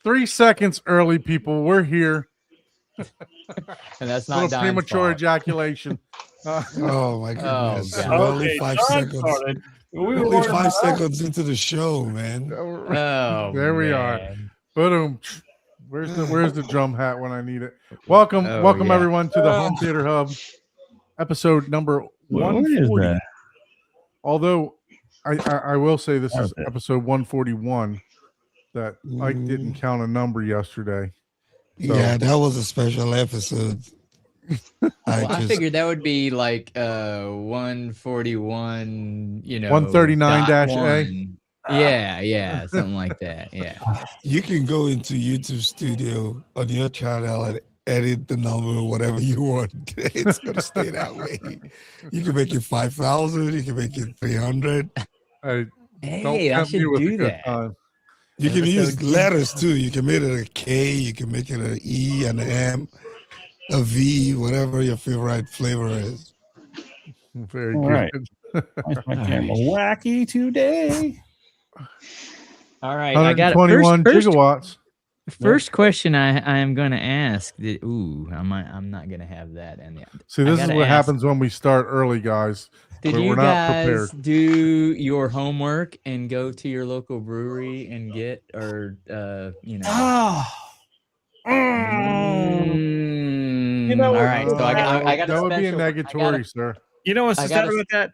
3 seconds early, people. We're here. And that's A little not premature ejaculation. Oh my goodness! God. We're only Okay, 5 John seconds. started. We were Only wondering 5 about- seconds into the show, man. Oh, There we are. man. Boom. Where's the drum hat when I need it? Welcome, Oh, welcome yeah. everyone to the Home Theater Hub, episode number What is 140. that? Although I will say this is Okay. episode 141. That Ike didn't count a number yesterday. So- Yeah, that was a special episode. I figured that would be like 141, 139-A. Yeah, something like that. Yeah. You can go into YouTube Studio on your channel and edit the number whatever you want. It's gonna stay that way. You can make it 5,000. You can make it 300. Hey, Hey, I tempt me should with a do good that. time. You can use Episode- letters too. You can make it a K. You can make it an E, an M, a V, whatever your favorite flavor is. Very All good. right. Why's my camera wacky today? All right, I got it. 121 gigawatts. First question I am going to ask. I'm not going to have that. And See, this is what happens when we start early, guys. Did We're you not guys prepared. do your homework and go to your local brewery and get, or Oh. Mm, You know all what? right, so I got that a would be a special- I negatory, sir. You know what's I sad gotta- about that?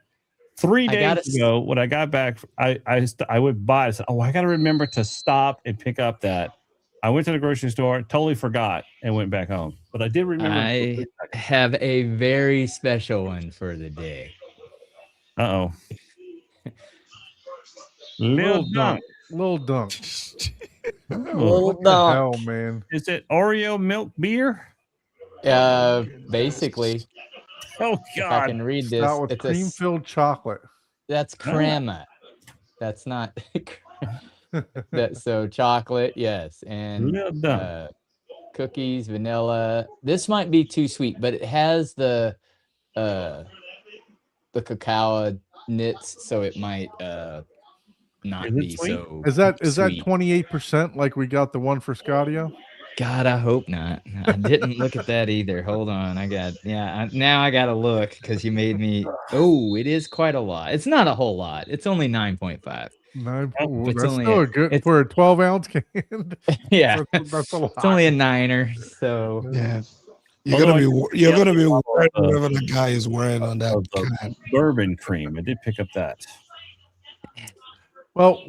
3 I gotta- days ago, when I got back, I would buy. I said, "Oh, I got to remember to stop and pick up that." I went to the grocery store, totally forgot, and went back home. But I did remember. I have a very special one for the day. Uh-oh. Lil Dunk. Little dunk. Little What the hell, dunk. man? Is it Oreo milk beer? Basically, Oh if I God! can read this, Stout with it's cream-filled chocolate. that's crema. That's not that. So chocolate, yes, and Lil Dunk. cookies, vanilla. This might be too sweet, but it has the cacao nits, so it might not Is it be sweet? so. Is that sweet. 28% like we got the one for Scottio? God, I hope not. I didn't look at that either. Hold on, now I gotta look because you made me. Oh, it is quite a lot. It's not a whole lot. It's only 9.5. Nine, Oh, it's that's only still a- a good it's- for a 12-ounce can. Yeah, That's a lot. it's only a niner. So Yeah. You're Although gonna I- be you're yeah, gonna be uh, wearing whatever the guy is wearing on that can. Bourbon cream. I did pick up that. Well,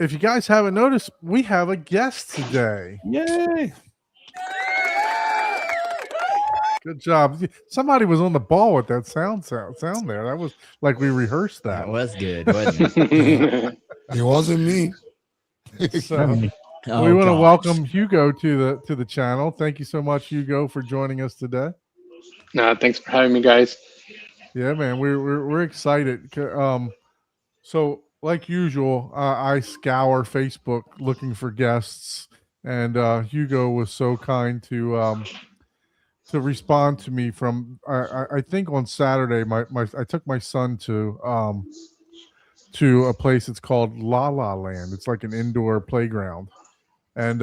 if you guys haven't noticed, we have a guest today. Yay! Good job. Somebody was on the ball with that sound there. That was like we rehearsed that that. was good, wasn't it? It wasn't me. So, we Oh, want to gosh. welcome Hugo to the channel. Thank you so much, Hugo, for joining us today. Thanks for having me, guys. Yeah, man, we're excited. So like usual, I scour Facebook looking for guests, and Hugo was so kind to respond to me from I think on Saturday. I took my son to a place it's called La La Land. It's like an indoor playground, and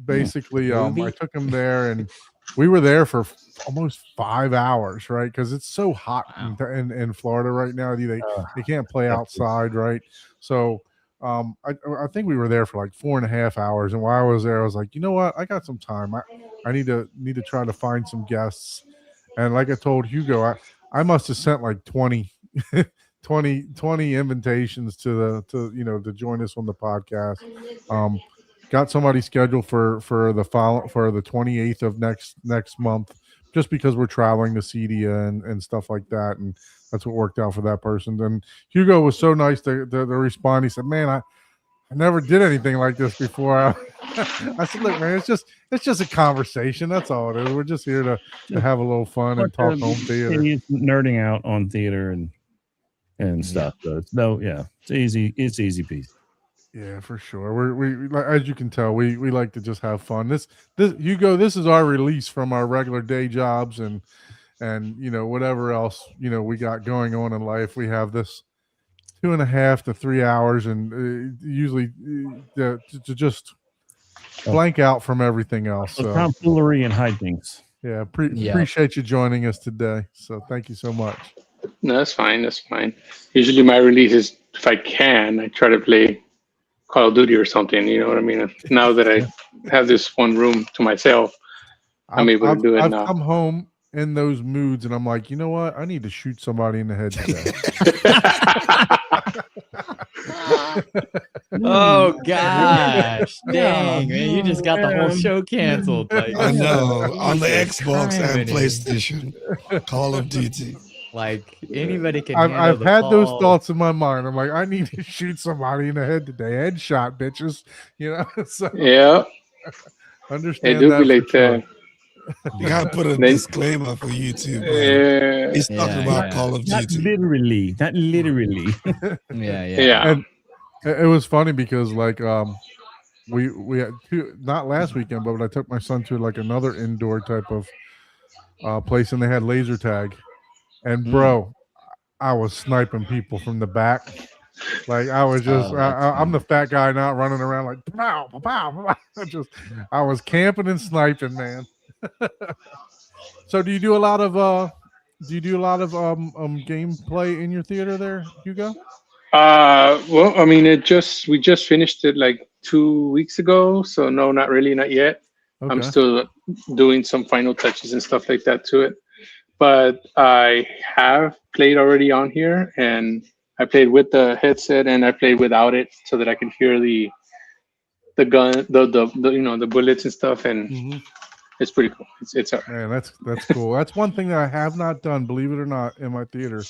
basically I Movie? took him there, and we were there for almost 5 hours, right? Because it's so hot in Florida right now. They can't play outside, right? So I think we were there for like 4.5 hours, and while I was there, I was like, you know what? I got some time. I need to try to find some guests, and like I told Hugo, I must have sent like 20 invitations to join us on the podcast. Got somebody scheduled for the 28th of next month, just because we're traveling to Cedia and stuff like that, and that's what worked out for that person. And Hugo was so nice to respond. He said, "Man, I never did anything like this before." I said, "Look, man, it's just a conversation. That's all it is. We're just here to have a little fun and talk home theater." Idiots nerding out on theater and stuff. So it's easy. It's easy peasy. Yeah, for sure. We as you can tell, we like to just have fun. This Hugo, this is our release from our regular day jobs and whatever else we got going on in life. We have this 2.5 to 3 hours, and usually to just blank out from everything else. So So tomfoolery and hijinks. yeah, Yeah. appreciate you joining us today. So thank you so much. No, that's fine. That's fine. Usually my releases, if I can, I try to play Call of Duty or something. You know what I mean? Now that I have this one room to myself, I'm able to do it I've now. come home in those moods, and I'm like, you know what? I need to shoot somebody in the head today. Oh gosh, dang man, you just got the whole show canceled. Like, I know. On the Jesus Xbox and Christ. PlayStation. Call of Duty. Like anybody can. I've handle the had those call. thoughts in my mind. I'm like, I need to shoot somebody in the head today. Headshot, bitches. You know. So Yeah, they understand do that. be like for sure. that. You gotta put a They- disclaimer for YouTube, man. Yeah, He's talking Yeah, about yeah. Call of Not Duty. literally. Not literally. Yeah, yeah. yeah. And it was funny because like we had not last weekend, but I took my son to like another indoor type of place, and they had laser tag, and bro, I was sniping people from the back. Like I was just, Oh, that's I'm the fat guy not running around like pow, pow, pow. I was camping and sniping, man. So do you do a lot of gameplay in your theater there, Hugo? Well, I mean, we just finished it like 2 weeks ago, so no, not really, not yet. I'm Okay. still doing some final touches and stuff like that to it. But I have played already on here, and I played with the headset and I played without it so that I could hear the gun, the bullets and stuff, and Mhm. it's pretty cool. It's Man, that's cool. That's one thing that I have not done, believe it or not, in my theater,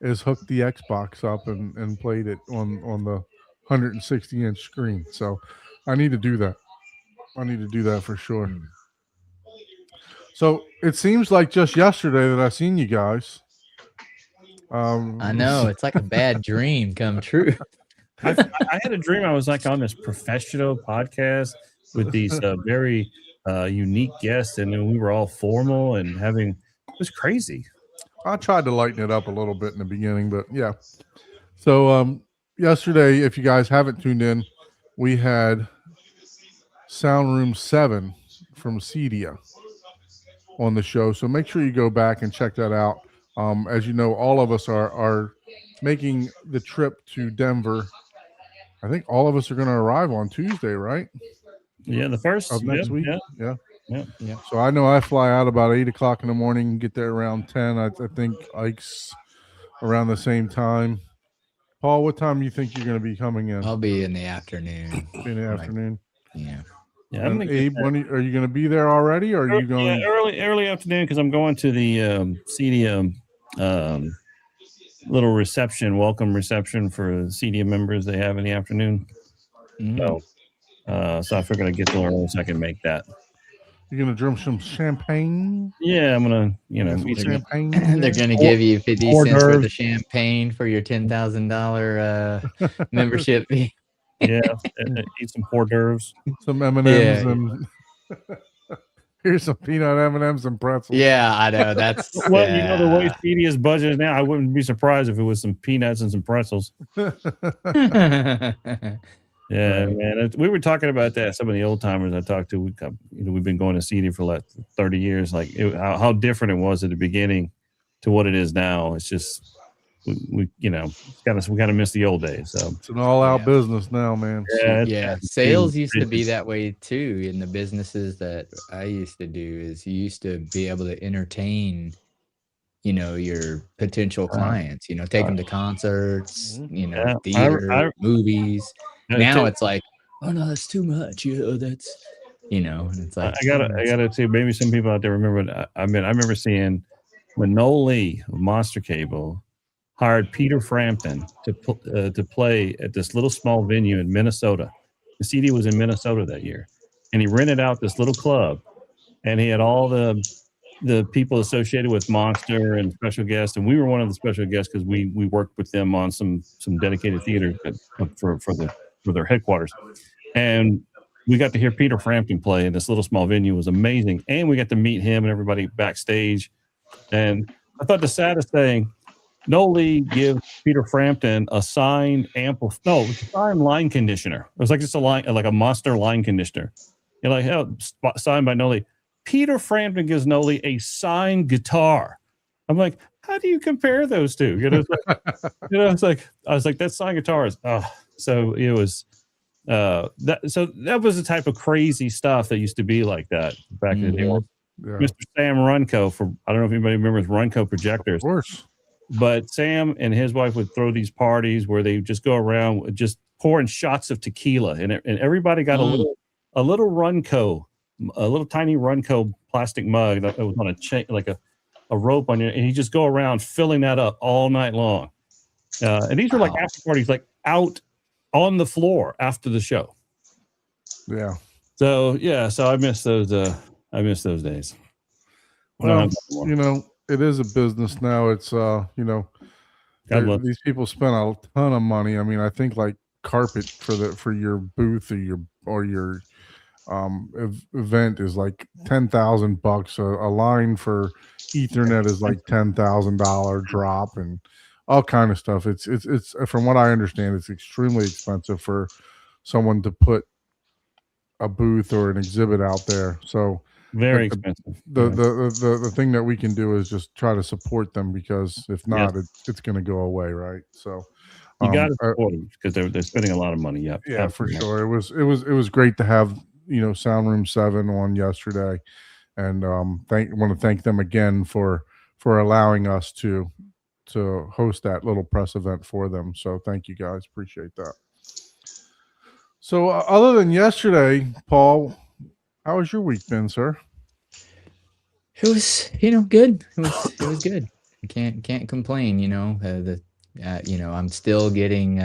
is hook the Xbox up and played it on the 160-inch screen. So I need to do that. I need to do that for sure. So it seems like just yesterday that I seen you guys. I know it's like a bad dream come true. I had a dream I was like on this professional podcast with these very unique guests, and then we were all formal and having it was crazy. I tried to lighten it up a little bit in the beginning, but yeah. So yesterday, if you guys haven't tuned in, we had Sound Room 7 from Cedia on the show. So make sure you go back and check that out. As you know, all of us are making the trip to Denver. I think all of us are going to arrive on Tuesday, right? Yeah, the first Of next yeah, week. Yeah. Yeah. So I know I fly out about 8:00 in the morning, get there around 10. I think Ike's around the same time. Paul, what time do you think you're going to be coming in? I'll be in the afternoon. In the like- afternoon. Yeah. Yeah, I'm And gonna get Abe, there. are you going to be there already, or are you going? Yeah, early afternoon because I'm going to the CDM little welcome reception for CDM members they have in the afternoon. Mhm. So I figured I'd get there early so I can make that. You're going to drink some champagne? Yeah, I'm gonna, Some eat some- champagne. They're gonna give you 50 hors cents worth d'oeuvres. of champagne for your $10,000 membership fee. yeah, eat some hors d'oeuvres. Some M&Ms Yeah. and here's some peanut M&Ms and pretzels. Yeah, I know. That's Well, you know the way yeah. Expedia's budget is now, I wouldn't be surprised if it was some peanuts and some pretzels. Yeah, Right. man. We were talking about that. Some of the old timers I talked to, we've been going to CD for like 30 years. Like how different it was at the beginning to what it is now. It's just we kind of miss the old days. So It's an all-out Yeah. business now, man. Yeah, sales used to be that way too in the businesses that I used to do. Is you used to be able to entertain, your potential clients. Take them to concerts, Yeah, theater, movies. Now I it's like, oh no, that's too much. That's, and it's like I gotta say, maybe some people out there remember. I remember seeing when Noel Lee of Monster Cable hired Peter Frampton to play at this little small venue in Minnesota. The CD was in Minnesota that year, and he rented out this little club, and he had all the people associated with Monster and special guests, and we were one of the special guests because we worked with them on some dedicated theater for their headquarters, and we got to hear Peter Frampton play in this little small venue. It was amazing, and we got to meet him and everybody backstage. And I thought the saddest thing, Noel Lee give Peter Frampton a signed line conditioner. It was like just a Monster line conditioner. You're like, hell, signed by Noli. Peter Frampton gives Noli a signed guitar. I'm like, how do you compare those two? It's like I was like, that signed guitar is so it was that was the type of crazy stuff that used to be like that back in the day. Yeah. Mr. Sam Runco I don't know if anybody remembers Runco projectors. Of course. But Sam and his wife would throw these parties where they just go around just pouring shots of tequila, and everybody got a little Runco, a little tiny Runco plastic mug that was on a chain, like a rope on you, and you just go around filling that up all night long. And these were like after parties, like out on the floor after the show. Yeah. So I miss those. I miss those days. Well, it is a business now. It's these people spend a ton of money. I mean, I think like carpet for your booth or your event is like $10,000. A line for Ethernet is like $10,000 drop, and all kind of stuff. It's from what I understand, it's extremely expensive for someone to put a booth or an exhibit out there. So very expensive. The thing that we can do is just try to support them, because if not, it's going to go away, right? So you got to support them because they're spending a lot of money. Yeah, for sure. It was great to have Sound Room 7 on yesterday, and want to thank them again for allowing us to host that little press event for them. So thank you guys, appreciate that. So other than yesterday, Paul, how has your week been, sir? It was, good. It was good. I can't complain. I'm still getting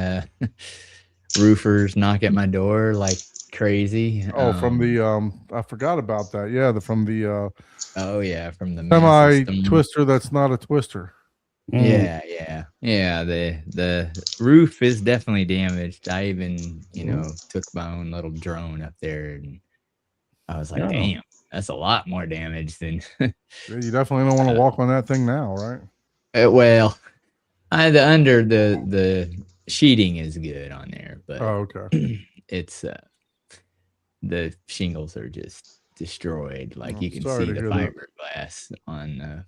roofers knock at my door like crazy. Oh, from the I forgot about that. Yeah, from the from the semi twister that's not a twister. Yeah. The roof is definitely damaged. I even, took my own little drone up there, and I was like, damn, that's a lot more damage than. Yeah, you definitely don't want to walk on that thing now, right? Well, the sheeting is good on there, but okay. It's the shingles are just destroyed. Like you can sorry see the fiberglass on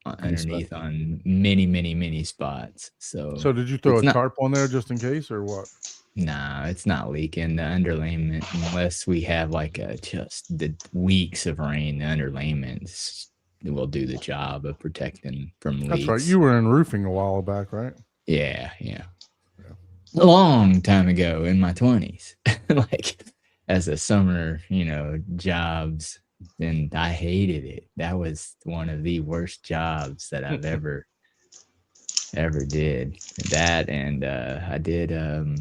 underneath on many spots. So did you throw a tarp on there just in case, or what? Nah, it's not leaking. The underlayment, unless we have like just the weeks of rain, the underlayment will do the job of protecting from leaks. That's right. You were in roofing a while back, right? Yeah. A long time ago in my 20s, like as a summer, jobs, and I hated it. That was one of the worst jobs that I've ever did. That, and I did, and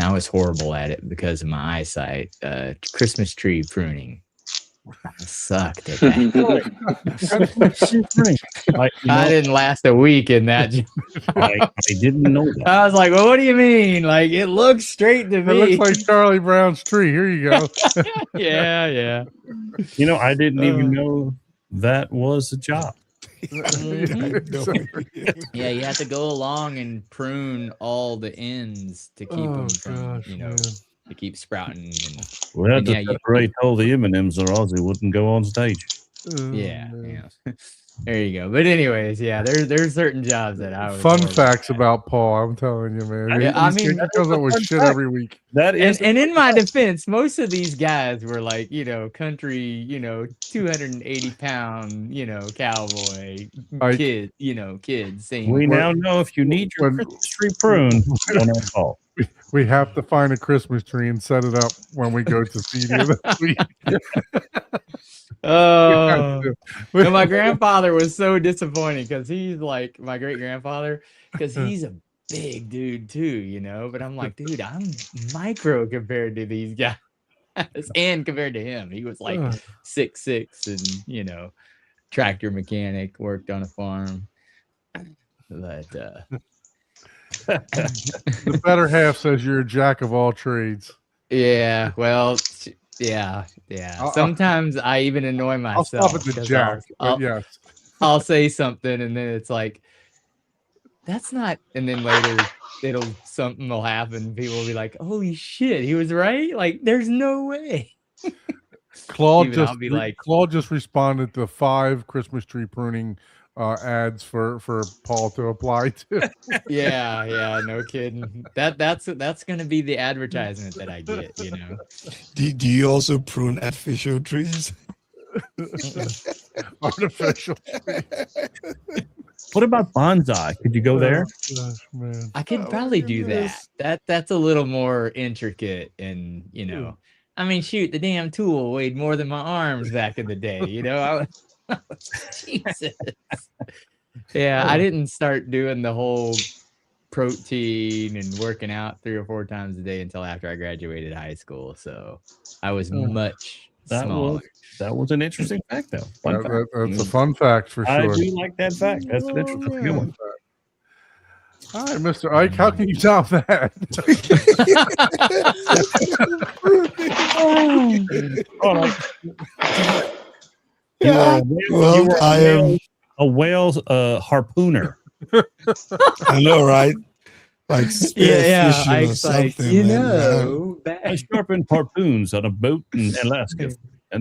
I was horrible at it because of my eyesight. Christmas tree pruning. I sucked at that. I didn't last a week in that job. I didn't know that. I was like, well, what do you mean? Like, it looks straight to me. It looks like Charlie Brown's tree. Here you go. Yeah. I didn't even know that was a job. Yeah, you have to go along and prune all the ends to keep them from, to keep sprouting. We had to separate all the M&Ms, or else they wouldn't go on stage. Yeah. There you go. But anyways, yeah, there's certain jobs that I was. Fun facts about Paul, I'm telling you, man. He comes up with shit every week. That is, and in my defense, most of these guys were like, country, 280-pound, cowboy kids saying. We now know if you need your Christmas tree pruned, don't call. We have to find a Christmas tree and set it up when we go to Cedia this week. And my grandfather was so disappointing because he's like my great grandfather, because he's a big dude too, but I'm like, dude, I'm micro compared to these guys. And compared to him, he was like 6'6" and tractor mechanic, worked on a farm. But the better half says you're a jack of all trades. Yeah, well, yeah. Sometimes I even annoy myself. I'll stop at the jack. I'll say something, and then it's like, that's not. And then later, something will happen. People will be like, "Holy shit, he was right!" Like, there's no way. Claude Even I'll be like, Claude just responded to 5 Christmas tree pruning ads for Paul to apply to. yeah, no kidding. That's gonna be the advertisement that I get. You know. Do you also prune artificial trees? Artificial. What about bonsai? Could you go there? Oh, gosh, man. I could Oh, probably look do at that. this. That's a little more intricate, and you know, I mean, shoot, the damn tool weighed more than my arms back in the day. You know, Jesus. Yeah, I didn't start doing the whole protein and working out 3 or 4 times a day until after I graduated high school. So I was much smaller. That was an interesting fact, though. Fun fact. That's a fun fact for I sure. do like that fact. That's an interesting good one. All right, Mr. Ike, how can you top that? You are Well, I am. a whale harpooner. I know, right? Like yeah, spearfishing or Ike's like, something. you man. know, I back sharpened harpoons on a boat in Alaska. Yeah,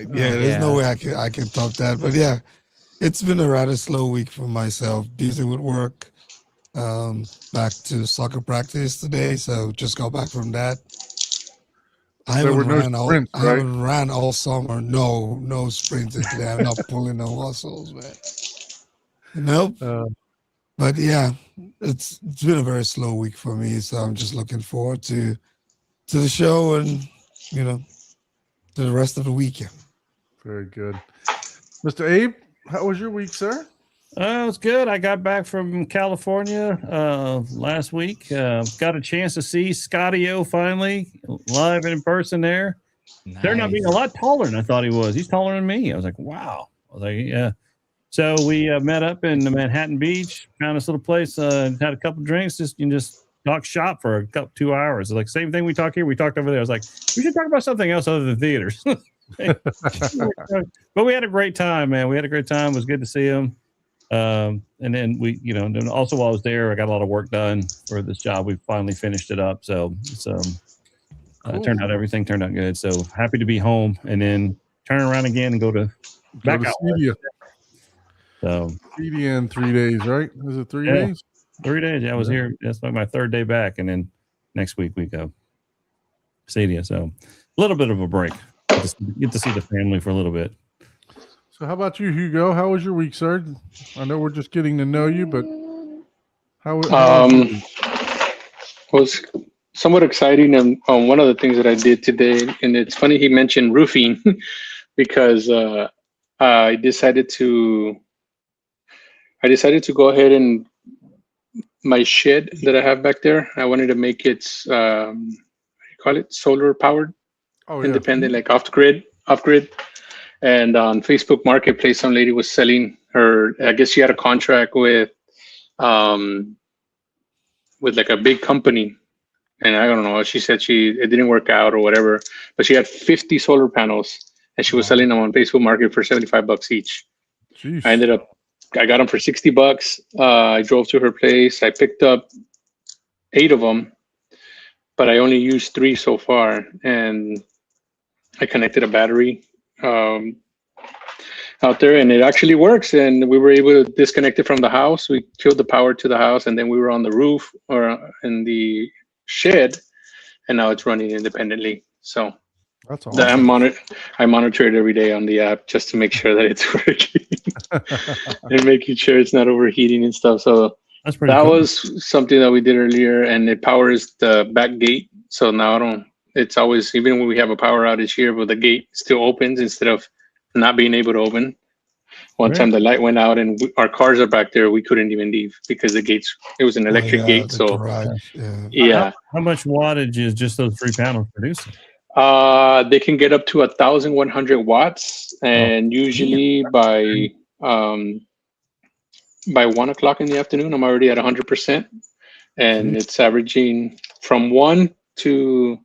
there's no way I can top that. But yeah, it's been a rather slow week for myself. Busy with work. Back to soccer practice today, so just got back from that. I There were haven't no ran sprints, I haven't ran all summer. No sprinting today. I'm not pulling no muscles, man. Nope. But yeah, it's been a very slow week for me, so I'm just looking forward to the show and to the rest of the weekend. Very good. Mr. Abe, how was your week, sir? It was good. I got back from California last week. Got a chance to see Scotty O finally live and in person there. nice. They're not being a lot taller than I thought he was. He's taller than me. I was like, wow. I was like, yeah. So we met up in the Manhattan Beach, found this little place, had a couple drinks, just talk shop for 2 hours. It's like same thing we talk here, we talked over there. I was like, we should talk about something else other than theaters. But we had a great time, man. We had a great time. It was good to see him. And then we, then also while I was there, I got a lot of work done for this job. We finally finished it up. So it's everything turned out good. So happy to be home and then turn around again and go to Cedia. So Cedia in 3 days, right? Is it 3 Yeah. days? 3 days. Yeah, I was here. That's like my 3rd day back. And then next week we go Cedia. So a little bit of a break. Get to see the family for a little bit. So how about you, Hugo? How was your week, sir? I know we're just getting to know you, but how was somewhat exciting. And one of the things that I did today, and it's funny he mentioned roofing because I decided to go ahead and my shed that I have back there, I wanted to make it solar powered, independent, like off grid. And on Facebook Marketplace, some lady was selling her. I guess she had a contract with like a big company, and I don't know. She said it didn't work out or whatever, but she had 50 solar panels, and she was selling them on Facebook Market for $75 each. Jeez. I got them for $60. I drove to her place. I picked up 8 of them, but I only used 3 so far, and I connected a battery out there, and it actually works. And we were able to disconnect it from the house. We killed the power to the house, and then we were on the roof or in the shed, and now it's running independently. So that's awesome. I monitor it every day on the app just to make sure that it's working and making sure it's not overheating and stuff. So that's pretty. That cool. was something that we did earlier, and it powers the back gate. So now it's always, even when we have a power outage here, but the gate still opens instead of not being able to open. One time the light went out and our cars are back there. We couldn't even leave because it was an electric gate. So yeah. How much wattage is just those 3 panels producing? They can get up to 1,100 watts, and usually by 1 o'clock in the afternoon, I'm already at 100%, and it's averaging from 1 to,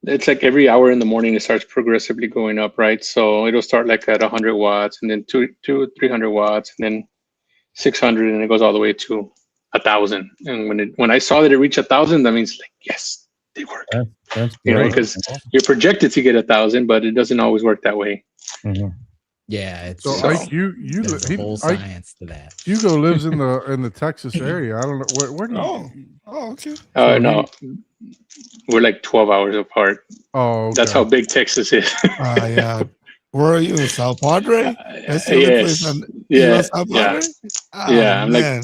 it's like every hour in the morning it starts progressively going up, right? So it'll start like at 100 watts, and then 200-300 watts, and then 600, and it goes all the way to 1,000. And when I saw that it reached 1,000, that means like, yes, they work. That's You know, great. because you're projected to get 1,000, but it doesn't always work that way. Mhm. Yeah, it's So So- Ike, there's a whole Ike, science to that. Hugo lives in the Texas area. I don't know where do you? Okay. So No, we're like 12 hours apart. Oh, okay. That's how big Texas is. Yeah. Where are you in South Padre? That's the only place Yes. on Yeah. South Yeah. Padre? Yeah, I'm like- man.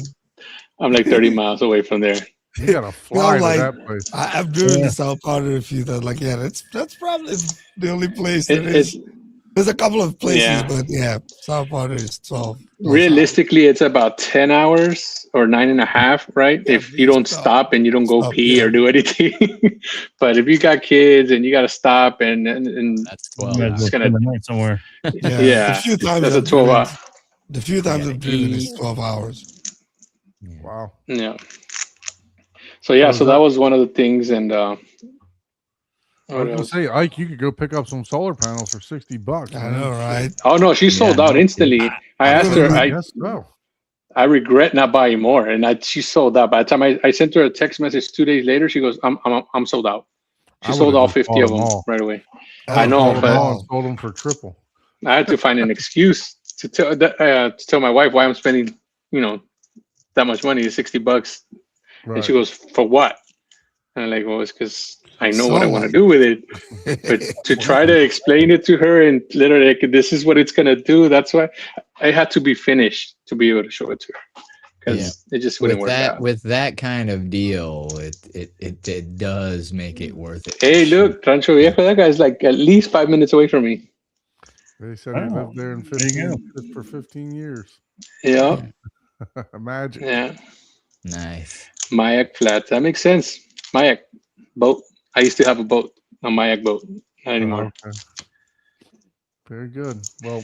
I'm like 30 miles away from there. You gotta fly to like, that place. I've driven Yeah. to South Padre a few times. Like, yeah, that's probably the only place It- that is. There's a couple of places, Yeah. but yeah, South Padre is 12. Realistically, it's about 10 hours or 9.5, right? Yeah, If you don't stop. stop and you don't go Stop, pee yeah. or do anything. But if you got kids and you got to stop and That's You 12 might hours. as well gonna- spend the night somewhere. Yeah, yeah, the few times that's a I've 12 driven, hour. the few times Yeah, I've driven is eat. 12 hours. Yeah. Wow. Yeah. So yeah, So so that- that was one of the things, and I what was gonna else? say, Ike, you could go pick up some solar panels for $60. I man. know, right? Oh no, she sold Yeah, out no, instantly. I asked her. really- I I guess so. I regret not buying more, and she sold out. By the time I sent her a text message 2 days later, she goes, "I'm sold out." She I sold would've all just 50 bought of them them all. right away. I know, Sold them but- all and sold them for triple. I had to find an excuse to tell my wife why I'm spending, that much money, $60. Right. And she goes, "For what?" And I'm like, "Well, it's because I know what I So want to what? do with it." But to try to explain it to her and literally, like, this is what it's gonna do. That's why I had to be finished to be able to show it to her, because it just wouldn't With work that out. with that kind of deal, it does make it worth it. Hey, look, Rancho Viejo, that guy's like at least 5 minutes away from me. They said he Wow. lived there in There you 15 for 15 years. Yeah, Imagine. yeah. Nice. Mayak Flats. That makes sense. Mayak boat. I used to have a boat, a Mayak boat. Not anymore. Okay. Very good. Well,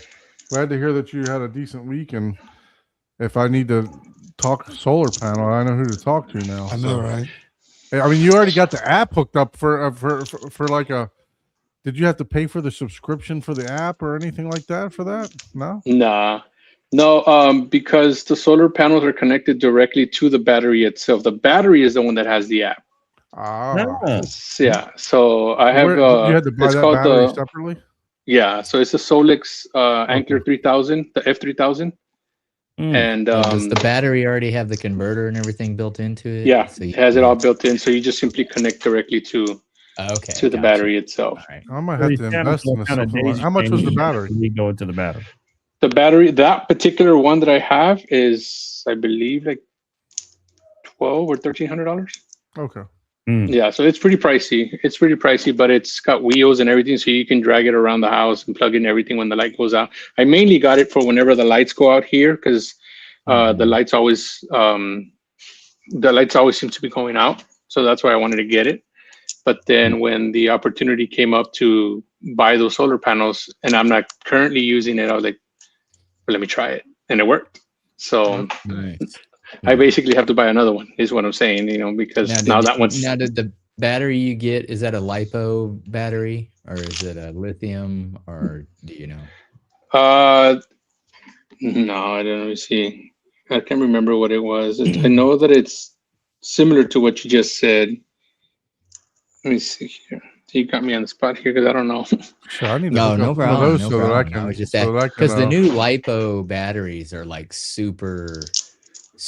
glad to hear that you had a decent week. And if I need to talk solar panel, I know who to talk to now. I know, so. right? I mean, you already got the app hooked up for like a. Did you have to pay for the subscription for the app or anything like that for that? No. Nah. No, because the solar panels are connected directly to the battery itself. The battery is the one that has the app. Ah. Ah, Yeah. So I have. You had to buy it's that called battery the. separately. Yeah. So it's the Solix Anchor 3000, the F3000, mm. and Does the battery already have the converter and everything built into it? yeah, So you it has it all can- built in. So you just simply connect directly to Okay. the gotcha. battery itself. All right. I might So have these to panels, invest in what this. kind of something days like- How much was the battery? We go into the battery. The battery, that particular one that I have is, I believe, like $1,200 or $1,300. Okay. Mm. Yeah, so it's pretty pricey. It's pretty pricey, but it's got wheels and everything, so you can drag it around the house and plug in everything when the light goes out. I mainly got it for whenever the lights go out here, because the lights always seem to be going out. So that's why I wanted to get it. But then when the opportunity came up to buy those solar panels, and I'm not currently using it, I was like, well, let me try it, and it worked. So Nice. I basically have to buy another one, is what I'm saying, because now that one's Now, did the battery you get, is that a lipo battery or is it a lithium, or do you know? no, I don't know. See, I can't remember what it was. I know that it's similar to what you just said. Let me see here. You got me on the spot here because I don't know. Sure, I need to No, hook no up problem. one of those No so that I problem. can. I was just so that I can, because the new lipo batteries are like super.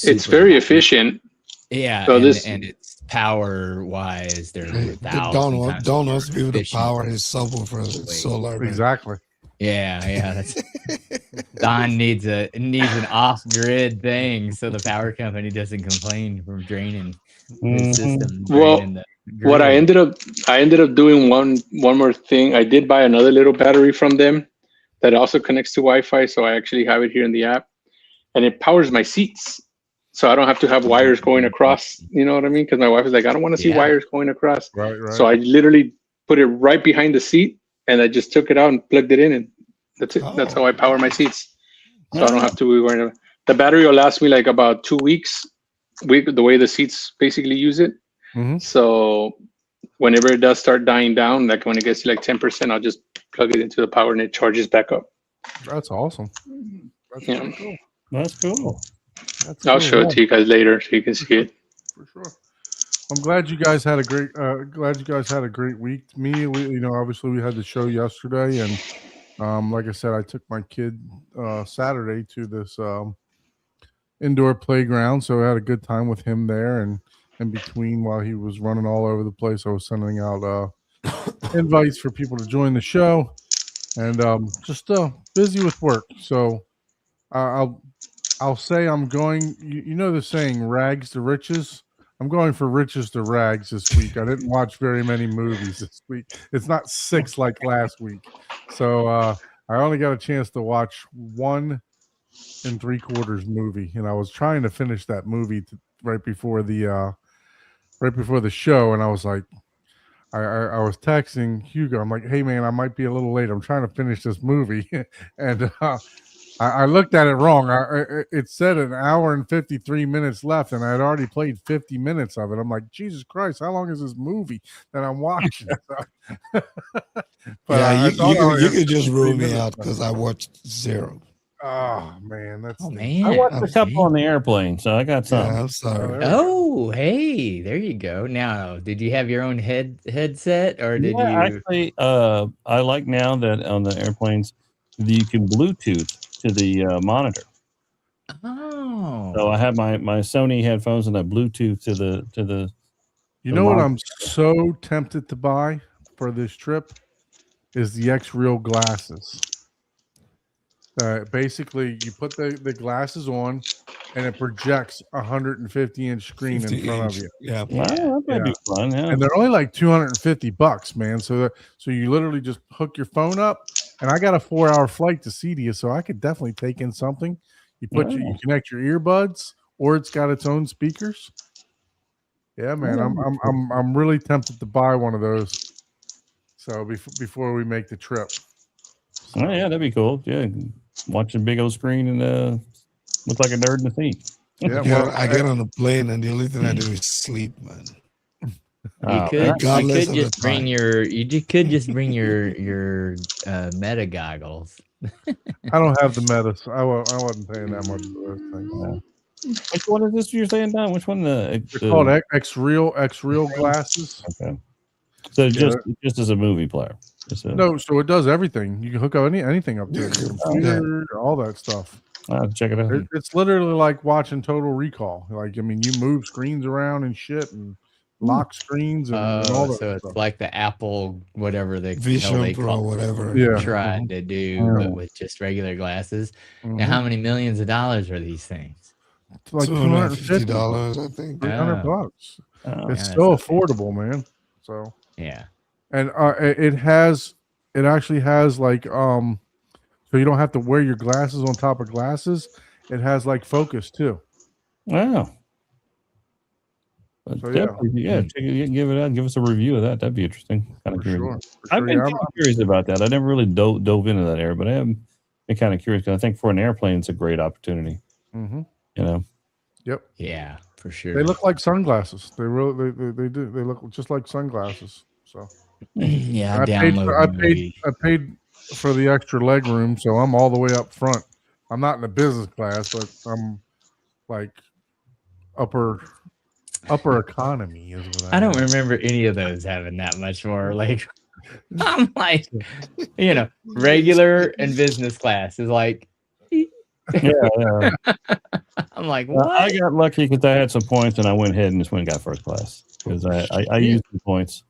It's very efficient. Yeah, So and, this- and it's power wise, they're Don 1,000 wants times to more be able to efficient. power his subwoofer with solar. man. Exactly. Yeah, that's Don needs an off grid thing so the power company doesn't complain from draining the Mhm. system. Well, draining the What I grid. ended up doing one more thing. I did buy another little battery from them that also connects to Wi-Fi, so I actually have it here in the app, and it powers my seats, so I don't have to have wires going across. You know what I mean? Because my wife is like, I don't want to see Yeah. wires going across. Right. Right. So I literally put it right behind the seat, and I just took it out and plugged it in, and that's it. That's how I power my seats. So I don't have to be worried about. The battery will last me like about 2 weeks. The way the seats basically use it. Mhm. So whenever it does start dying down, like when it gets to like 10%, I'll just plug it into the power and it charges back up. That's awesome. That's Yeah. pretty cool. That's cool. That's I'll cool. show it to you guys later so you can see it. For sure. I'm glad you guys had a great week. Obviously we had the show yesterday, and like I said, I took my kid Saturday to this indoor playground, so I had a good time with him there. And in between, while he was running all over the place, I was sending out invites for people to join the show, and just busy with work. So I'll say I'm going. You know the saying, "Rags to riches." I'm going for riches to rags this week. I didn't watch very many movies this week. It's not 6 like last week. So I only got a chance to watch 1 3/4 movie, and I was trying to finish that movie right before the show, and I was like, I was texting Hugo. I'm like, hey man, I might be a little late. I'm trying to finish this movie, and I looked at it wrong. It said an hour and 53 minutes left, and I had already played 50 minutes of it. I'm like, Jesus Christ, how long is this movie that I'm watching? You could just rule me out because I watched 0. Oh man, man. I watched a couple on the airplane, so I got some. Yeah, I'm sorry. Oh, hey, there you go. Now, did you have your own headset, or did you? Actually, I like now that on the airplanes you can Bluetooth to the monitor. Oh, So I have my Sony headphones and I Bluetooth to the. You know what I'm so tempted to buy for this trip is the X-Real glasses. Basically, you put the glasses on, and it projects a 150-inch screen in front of you. Yeah. Well, that might be fun. Yeah. And they're only like $250, man. So you literally just hook your phone up, and I got a 4-hour flight to Cedia, so I could definitely take in something. You connect your earbuds, or it's got its own speakers. Yeah, man, I'm really tempted to buy one of those. So before we make the trip. Oh yeah, that'd be cool. Yeah, watch a big old screen and look like a nerd in the seat. Yeah, Well, I get on the plane and the only thing I do is sleep, man. You could Regardless of the just bring time. your Meta goggles. I don't have the Metas. I wasn't paying that much for those things. Which one is this you're saying, Don? Which one? They're called X-Real glasses. Okay. So just as a movie player. No, so it does everything. You can hook up anything up to it. Your computer, all that stuff. I'll have to check it out. It's literally like watching Total Recall. Like, I mean, you move screens around and shit, and lock screens and all that. So it's like the Apple, whatever the Vision they Pro, call whatever. Yeah. tried to do, but with just regular glasses. Now, how many millions of dollars are these things? It's like $250, I think. $300. Oh, It's so affordable, man. So yeah. and it actually has like so you don't have to wear your glasses on top of glasses. It has like focus too. wow. So, Give it out. Give us a review of that. That'd be interesting. Kind of For curious. sure. I've been kind of curious about that. I never really dove into that area, but I am kind of curious because I think for an airplane, it's a great opportunity. Mm-hmm. You know. Yep. Yeah, for sure. They look like sunglasses. They really they do. They look just like sunglasses. So yeah, I paid for the extra leg room, so I'm all the way up front. I'm not in the business class, but I'm like upper economy is what I don't remember any of those having that much more. Like, I'm like, regular and business class is like. Yeah. I'm like, what? I got lucky because I had some points and I went ahead and just went and got first class because I used the points.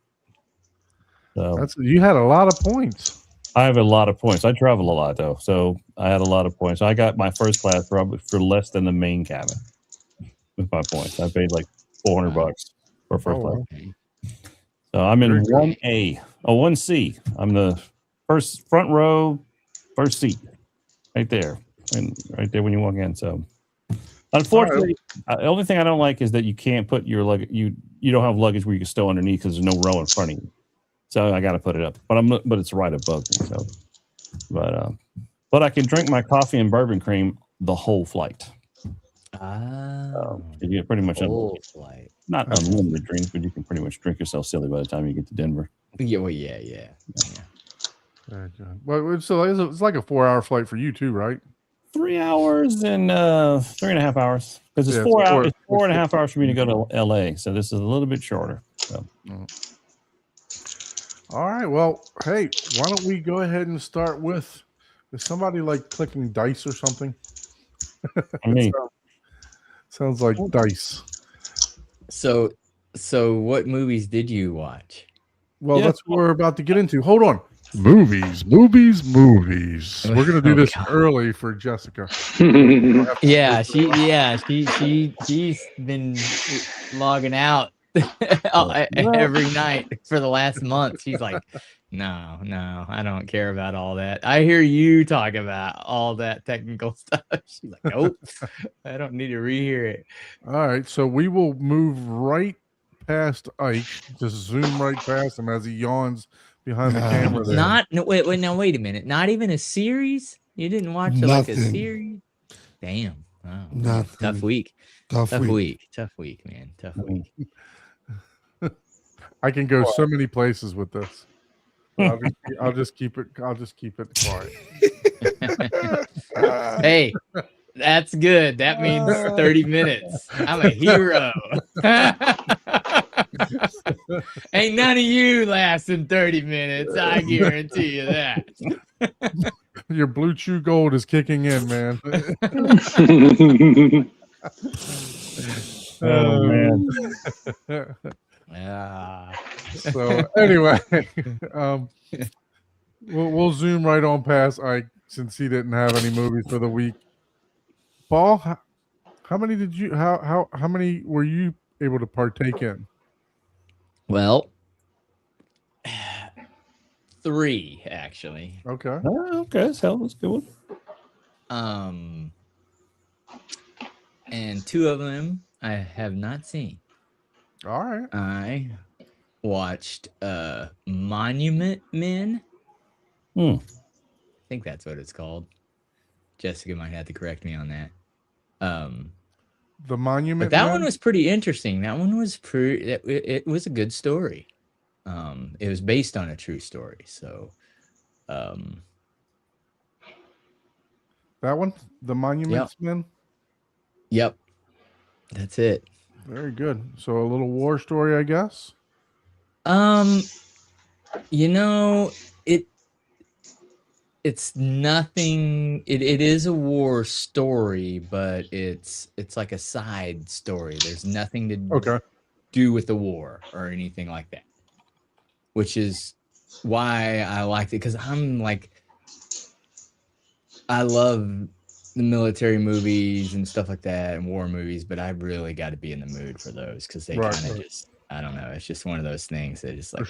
So you had a lot of points. I have a lot of points. I travel a lot though, so I had a lot of points. I got my first class probably for less than the main cabin with my points. I paid like $400 for first class. So I'm in 1A, 1C. I'm the first front row, first seat, right there. And right there when you walk in. So, unfortunately, the only thing I don't like is that you can't put your luggage. You don't have luggage where you can stow underneath because there's no row in front of you. So I got to put it up. But it's right above me. So, but I can drink my coffee and bourbon cream the whole flight. You get pretty much flight. Not unlimited drinks, but you can pretty much drink yourself silly by the time you get to Denver. Yeah. Well, yeah. Very good. Well, so it's like a 4-hour flight for you too, right? 3 hours and 3.5 hours because it's Yeah, 4 it's hours. It's four- 4.5 hours for me to go to LA. So this is a little bit shorter. So All right. Well, hey, why don't we go ahead and start with? Is somebody like clicking dice or something? I mean, Sounds like dice. So what movies did you watch? Well, Yeah. that's what we're about to get into. Hold on. Movies. We're gonna do Oh, this God. early for Jessica. Yeah, she's been logging out every night for the last month. She's like, no, I don't care about all that. I hear you talk about all that technical stuff. She's like, nope, I don't need to rehear it. All right, so we will move right past Ike, just zoom right past him as he yawns behind the camera there. Wait a minute. Not even a series? You didn't watch it like a Nothing. series? Damn. Wow. Nothing. Tough week. Tough week. Tough week, man. Tough week. I can go so many places with this. I'll just keep it quiet. Hey, that's good. That means 30 minutes. I'm a hero. Ain't none of you lasting 30 minutes. I guarantee you that. Your Blue Chew Gold is kicking in, man. oh man. So anyway, we'll zoom right on past Ike since he didn't have any movies for the week. Paul, how many did you how many were you able to partake in? Well, 3 actually. Okay. Okay, so that's a good one. And 2 of them I have not seen. All right. I watched Monument Men. Hmm. I think that's what it's called. Jessica might have to correct me on that. The Monument. But that Men? one was pretty interesting. That one was it was a good story. It was based on a true story. So that one, The Monuments Men. Yep. That's it. Very good. So a little war story, I guess. You know, it's nothing. It is a war story, but it's like a side story. There's nothing to do with the war or anything like that, which is why I liked it, because I love the military movies and stuff like that and war movies, but I really got to be in the mood for those because they kind of just, I don't know, it's just one of those things that just like,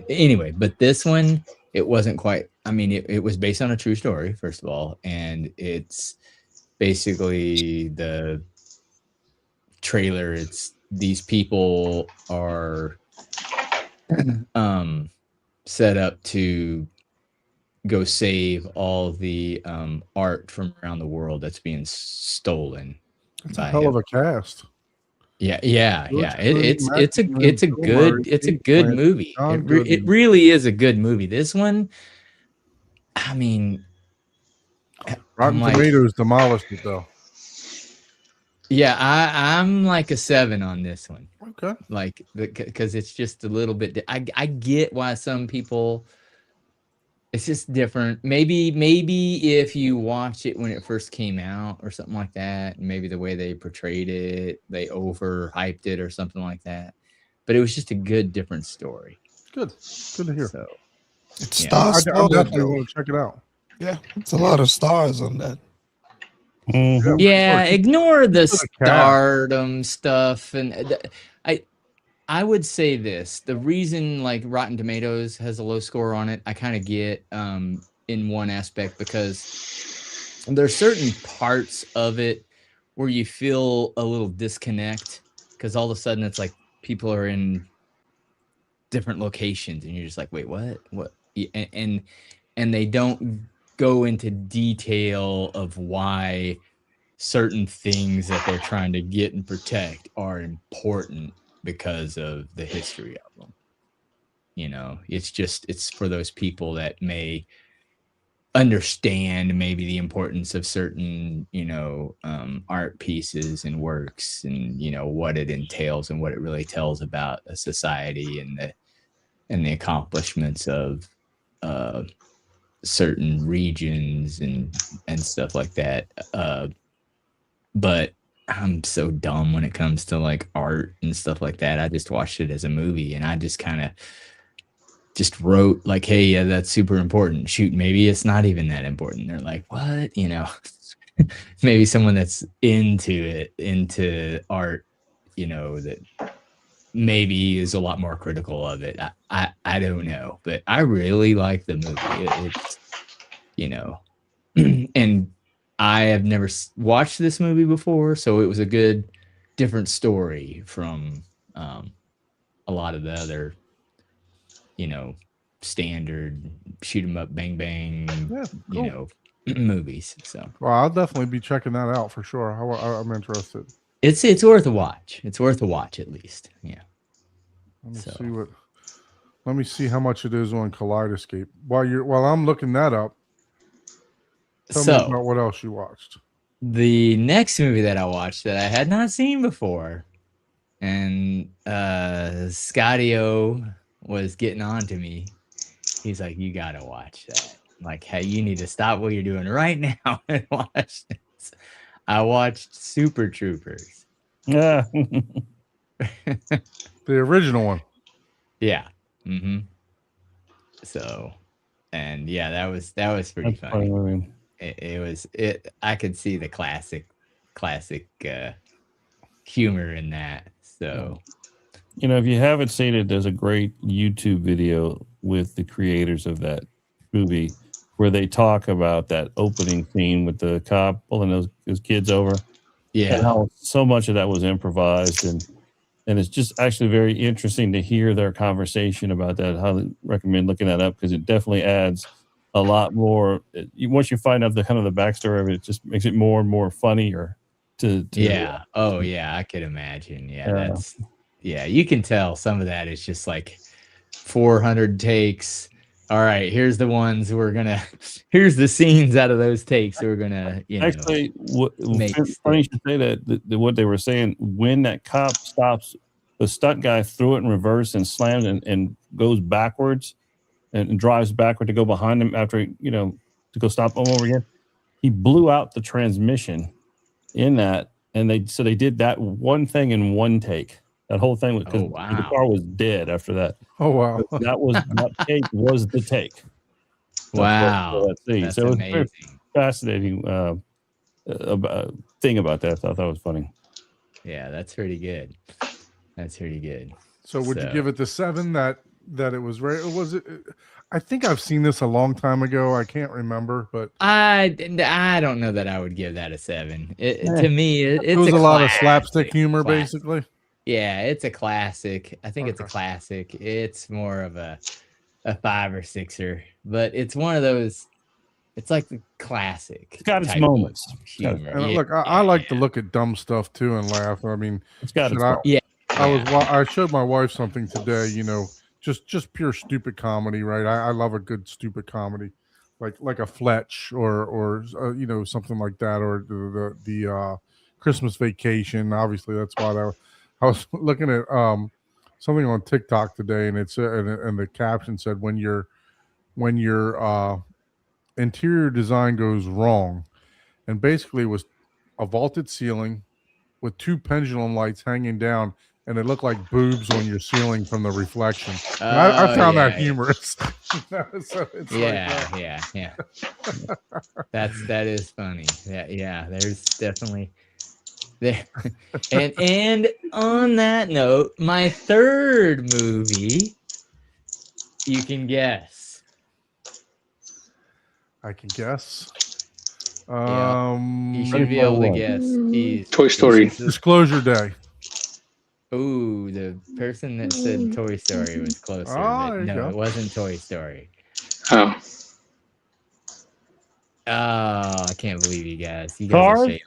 Anyway, but this one, it wasn't quite, I mean, it was based on a true story, first of all, and it's basically the trailer. It's these people are set up to go save all the art from around the world that's being stolen. That's a hell of a cast. Yeah. It's a good movie. It really is a good movie. This one, I mean, Rotten Tomatoes demolished it though. Yeah, I'm like a 7 on this one. Okay. Like, because it's just a little bit. I get why some people. It's just different. Maybe if you watch it when it first came out or something like that, maybe the way they portrayed it, they overhyped it or something like that. But it was just a good, different story. Good to hear. So, it's I stars. definitely want to check it out. Yeah, it's a lot of stars on that. Mm-hmm. Yeah, ignore the stardom stuff, and I would say this: the reason like Rotten Tomatoes has a low score on it, I kind of get in one aspect, because there's certain parts of it where you feel a little disconnect, because all of a sudden it's like people are in different locations, and you're just like, wait, what? And they don't go into detail of why certain things that they're trying to get and protect are important because of the history of them. You know, it's for those people that may understand maybe the importance of certain, art pieces and works, and what it entails and what it really tells about a society, and the accomplishments of certain regions and stuff like that. But I'm so dumb when it comes to like art and stuff like that. I just watched it as a movie, and I just kind of just wrote like, hey, yeah, that's super important. Shoot, maybe it's not even that important. They're like, what? Maybe someone that's into art, that maybe is a lot more critical of it. I don't know, but I really like the movie. It's, and I have never watched this movie before, so it was a good, different story from a lot of the other, standard shoot 'em up, bang bang, cool. Movies. So, well, I'll definitely be checking that out for sure. I'm interested. It's worth a watch. It's worth a watch at least. Yeah. Let me see how much it is on Kaleidoscape. While I'm looking that up, tell me about what else you watched. The next movie that I watched that I had not seen before, and Scotty O was getting on to me. He's like, you gotta watch that. I'm like, hey, you need to stop what you're doing right now and watch this. I watched Super Troopers. Yeah. The original one. Yeah. Mm-hmm. So, and yeah, that was pretty funny. I could see the classic humor in that. So, if you haven't seen it, there's a great YouTube video with the creators of that movie where they talk about that opening scene with the cop pulling those kids over. Yeah. And how so much of that was improvised, and it's just actually very interesting to hear their conversation about that. I highly recommend looking that up because it definitely adds a lot more. Once you find out the backstory of it, it just makes it more and more funnier to yeah. Oh yeah, I could imagine. Yeah, you can tell some of that is just like 400 takes. All right, here's the ones here's the scenes out of those takes we're gonna, actually. Funny you should say that. What they were saying, when that cop stops, the stunt guy threw it in reverse and slammed and goes backwards and drives backward to go behind him after to go stop him over again. He blew out the transmission in that, and they did that one thing in one take. That whole thing was because the car was dead after that. Oh wow! That take was the take. Wow, that's so amazing. It was fascinating thing about that. I thought that was funny. Yeah, that's pretty good. So would you give it the 7 that it was right? Was it? I think I've seen this a long time ago. I can't remember, but I don't know that I would give that a 7. To me, it was a lot of slapstick humor, basically. Yeah, it's a classic. I think it's a classic. It's more of a 5 or 6er, but it's one of those. It's like the classic. It's got its moments. Humor. Look, I like to look at dumb stuff too and laugh. I mean, it's got its I showed my wife something today. Just pure stupid comedy, right? I love a good stupid comedy, like a Fletch or something like that, or the Christmas Vacation. Obviously, that's why I was looking at something on TikTok today, and it's and the caption said, when your interior design goes wrong, and basically it was a vaulted ceiling with 2 pendulum lights hanging down, and it looked like boobs on your ceiling from the reflection. I found that humorous. So it's yeah. That is funny. Yeah. There's definitely there. and on that note, my third movie, you can guess. I can guess. You should be able to guess. Toy Story. Disclosure Day. Ooh, the person that said Toy Story was closer. But no, it wasn't Toy Story. Oh. Oh, I can't believe you guys. Cars?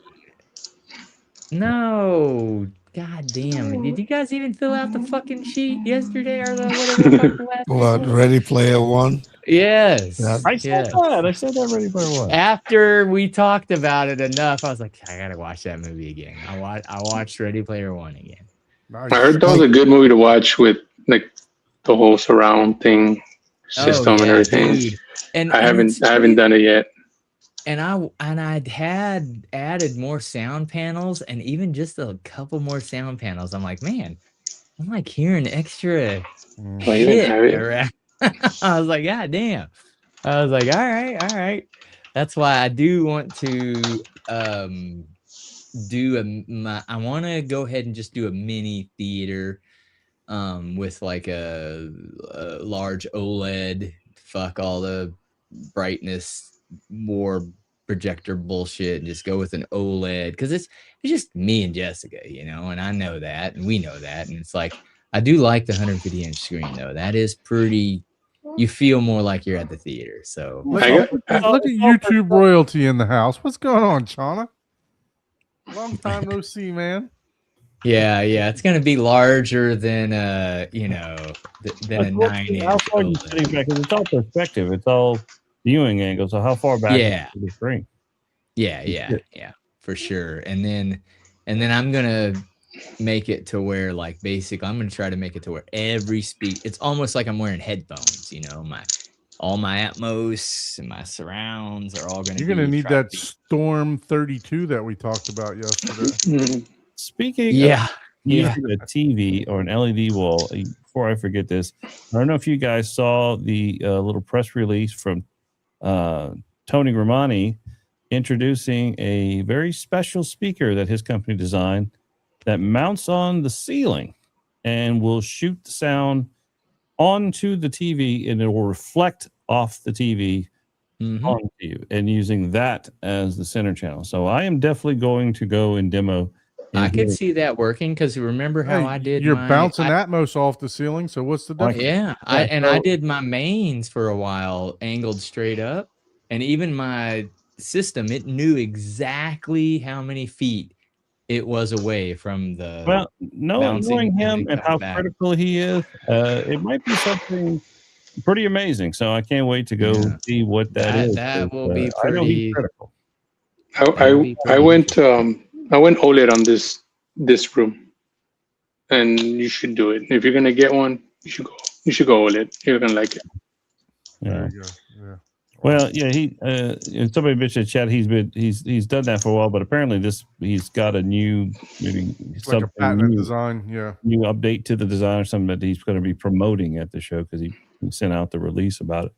No. God damn. Did you guys even fill out the fucking sheet yesterday or whatever? What, Ready Player One? Yes. Yeah. I said yes. that. I said that Ready Player One. After we talked about it enough, I was like, I gotta watch that movie again. I watched Ready Player One again. Nice. I heard that was a good movie to watch with like the whole surround thing system and everything. dude. And I it's haven't done it yet. And I'd had added more sound panels and even just a couple more sound panels. I'm like, man, I'm like hearing extra Mm. Well, you didn't shit have it. around. I was like, God damn. I was like, all right. That's why I do want to I want to go ahead and just do a mini theater with like a large OLED. Fuck all the brightness war projector bullshit and just go with an OLED because it's just me and Jessica, you know, and I know that and we know that. And it's like I do like the 150-inch screen though. That is pretty. You feel more like you're at the theater. So Look, I look at YouTube royalty in the house. What's going on, Chana? Long time no see, man. yeah, it's gonna be larger than you know than a 9-inch. How far are you sitting back? 'Cause it's all perspective. It's all viewing angle. So how far back Yeah. is the screen? Yeah, for sure. And then I'm gonna make it to where like basically I'm gonna try to make it to where every it's almost like I'm wearing headphones, you know, all my Atmos and my surrounds are all gonna You're gonna be need that Storm 32 that we talked about yesterday. Mhm. Speaking Yeah. of using a TV or an LED wall, before I forget this, I don't know if you guys saw the little press release from Tony Grimani introducing a very special speaker that his company designed that mounts on the ceiling and will shoot the sound onto the TV and it will reflect off the TV Mhm. onto you, and using that as the center channel. So I am definitely going to go and demo. I could see that working because remember how Hey, I did you're my bouncing Atmos off the ceiling, so what's the difference? yeah, Yeah, I so- did my mains for a while angled straight up, and even my system it knew exactly how many feet it was away from the Well, bouncing knowing and him then and coming how back. critical he is, it might be something pretty amazing. So I can't wait to go Yeah. see what that is. That 'cause, will be I know he's pretty. critical. That'd be I pretty went OLED on this room, and you should do it. If you're gonna get one, you should go OLED. You're gonna like it. Yeah. There you go. Yeah. Well, yeah, he and somebody mentioned in chat he's done that for a while, but apparently he's got a new maybe It's like a something patented new, design. Yeah. new update to the design or something that he's going to be promoting at the show because he sent out the release about it.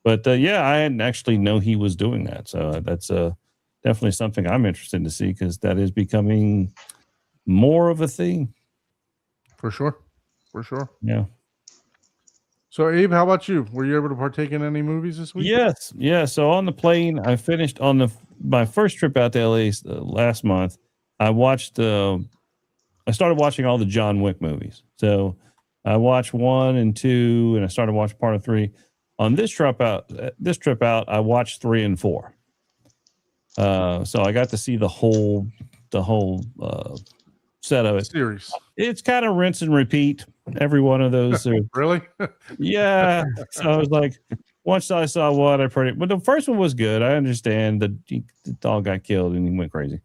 But yeah, I didn't actually know he was doing that, so that's definitely something I'm interested to see because that is becoming more of a thing. For sure. For sure. Yeah. So Abe, how about you? Were you able to partake in any movies this week? Yes, yeah. So on the plane, I finished on my first trip out to LA last month. I started watching all the John Wick movies. So I watched 1 and 2, and I started watching part of 3. On this trip out, I watched 3 and 4. So I got to see the whole set of it. Series. It's kind of rinse and repeat. Every one of those are Really? yeah. So I was like, once I saw one, but the first one was good. I understand that the dog got killed and he went crazy,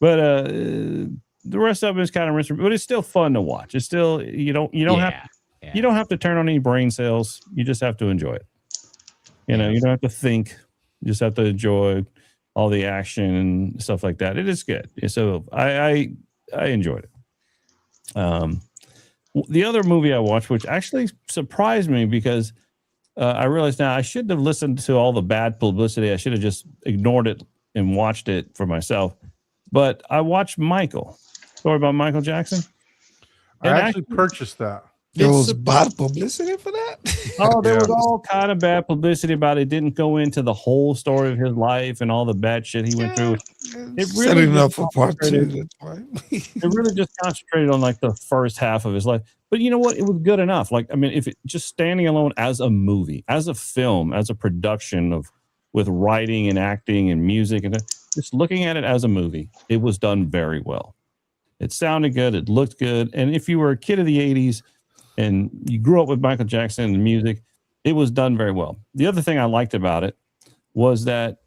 but the rest of it is kind of rinse, but it's still fun to watch. It's still you don't have to turn on any brain cells. You just have to enjoy it. You know, you don't have to think. You just have to enjoy all the action and stuff like that. It is good. So I enjoyed it. The other movie I watched, which actually surprised me because I realized now I shouldn't have listened to all the bad publicity. I should have just ignored it and watched it for myself. But I watched Michael, story about Michael Jackson. I actually purchased that. There It's was surprising. bad publicity for that. Oh, there Yeah. was all kind of bad publicity about it. It didn't go into the whole story of his life and all the bad shit he went through. It really Setting up just for part 2. concentrated- That's fine. It really just concentrated on like the first half of his life. But you know what? It was good enough. Like, I mean, if it just standing alone as a movie, as a film, as a production with writing and acting and music and just looking at it as a movie, it was done very well. It sounded good. It looked good. And if you were a kid of the 80s and you grew up with Michael Jackson and music it was done very well. The other thing I liked about it was that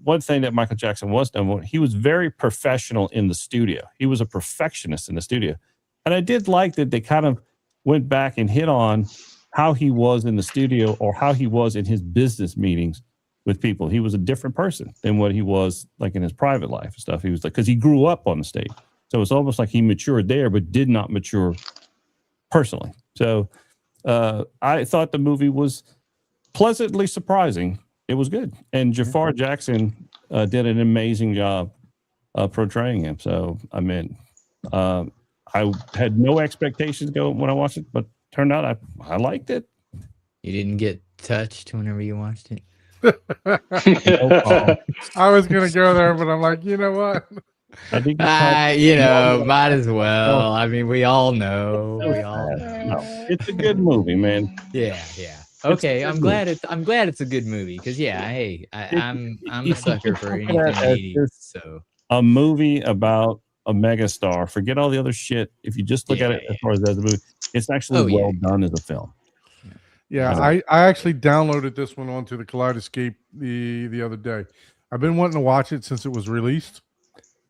one thing that Michael Jackson was done, he was very professional in the studio. He was a perfectionist in the studio. And I did like that they kind of went back and hit on how he was in the studio or how he was in his business meetings with people. He was a different person than what he was like in his private life and stuff. He was like, because he grew up on the stage. So it's almost like he matured there, but did not mature personally. So I thought the movie was pleasantly surprising. It was good. And Jafar Jackson did an amazing job portraying him. So, I mean, I had no expectations when I watched it, but turned out I liked it. You didn't get touched whenever you watched it? I was going to go there, but I'm like, you know what? I think might as well. I mean, we all know. No, it's a good movie, man. Yeah. Okay, I'm glad it's a good movie because I'm a sucker for anything 80s. So a movie about a megastar. Forget all the other shit. If you just look at it as far as a movie, it's actually well done as a film. Yeah, I actually downloaded this one onto the Kaleidoscape the other day. I've been wanting to watch it since it was released.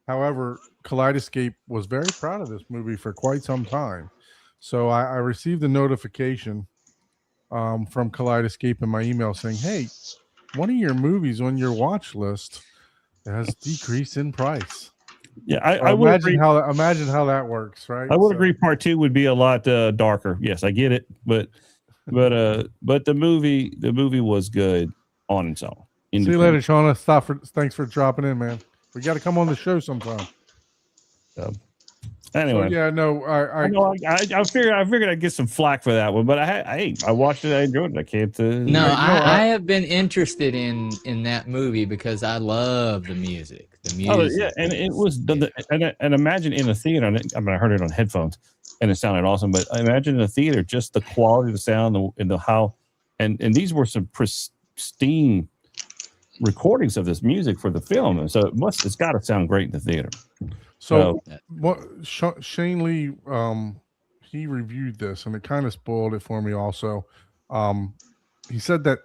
However, Kaleidoscape was very proud of this movie for quite some time. So I received a notification from Kaleidoscape in my email saying, hey, one of your movies on your watch list has decreased in price. Yeah, I would imagine how that works, right? I would agree. Part 2 would be a lot darker. Yes, I get it, but the movie was good on its own. See you later, Shauna. Thanks for dropping in, man. We got to come on the show sometime. Anyway, so, yeah, no, I figured I'd get some flack for that one, but I watched it. I enjoyed it. I can't. I have been interested in that movie because I love the music. The music. Oh yeah, and it was and imagine in a theater. I mean, I heard it on headphones, and it sounded awesome. But imagine in a theater, just the quality of the sound and the how, and these were some pristine recordings of this music for the film, and so it's got to sound great in the theater. So what Shane Lee he reviewed this and it kind of spoiled it for me also. He said that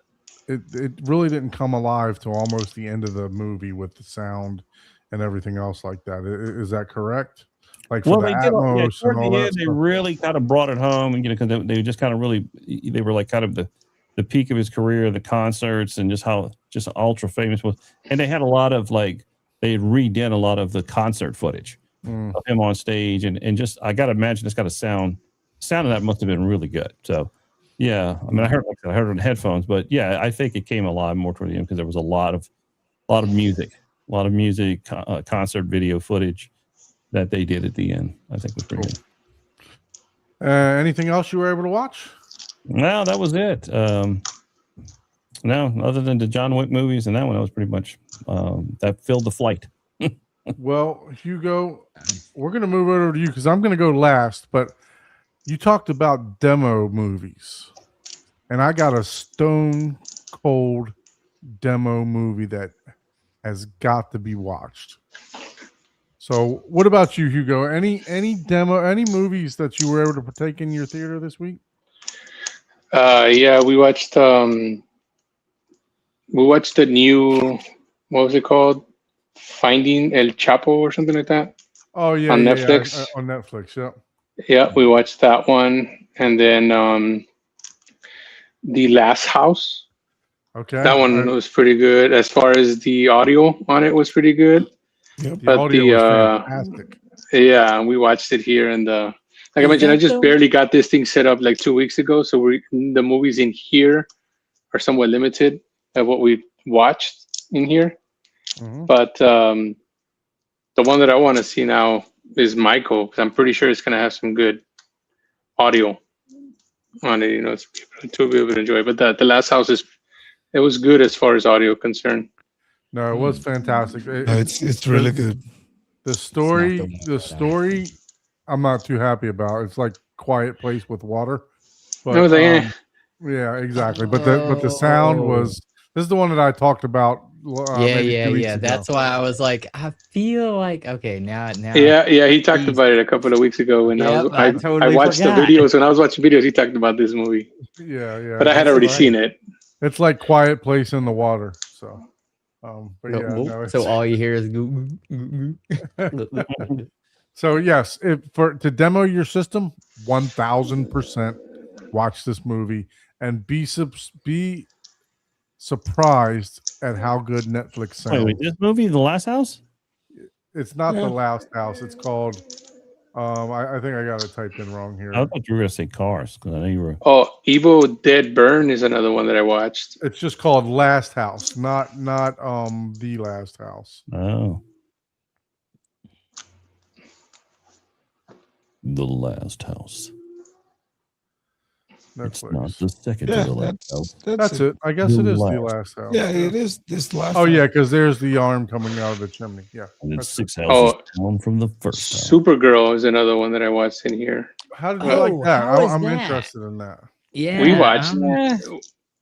it really didn't come alive till almost the end of the movie with the sound and everything else like that. Is that correct? Like for they really kind of brought it home, and because they just kind of really they were like kind of the peak of his career, the concerts, and just how just ultra famous was. And they had a lot of they had redid a lot of the concert footage of him on stage, and just I got to imagine it's got a sound of that must have been really good. So yeah, I mean I heard it on headphones, but yeah, I think it came alive more toward the end because there was a lot of music, concert video footage that they did at the end. I think was pretty good. Anything else you were able to watch? No, that was it. No, other than the John Wick movies and that one, that was pretty much that filled the flight. Well, Hugo, we're going to move over to you because I'm going to go last, but you talked about demo movies, and I got a stone cold demo movie that has got to be watched. So what about you, Hugo? Any movies that you were able to partake in your theater this week? Yeah, we watched the new, what was it called? Finding El Chapo or something like that. Oh yeah, on Netflix. Yeah, on Netflix, yeah. Yeah, we watched that one, and then The Last House. Okay, that one was pretty good. As far as the audio on it was pretty good. Yep. The audio was fantastic. Yeah, we watched it here, and like I mentioned, I just barely got this thing set up like 2 weeks ago, so the movies in here are somewhat limited at what we watched in here. Mm-hmm. But the one that I want to see now is Michael, because I'm pretty sure it's going to have some good audio on it, to be able to enjoy. But the Last House it was good as far as audio concerned. No, it was fantastic. It's really good. The story, I'm not too happy about. It's like Quiet Place with water. But, I was like, yeah, exactly. But the sound was. This is the one that I talked about maybe 2 weeks yeah. ago. That's why I was like, I feel like okay now. Yeah, he talked He's- about it a couple of weeks ago when Yep, I I totally watched forgot. the videos. When I was watching videos, he talked about this movie, Yeah. but I had That's already right. seen it. It's like Quiet Place in the Water. So, but yeah, Nope. no, So it's, all you hear is goo, goo, goo, goo. so yes, to demo your system, 1000% watch this movie and be surprised at how good Netflix sounds. Wait, this movie, The Last House? It's not Yeah. The Last House. It's called. I think I got it typed in wrong here. I thought you were going to say Cars because I know you were. Oh, Evil Dead Burn is another one that I watched. It's just called Last House, not The Last House. Oh. The Last House. It's not Netflix. the second Yeah, to the last house. That's it. I guess The it is The Last. Last House. Yeah, it is this last. Oh one. yeah, because there's the arm coming out of the chimney. Yeah. And it's That's 6 houses Oh. down from the first house. Supergirl is another one that I watched in here. How did you Oh, like that? how is I'm that? interested in that. Yeah, We watched.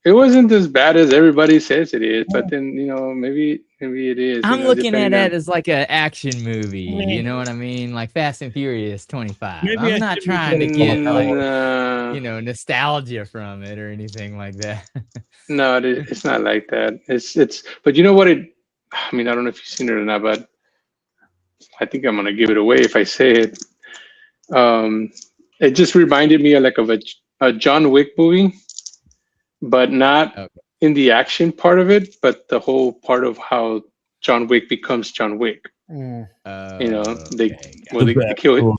It wasn't as bad as everybody says it is, but then maybe it is. I'm looking at depending it on- as like an action movie. You know what I mean? Like Fast and Furious 25. Maybe I I'm not should trying to look get at like nostalgia from it or anything like that. No, it's not like that. It's. But you know what? I mean, I don't know if you've seen it or not, but I think I'm gonna give it away if I say it. It just reminded me of a John Wick movie, but not Okay. in the action part of it, but the whole part of how John Wick becomes John Wick. Mm. They Okay, well, The they kill backstory.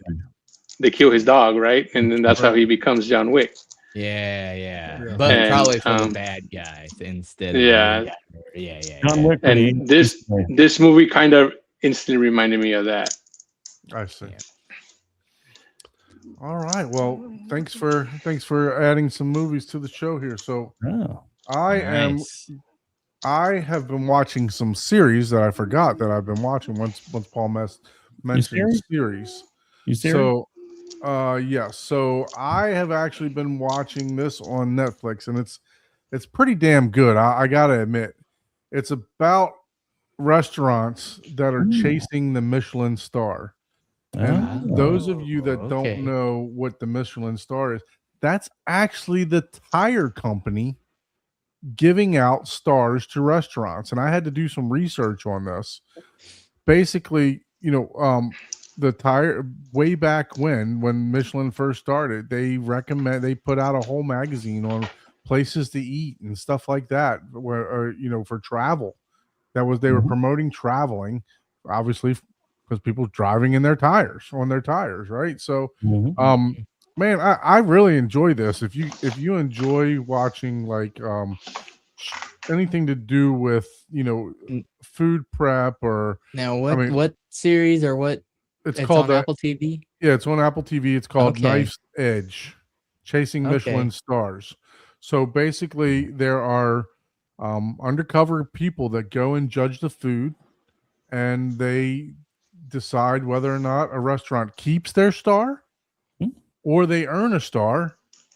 they kill his dog, right? And then that's how he becomes John Wick. yeah, Yeah. but And, probably for the bad guys instead of Yeah. yeah. John Wick. when he- And this movie kind of instantly reminded me of that. I see. Yeah. All right. Well, thanks for adding some movies to the show here. So Oh. Nice. I have been watching some series that I forgot that I've been watching once Paul mentioned series. You serious? So yes. So I have actually been watching this on Netflix, and it's pretty damn good. I gotta admit. It's about restaurants that are chasing the Michelin star. And those of you that okay. don't know what the Michelin star is, that's actually the tire company giving out stars to restaurants. And I had to do some research on this. Basically, the tire way back when Michelin first started, they put out a whole magazine on places to eat and stuff like that, where for travel. They were promoting traveling, obviously, because people driving on their tires, right? So man, I really enjoy this. If you enjoy watching like anything to do with food prep or Now mean, what series or what it's it's called on Apple TV? Yeah, it's on Apple TV. It's called Okay. Knife's Edge, Chasing Michelin Stars. So basically, there are undercover people that go and judge the food, and they decide whether or not a restaurant keeps their star, or they earn a star,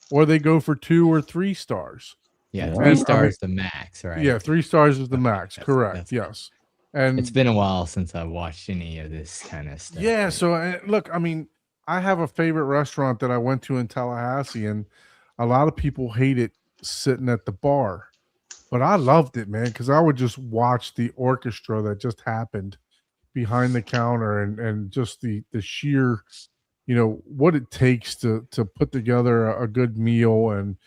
or they go for 2 or 3 stars. Yeah, Yeah. 3 And, I stars the max, right? Yeah, 3 stars is the max. That's- Correct. that's- Yes. And It's been a while since I've watched any of this kind of stuff. yeah, but- so look, I mean, I have a favorite restaurant that I went to in Tallahassee, and a lot of people hate it sitting at the bar, but I loved it, man, because I would just watch the orchestra that just happened behind the counter, and just the sheer, what it takes to put together a good meal, and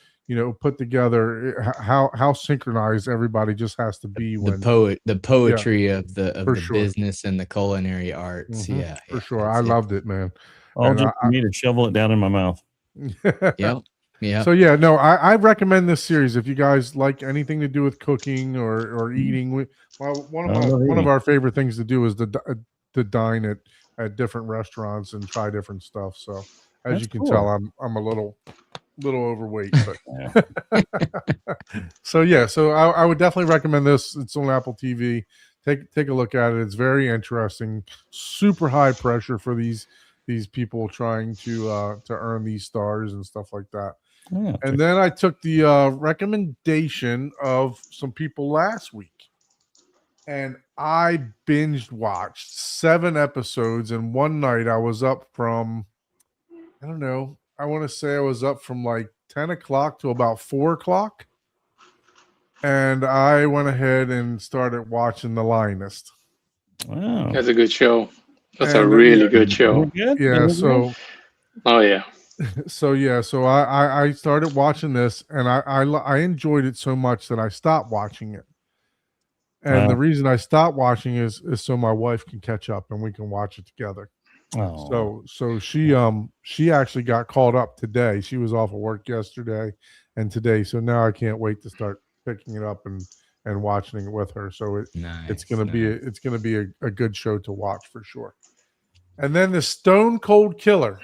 put together how synchronized everybody just has to be when the poetry of the For sure. business and the culinary arts. Mhm, Yeah, for sure. that's I it. loved it, man. All And just for me to shovel it down in my mouth. Yep. Yeah. So yeah, no, I recommend this series if you guys like anything to do with cooking or eating. One I love of eating. our favorite things to do is to dine at different restaurants and try different stuff. So as That's you can cool. tell, I'm a little overweight, but Yeah. so yeah, so I would definitely recommend this. It's on Apple TV. Take a look at it. It's very interesting. Super high pressure for these people trying to earn these stars and stuff like that. Yeah. And then I took the recommendation of some people last week. and I binged watched 7 episodes in one night. I was up from, I don't know, I want to say I was up from like 10 o'clock to about 4 o'clock. And I went ahead and started watching The Lionist. Wow. That's a good show. That's a And, really good show. Good? Yeah, so Oh yeah. so I started watching this, and I enjoyed it so much that I stopped watching it. And Wow. the reason I stopped watching is so my wife can catch up and we can watch it together. Oh. So she actually got called up today. She was off of work yesterday and today, so now I can't wait to start picking it up and watching it with her. So it's gonna be a good show to watch for sure. And then the Stone Cold Killer.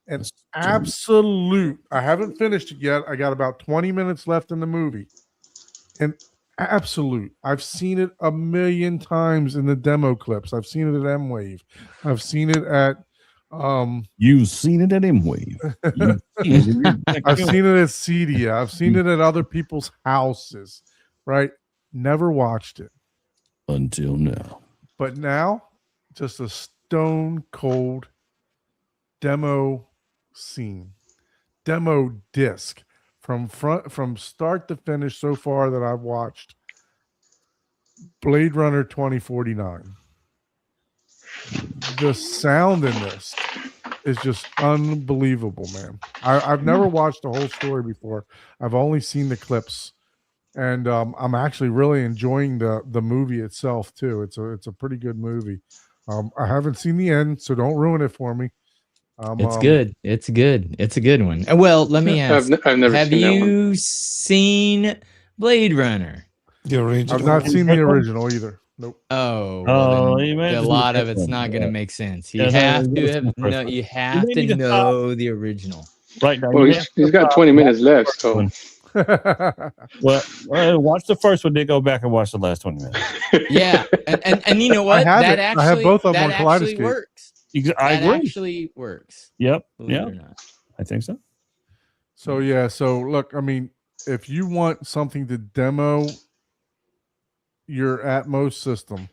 An absolute, I haven't finished it yet. I got about 20 minutes left in the movie. And absolute, I've seen it a million times in the demo clips. I've seen it at M-Wave. I've seen it at You've seen it at M-Wave. I've seen it at Cedia. I've seen it at other people's houses, right? Never watched it. Until now. But now, just a stone cold demo scene, demo disc from start to finish so far that I've watched. Blade Runner 2049. The sound in this is just unbelievable, man. I've never watched the whole story before. I've only seen the clips, and I'm actually really enjoying the movie itself too. It's a pretty good movie. I haven't seen the end, so don't ruin it for me. It's good. It's good. It's a good one. Well, let me ask. I've never Have seen that one. you seen Blade Runner? The original. I've not seen the original either. Nope. Oh, Oh, then you might a have lot seen of the it's first not one, going to yeah. make sense. You Yeah, have no, to it's have the first no. one. You have may to need to know the original. Right now. Well, he's got 20 minutes left, so Well, watch the first one, then go back and watch the last 20 minutes. Yeah, and you know what? have That it. I actually have both of them that on actually Kaleidoscope. works. I That agree. actually works. Yep. Believe Yeah, it or not. I think so. So yeah, so look, I mean, if you want something to demo your Atmos system,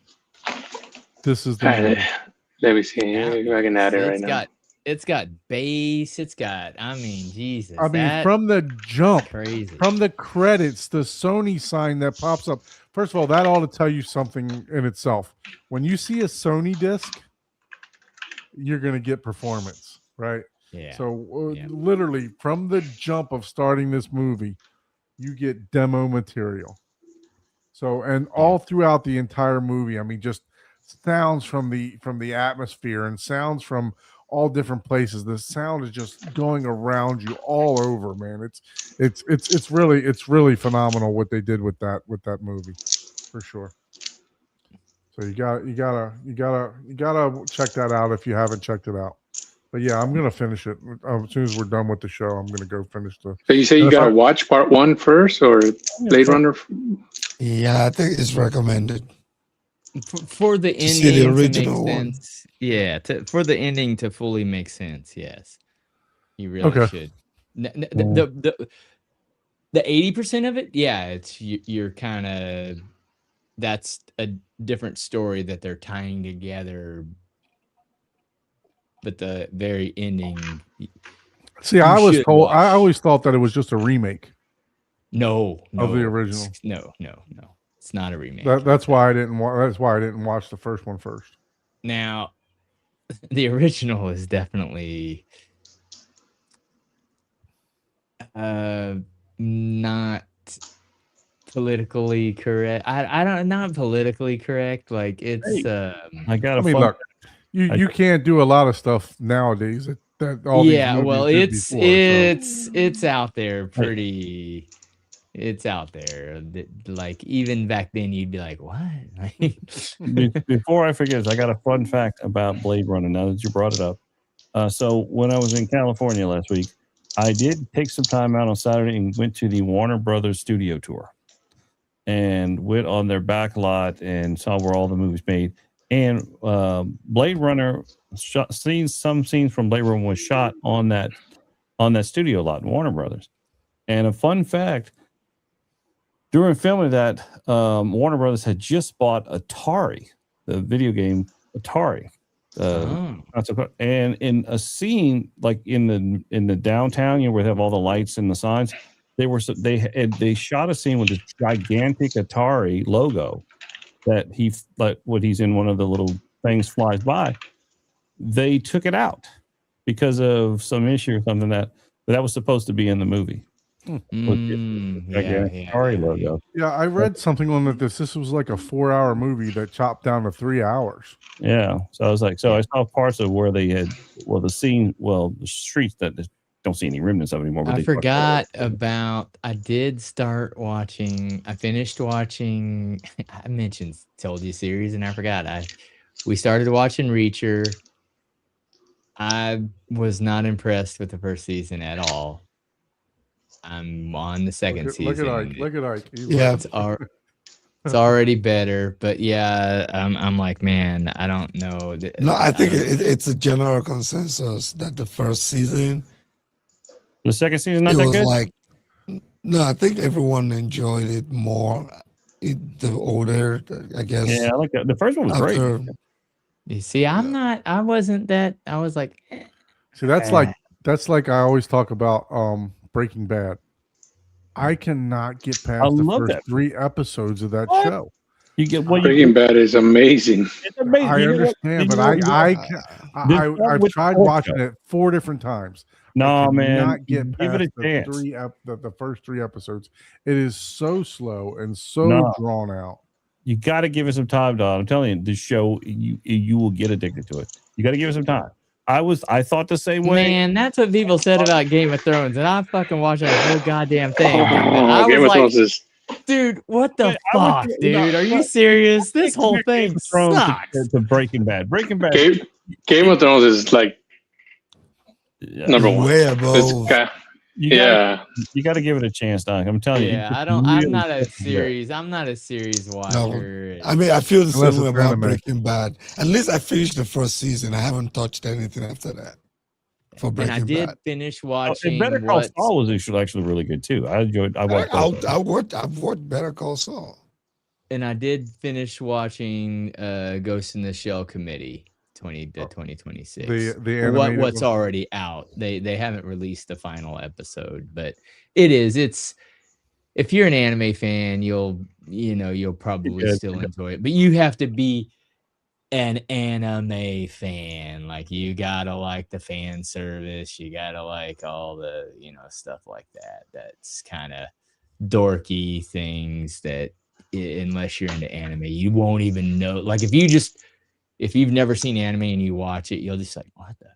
this is the movie. let me see. I can add it right now. It's got bass. It's got. I mean, Jesus. I mean, that's from the jump, crazy. from the credits, the Sony sign that pops up. First of all, that ought to tell you something in itself. When you see a Sony disc, you're going to get performance, right? Yeah. So Yeah. literally from the jump of starting this movie, you get demo material. So, and all throughout the entire movie, I mean, just sounds from the atmosphere and sounds from all different places. The sound is just going around you all over, man. It's really phenomenal what they did with that movie, for sure. So you gotta check that out if you haven't checked it out. But yeah, I'm gonna finish it as soon as we're done with the show. I'm gonna go finish the. So you say you gotta watch part 1 first, or Blade Runner? Yeah, I think it's recommended. For the To see the ending to original make one. sense. Yeah, for the ending to fully make sense. Yes, you really should. The 80% of it, yeah, it's you're kind of. That's a different story that they're tying together. But the very ending. See, I always thought that it was just a remake. No, of the original. No. It's not a remake. That's why I didn't watch the first one first. Now, the original is definitely not politically correct. I don't not politically correct. Like it's I got. I mean, look, you can't do a lot of stuff nowadays that all these movies did before, it's out there pretty. It's out there. Like even back then, you'd be like, "What?" Before I forget, I got a fun fact about Blade Runner. Now that you brought it up, so when I was in California last week, I did take some time out on Saturday and went to the Warner Brothers studio tour, and went on their back lot and saw where all the movies made. And Blade Runner some scenes from Blade Runner was shot on that studio lot in Warner Brothers. And a fun fact. during filming that, Warner Brothers had just bought Atari, the video game Atari. And in a scene like in the downtown, where they have all the lights and the signs, they shot a scene with this gigantic Atari logo that when he's in one of the little things flies by. They took it out because of some issue or something that was supposed to be in the movie. Atari logo. Yeah, I read something on that. This was like a 4-hour movie that chopped down to 3 hours. Yeah, so I was like, I saw parts of where they had, the streets that don't see any remnants of anymore. But I forgot about. I did start watching. I finished watching. I told you series, and I forgot. We started watching Reacher. I was not impressed with the first season at all. I'm on the second season. Look at Ike. Yeah, it's already better, but yeah, I'm like, man, I don't know. No, I think it's a general consensus that the first season, the second season, not that good. Like, no, I think everyone enjoyed it more. The older, I guess. Yeah, I like that. The first one was great. You see, I wasn't that. I was like, see, that's like I always talk about Breaking Bad. I cannot get past the first 3 episodes of that show. You get Breaking Bad is amazing. It's amazing. I understand, but I've tried watching it 4 different times. No, man, not get give it a chance. The first 3 episodes. It is so slow and so drawn out. You got to give it some time, Don. I'm telling you, the show you will get addicted to it. You got to give it some time. I thought the same way. Man, that's what people said about Game of Thrones, and I fucking watched that whole goddamn thing. I Game was of Thrones is. Dude, what the fuck, dude? Are you serious? This whole thing sucks. To Breaking Bad. Breaking Bad. Game of Thrones is like number one. Way above. You got to give it a chance, Doc. I'm telling you. Yeah, I'm not a series. I'm not a series watcher. No, I mean, I feel the same way about Breaking Bad. At least I finished the first season. I haven't touched anything after that. For Breaking Bad. And I did finish watching. Better Call Saul was actually really good too. I enjoyed. I've watched Better Call Saul. And I did finish watching Ghost in the Shell Committee. 2026. What's already out. They haven't released the final episode, but it's if you're an anime fan, you'll probably still enjoy it. But you have to be an anime fan. Like, you gotta like the fan service, you gotta like all the stuff like that. That's kind of dorky things that unless you're into anime, you won't even know. Like, if you've never seen anime and you watch it, you'll just like, what the,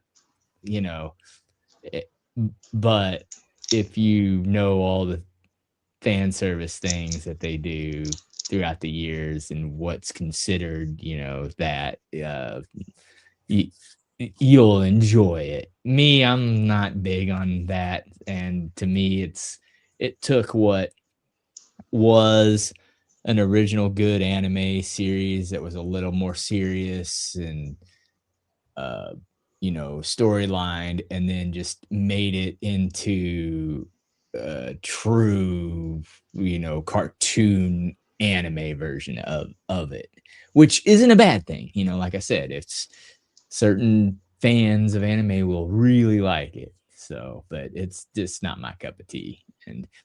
but if you know all the fan service things that they do throughout the years and what's considered, that you'll enjoy it. Me, I'm not big on that. And to me, it took what was an original good anime series that was a little more serious and storyline, and then just made it into a true cartoon anime version of it, which isn't a bad thing. Like I said, it's certain fans of anime will really like it, so but it's just not my cup of tea.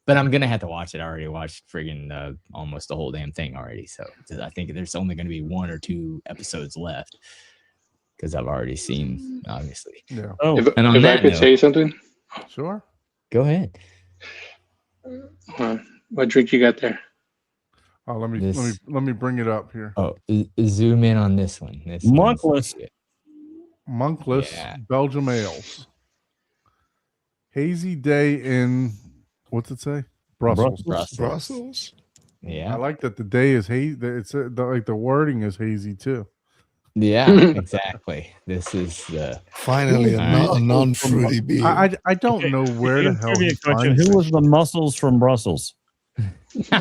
But I'm gonna have to watch it. I already watched friggin' almost the whole damn thing already. So I think there's only gonna be 1 or 2 episodes left because I've already seen, obviously. Yeah. Oh, if I could say something, sure. Go ahead. What drink you got there? Oh, let me bring it up here. Oh, zoom in on this one. Monkless Belgium ales. Hazy day in, what's it say? Brussels. Yeah, I like that the day is hazy. It's like the wording is hazy too. Yeah, exactly. This is finally a non-fruity beer. I don't know where the hell he finds Who was the muscles from Brussels? No,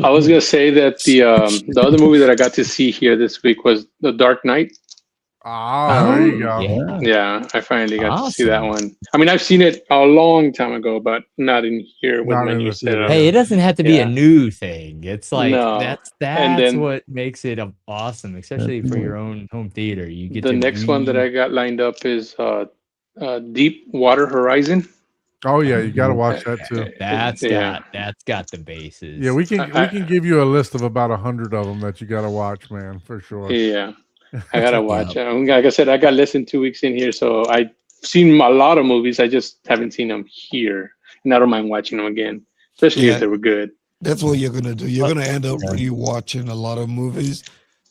I was gonna say that the other movie that I got to see here this week was The Dark Knight. Ah, there you go. Yeah. Yeah, I finally got to see that Awesome. one. I mean, I've seen it a long time ago, but not in here with Not my in new the theater, setup. Hey, it doesn't have to be a Yeah. new thing. It's like No. that's And then what makes it awesome, especially for your own home theater. You get the to next one that I got lined up is Deep Water Horizon. Oh yeah, you got to Ooh, watch that too. that's Yeah. got the bases. Yeah, we can I- give you a list of about 100 of them that you got to watch, man, for sure. Yeah, I gotta watch. Like I said, I got less than 2 weeks in here, so I've seen a lot of movies. I just haven't seen them here, and I don't mind watching them again, especially Yeah. if they were good. That's what you're gonna do. You're gonna end up rewatching a lot of movies.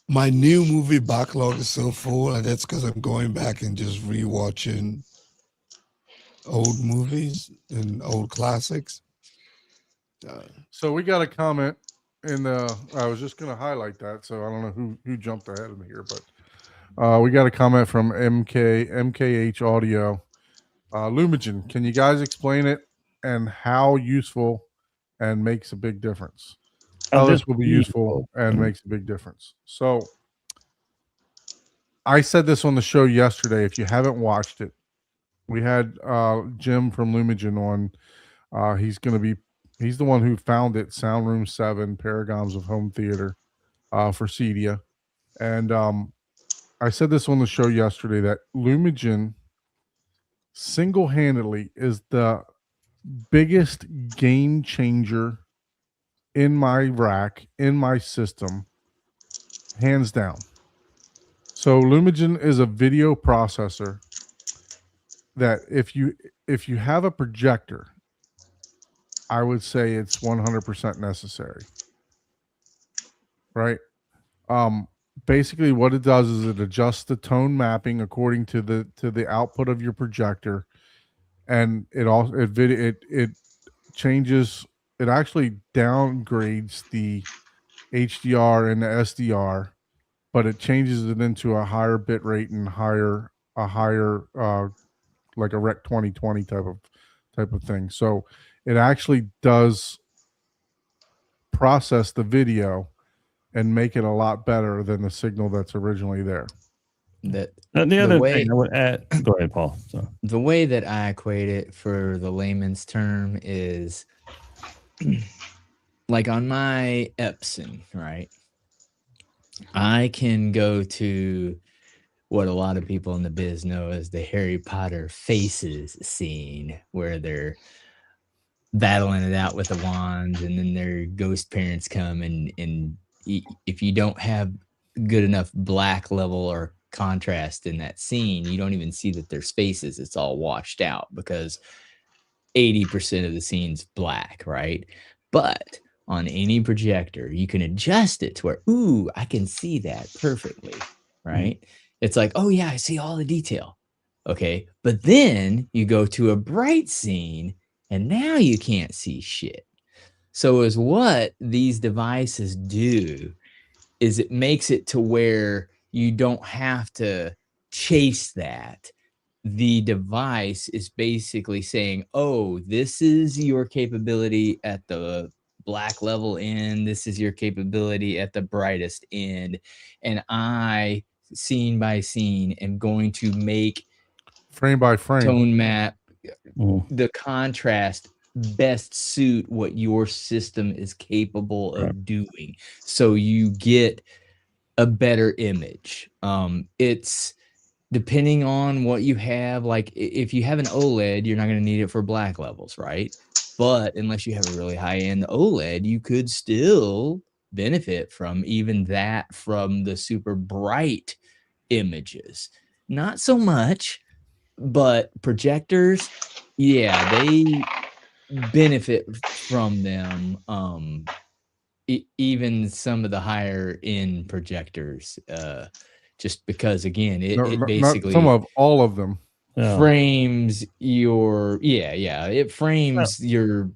My new movie backlog is so full, and that's because I'm going back and just rewatching old movies and old classics. So we got a comment in the. I was just going to highlight that, so I don't know who jumped ahead of me here, but we got a comment from MKH Audio. Lumigen, can you guys explain it and how useful and makes a big difference? How this will be useful and makes a big difference. So I said this on the show yesterday. If you haven't watched it, we had Jim from Lumigen on. He's the one who founded Sound Room 7, Paragons of Home Theater for Cedia. And I said this on the show yesterday that Lumigen single-handedly is the biggest game changer in my rack, in my system, hands down. So Lumigen is a video processor that if you have a projector, I would say it's 100% necessary. Right? Basically what it does is it adjusts the tone mapping according to the output of your projector, and it changes, it actually downgrades the HDR and the SDR, but it changes it into a higher bit rate and a higher like a Rec 2020 type of thing. So it actually does process the video and make it a lot better than the signal that's originally there. The other thing I would add, go ahead, Paul. So the way that I equate it for the layman's term is like on my Epson, right? I can go to what a lot of people in the biz know as the Harry Potter faces scene, where they're battling it out with the wands, and then their ghost parents come, and if you don't have good enough black level or contrast in that scene, you don't even see that there's faces. It's all washed out because 80% of the scene's black, right? But on any projector, you can adjust it to where, ooh, I can see that perfectly, right? It's like, oh yeah, I see all the detail. Okay, but then you go to a bright scene and now you can't see shit. So is what these devices do is it makes it to where you don't have to chase that. The device is basically saying, oh, this is your capability at the black level end. This is your capability at the brightest end. And I, scene by scene, am going to make frame by frame tone map the contrast best suit what your system is capable of doing, so you get a better image. It's depending on what you have. Like if you have an OLED, you're not going to need it for black levels, right? But unless you have a really high-end OLED, you could still benefit from even that, from the super bright images. Not so much, but projectors, yeah, they benefit from them. Even some of the higher end projectors, just because again, it basically some of all of them frames your it frames your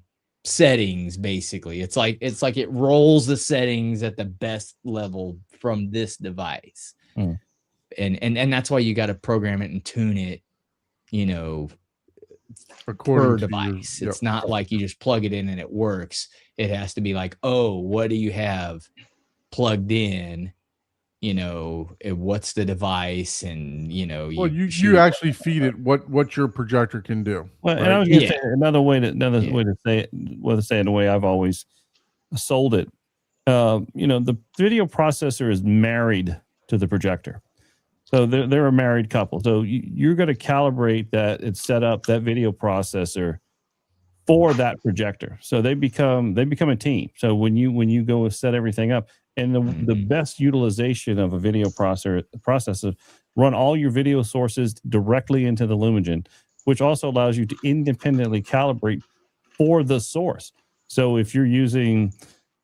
settings. Basically, it's like it rolls the settings at the best level from this device. And that's why you got to program it and tune it, you know, per device. It's not like you just plug it in and it works. It has to be like, oh, what do you have plugged in, what's the device, and Well, you shoot. actually feed it what your projector can do. Well, and right? I was going to Yeah. say another way to Yeah. say it, well, to say it the way I've always sold it. The video processor is married to the projector, so they're a married couple. So you're going to calibrate that and set up that video processor for that projector. So they become a team. So when you go set everything up, and the best utilization of a video processor, run all your video sources directly into the Lumagen, which also allows you to independently calibrate for the source. So if you're using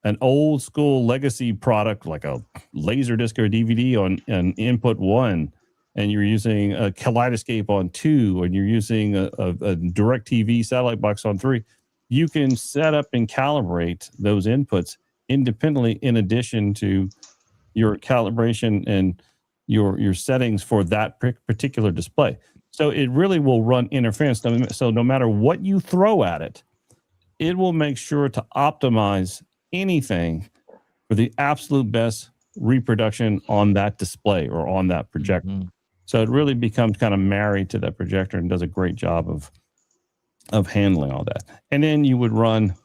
an old school legacy product like a Laserdisc or a DVD on input 1, and you're using a Kaleidoscape on 2, and you're using a DirecTV satellite box on 3, you can set up and calibrate those inputs independently in addition to your calibration and your settings for that particular display. So it really will run interference. So no matter what you throw at it, it will make sure to optimize anything for the absolute best reproduction on that display or on that projector. Mm-hmm. So it really becomes kind of married to that projector and does a great job of handling all that. And then you would run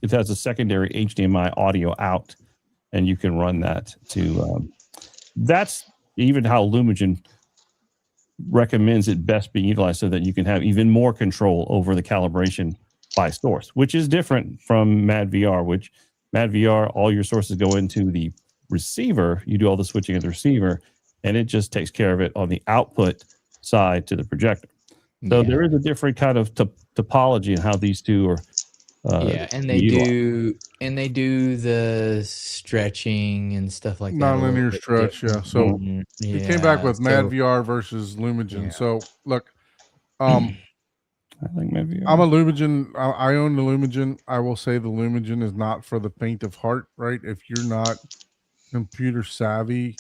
it has a secondary HDMI audio out, and you can run that to, that's even how Lumagen recommends it best being utilized, so that you can have even more control over the calibration by source, which is different from MadVR, which MadVR, all your sources go into the receiver. You do all the switching of the receiver, and it just takes care of it on the output side to the projector. So there is a different kind of topology in how these two are. And they do the stretching and stuff like that. Nonlinear stretch, yeah. So he came back with MadVR versus Lumagen. Yeah. So look, I think MadVR. I'm a Lumagen. I own the Lumagen. I will say the Lumagen is not for the faint of heart, right? If you're not computer savvy,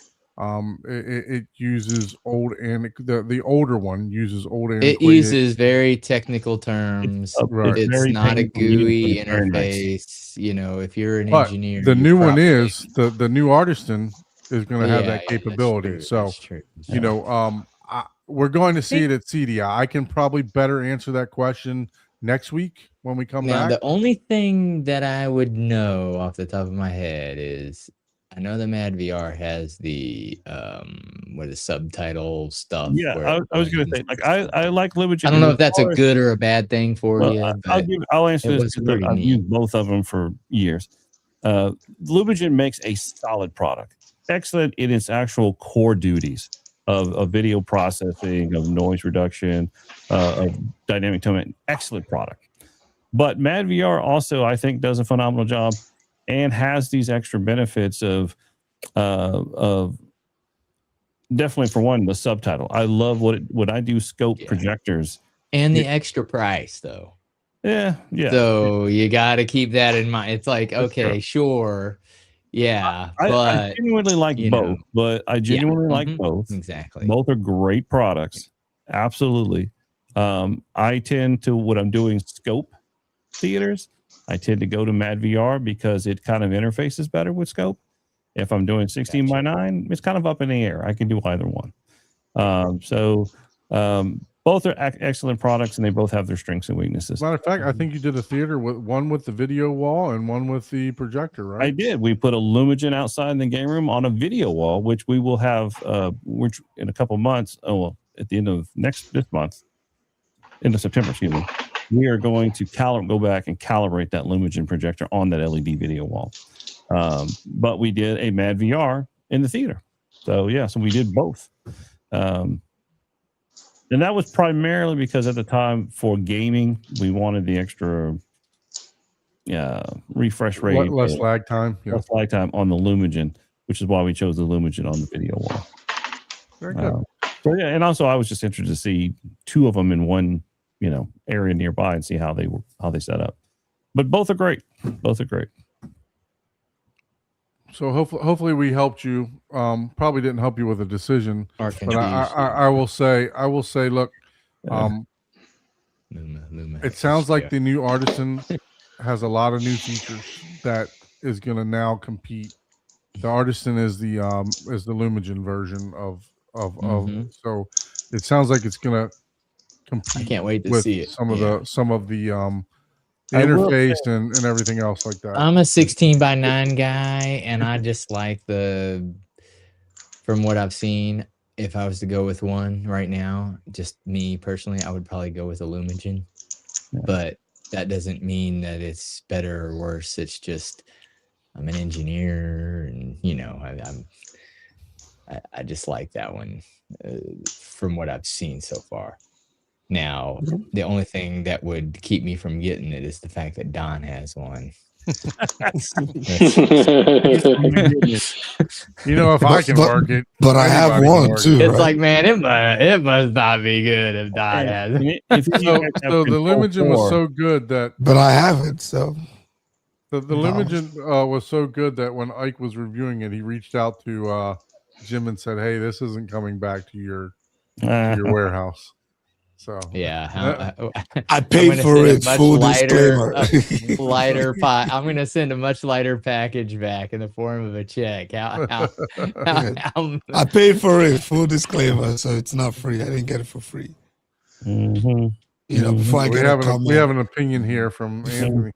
it uses the older one uses old. It uses very technical terms. Right. It's not a GUI interface. Nice. If you're an But engineer, the new one is the new Artisan is going to have that capability. That's true. We're going to see it at CDI. I can probably better answer that question next week when we come back. The only thing that I would know off the top of my head is I know the MadVR has the subtitle stuff. Yeah, I was going to say, like, I like Lumagen. I don't know if that's a good or a bad thing for you. I'll answer this because I've used both of them for years. Lumagen makes a solid product, excellent in its actual core duties of video processing, of noise reduction, of dynamic tone. Excellent product. But MadVR also, I think, does a phenomenal job and has these extra benefits of definitely, for one, the subtitle. I love what I do scope projectors. And the extra price, though. Yeah. So you got to keep that in mind. It's like, okay, sure. Yeah, I genuinely like both, but I genuinely like both. Exactly. Both are great products. Absolutely. I tend to, when I'm doing scope theaters, I tend to go to MadVR because it kind of interfaces better with scope. If I'm doing 16:9, it's kind of up in the air. I can do either one. Both are excellent products, and they both have their strengths and weaknesses. Matter of fact, I think you did a theater with one with the video wall and one with the projector, right? I did. We put a Lumagen outside in the game room on a video wall, which we will have which in a couple months. At the end of this month, end of September, excuse me. We are going to go back and calibrate that Lumagen projector on that LED video wall. But we did a MadVR in the theater. So we did both. And that was primarily because at the time for gaming, we wanted the extra refresh rate. Less lag time. Yeah. Less lag time on the Lumagen, which is why we chose the Lumagen on the video wall. Very good. And also I was just interested to see two of them in one, area nearby and see how they set up. But both are great. Both are great. So hopefully we helped you. Probably didn't help you with a decision, but I will say, look, it sounds like the new Artisan has a lot of new features that is going to now compete The Artisan is the Lumigen version of Mhm. so it sounds like it's gonna I compete can't wait to with see it. some of Yeah. the I will interface and everything else like that. I'm a 16:9 guy, and I just like from what I've seen, if I was to go with one right now, just me personally, I would probably go with a Lumigen. Yeah. But that doesn't mean that it's better or worse. It's just I'm an engineer, and I just like that one from what I've seen so far. Now, the only thing that would keep me from getting it is the fact that Don has one. You know, if I can work it, but I have anybody can one work too. it. It's right? like, man, it must not be good if Don has it. If you So, guys have so the Control Lumigen was 4, so good that But I haven't. So the No. Lumigen was so good that when Ike was reviewing it, he reached out to Jim and said, "Hey, this isn't coming back to your warehouse." So Yeah, I paid for it. Full disclaimer. lighter I'm gonna send a much lighter package back in the form of a check. How I paid for it. Full disclaimer. So it's not free. I didn't get it for free. Mhm. You know, before I we get have a comment. we have an opinion here from Mhm. Anthony.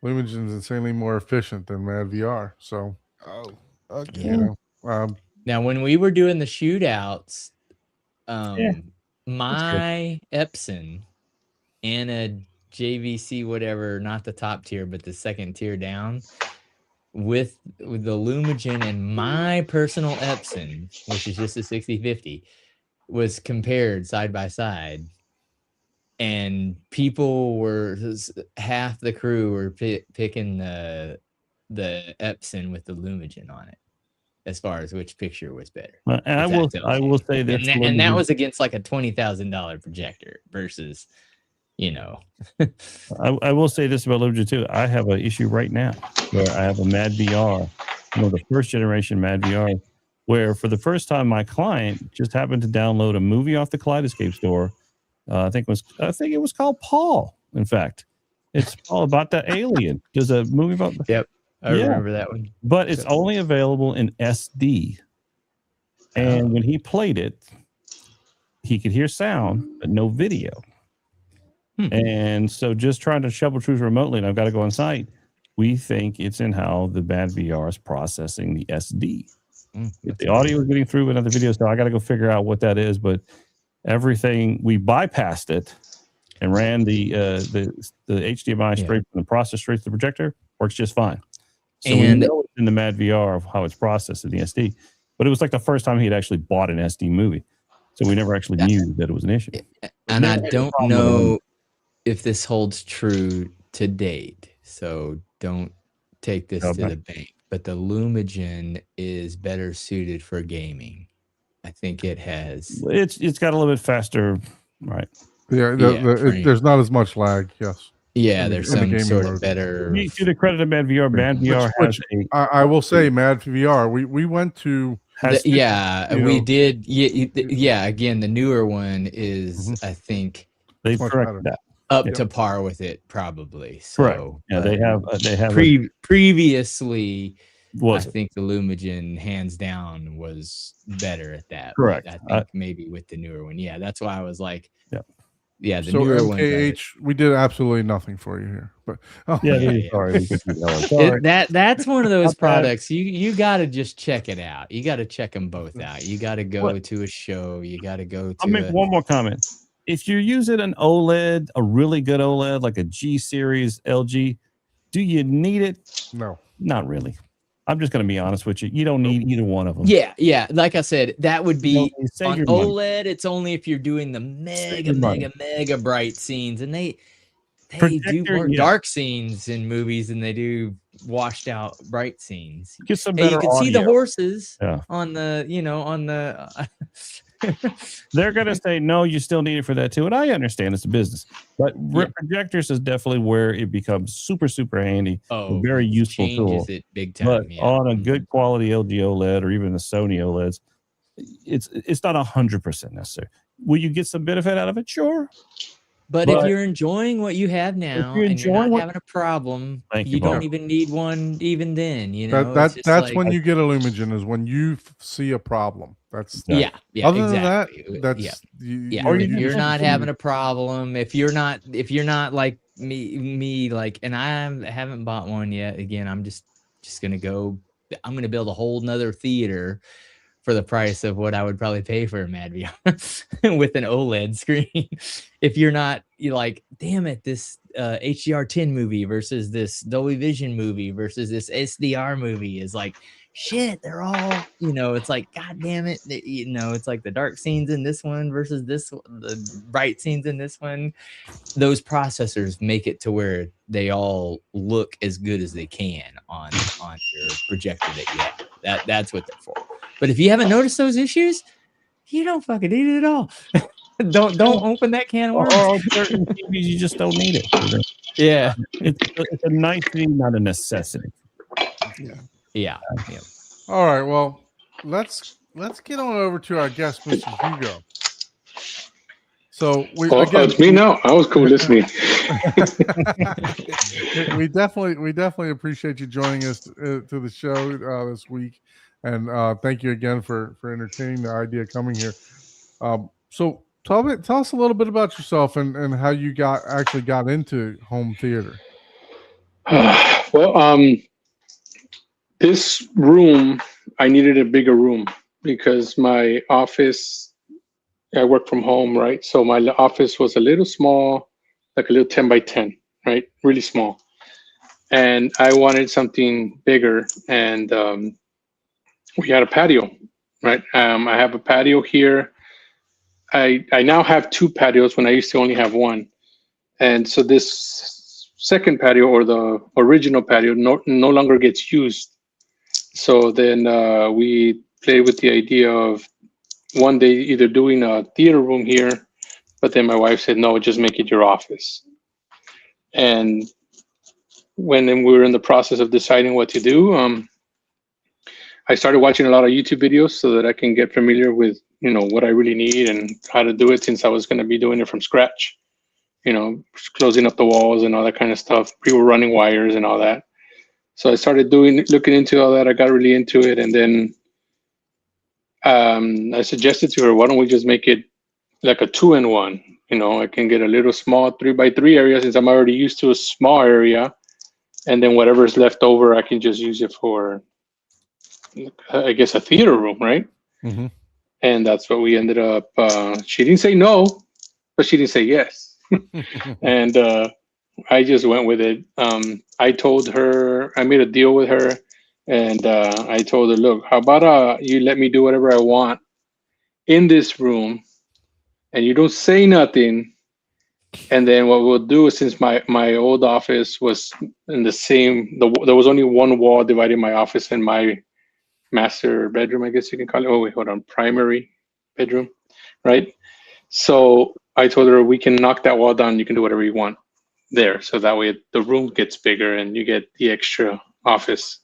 Lumigen's insanely more efficient than Mad VR. So Oh, okay. you know, Now, when we were doing the shootouts, Yeah, my Epson and a JVC, whatever, not the top tier, but the second tier down, with the Lumigen and my personal Epson, which is just a 6050, was compared side by side. And people were half the crew were picking the Epson with the Lumigen on it, as far as which picture was better. and I if that will tells I you will say anything. this, And that was against like a $20,000 projector versus, I will say this about Lumigen too. I have an issue right now where I have a Mad VR, the first generation Mad VR, where for the first time my client just happened to download a movie off the Kaleidoscape store. I think it was called Paul. In fact, it's all about the alien. There's a movie about. Yep, I Yeah. remember that one. But it's only available in SD. And when he played it, he could hear sound, but no video. And so just trying to troubleshoot remotely, and I've got to go on site, we think it's in how the Mad VR is processing the SD. If the audio is getting through, but not the video, so I got to go figure out what that is. But everything, we bypassed it and ran the HDMI straight from the processor straight to the projector, works just fine. So we know it's in the Mad VR of how it's processed in the SD. But it was like the first time he'd actually bought an SD movie. So we never actually knew that it was an issue. And I don't know if this holds true to date. So don't take this to the bank. But the Lumigen is better suited for gaming. I think it has. It's got a little bit faster, right? Yeah, there's not as much lag. Yes. Yeah, there's some sort of better. To the credit of Mad VR, Mad VR has I will say, Mad VR. We went to. We did. Yeah. Again, the newer one is, I think, they corrected that up to par with it, probably. So, correct. Yeah, they have previously. I think the Lumigen, hands down, was better at that. Correct. I think maybe with the newer one. Yeah, that's why I was like, the so newer MKH, one. We did absolutely nothing for you here, but sorry. That's one of those products you got to just check it out. You got to check them both out. You got to go to a show. You got to go to. I'll make one more comment. If you're using an OLED, a really good OLED like a G series LG, do you need it? No, not really. I'm just going to be honest with you. You don't need either one of them. Yeah. Like I said, that would be on OLED. Money. It's only if you're doing the mega bright scenes, and they do more dark scenes in movies than they do washed out bright scenes. Get some better you can audio. see the horses on on the. They're going to say, no, you still need it for that too. And I understand it's a business, but projectors is definitely where it becomes super, super handy. A very useful tool. It big time. But on a good quality LG OLED or even the Sony OLEDs, it's not 100% necessary. Will you get some benefit out of it? Sure. But if you're enjoying what you have now and you're not having a problem, Thank you, you don't Mark. even need one even then, you know. That It's just that's like, when you get Illumigen, is when you see a problem. That's yeah, other exactly. than that, that's yeah. Or If you you're just not continue. having a problem, if you're not like me, like, and I haven't bought one yet. Again, I'm just gonna go. I'm gonna build a whole nother theater for the price of what I would probably pay for a Mad VR with an OLED screen. If you're not, you're like, damn it, this HDR10 movie versus this Dolby Vision movie versus this SDR movie is like, shit, they're all, you know, it's like, god damn it, you know, it's like the dark scenes in this one versus this, the bright scenes in this one. Those processors make it to where they all look as good as they can on your projector that you have. That's what they're for. But if you haven't noticed those issues, you don't fucking need it at all. don't open that can of worms. Or certain TVs, you just don't need it. Yeah. It's a nice thing, not a necessity. Yeah. all right. Well, let's get on over to our guest, Mr. Hugo. So it's me now. I was cool listening. we definitely appreciate you joining us to the show this week, and thank you again for entertaining the idea coming here. So tell us a little bit about yourself and how you got into home theater. Well, this room, I needed a bigger room because my office, I work from home, right? So my office was a little small, like a little 10 by 10, right? Really small. And I wanted something bigger. And we had a patio, right? I have a patio here. I now have two patios when I used to only have one. And so this second patio, or the original patio, no longer gets used. So then we played with the idea of one day either doing a theater room here, but then my wife said, no, just make it your office. And when we were in the process of deciding what to do, I started watching a lot of YouTube videos so that I can get familiar with, you know, what I really need and how to do it, since I was going to be doing it from scratch, you know, closing up the walls and all that kind of stuff. We were running wires and all that. So I started looking into all that. I got really into it. And then I suggested to her, why don't we just make it like a 2-in-1? You know, I can get a little small 3x3 area, since I'm already used to a small area. And then whatever's left over, I can just use it for, I guess, a theater room, right? Mm-hmm. And that's what we ended up. She didn't say no, but she didn't say yes. And I just went with it. I told her, I made a deal with her. And I told her, look, how about you let me do whatever I want in this room, and you don't say nothing. And then what we'll do is, since my old office was in the same, there was only one wall dividing my office and my master bedroom, I guess you can call it. Oh, wait, hold on. Primary bedroom, right? So I told her, we can knock that wall down. You can do whatever you want there. So that way the room gets bigger and you get the extra office.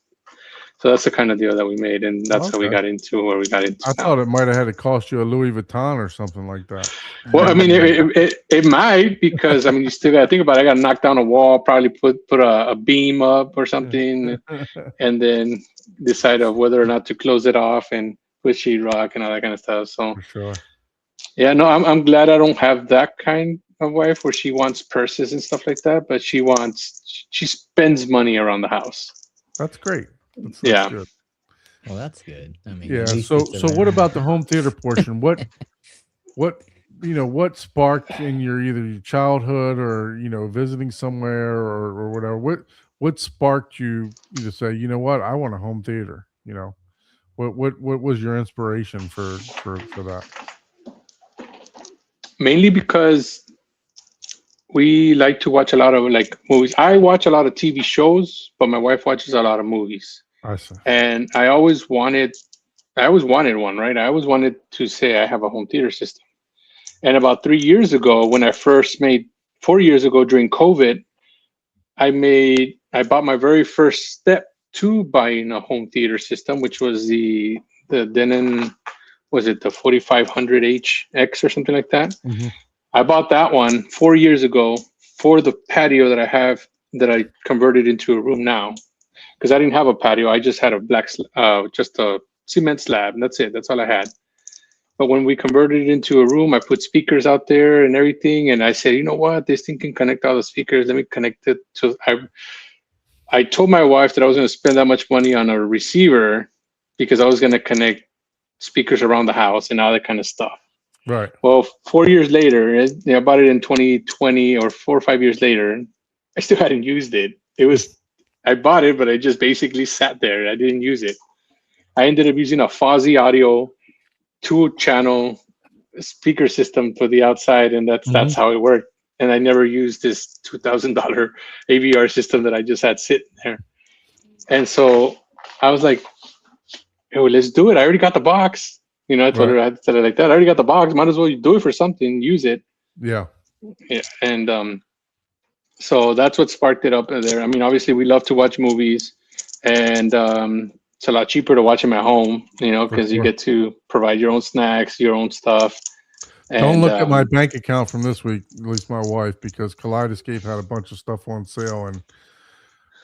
So that's the kind of deal that we made, and that's how we got into where we got into. I thought it might have had to cost you a Louis Vuitton or something like that. Well, I mean, it might, because I mean, you still got to think about it. I got to knock down a wall, probably put a beam up or something, and then decide of whether or not to close it off and put sheetrock and all that kind of stuff. So, For sure. Yeah, no, I'm glad I don't have that kind of wife where she wants purses and stuff like that, but she spends money around the house. That's great. That's yeah. Good. Well, that's good. I mean, yeah. So what about the home theater portion? What sparked in your either your childhood or, you know, visiting somewhere or whatever? What sparked you to say, you know what, I want a home theater? You know, what was your inspiration for that? Mainly because we like to watch a lot of movies. I watch a lot of TV shows, but my wife watches a lot of movies. I see. And I always wanted one, right? I always wanted to say I have a home theater system. And about 3 years ago, when I first made 4 years ago during COVID, I bought my very first step to buying a home theater system, which was the Denon, was it the 4500HX or something like that? Mm-hmm. I bought that one 4 years ago for the patio that I have that I converted into a room now, because I didn't have a patio. I just had a just a cement slab. And that's it. That's all I had. But when we converted it into a room, I put speakers out there and everything. And I said, you know what? This thing can connect all the speakers. Let me connect it to. I told my wife that I was going to spend that much money on a receiver because I was going to connect speakers around the house and all that kind of stuff. Right. Well, 4 years later, I bought it in 2020, or 4 or 5 years later. I still hadn't used it. I bought it, but I just basically sat there. I didn't use it. I ended up using a Fozzy Audio 2-channel speaker system for the outside, and that's how it worked. And I never used this $2,000 AVR system that I just had sitting there. And so I was like, "Oh, let's do it. I already got the box." You know, I told her, I said it like that. I already got the box. Might as well do it for something. Use it. Yeah. Yeah. And so that's what sparked it up there. I mean, obviously, we love to watch movies, and it's a lot cheaper to watch them at home, you know, because you get to provide your own snacks, your own stuff. Don't look at my bank account from this week, at least my wife, because Kaleidoscape had a bunch of stuff on sale, and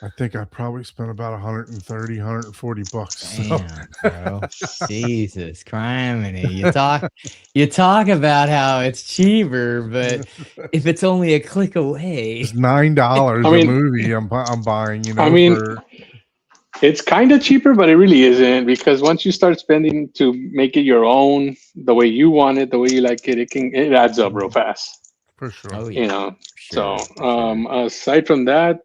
I think I probably spent about $140. So. Damn, bro. Jesus criminy. You talk about how it's cheaper, but if it's only a click away. It's $9 a movie I'm buying, you know. I mean, it's kind of cheaper, but it really isn't, because once you start spending to make it your own, the way you want it, the way you like it, it adds up real fast. For sure. Oh, yeah. You know. Sure, So aside from that,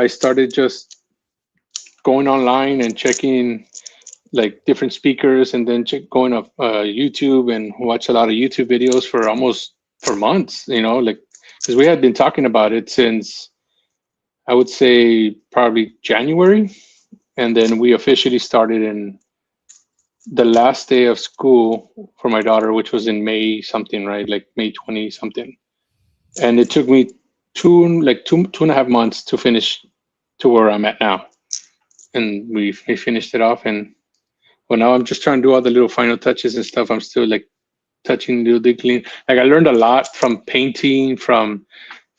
I started just going online and checking like different speakers, and then going up YouTube and watch a lot of YouTube videos for months, you know, like, because we had been talking about it since, I would say, probably January. And then we officially started in the last day of school for my daughter, which was in May something, right? Like May 20 something. And it took me two and a half months to finish to where I'm at now. And we finished it off. And well, now I'm just trying to do all the little final touches and stuff. I'm still like touching, clean. Like, I learned a lot from painting, from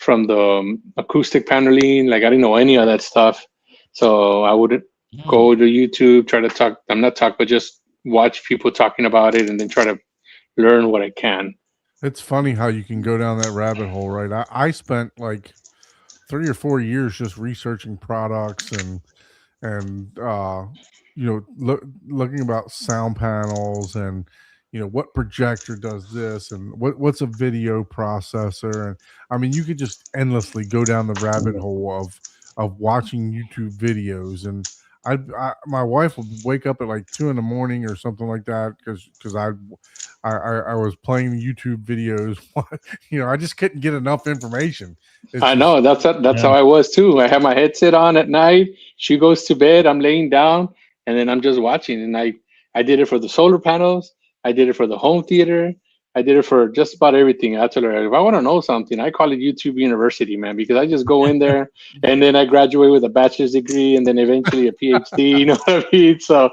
the acoustic paneling. Like, I didn't know any of that stuff. So I would go to YouTube, try to talk. I'm not talk, but just watch people talking about it, and then try to learn what I can. It's funny how you can go down that rabbit hole, right? I spent like 3 or 4 years just researching products and you know, looking about sound panels, and you know, what projector does this, and what's a video processor. And I mean, you could just endlessly go down the rabbit hole of watching YouTube videos. And my wife would wake up at like 2 a.m. or something like that, because I was playing YouTube videos. You know, I just couldn't get enough information. I know that's how I was too. I have my headset on at night. She goes to bed. I'm laying down, and then I'm just watching. And I did it for the solar panels. I did it for the home theater. I did it for just about everything. I told her, if I want to know something, I call it YouTube University, man, because I just go in there, and then I graduate with a bachelor's degree, and then eventually a PhD. You know what I mean? So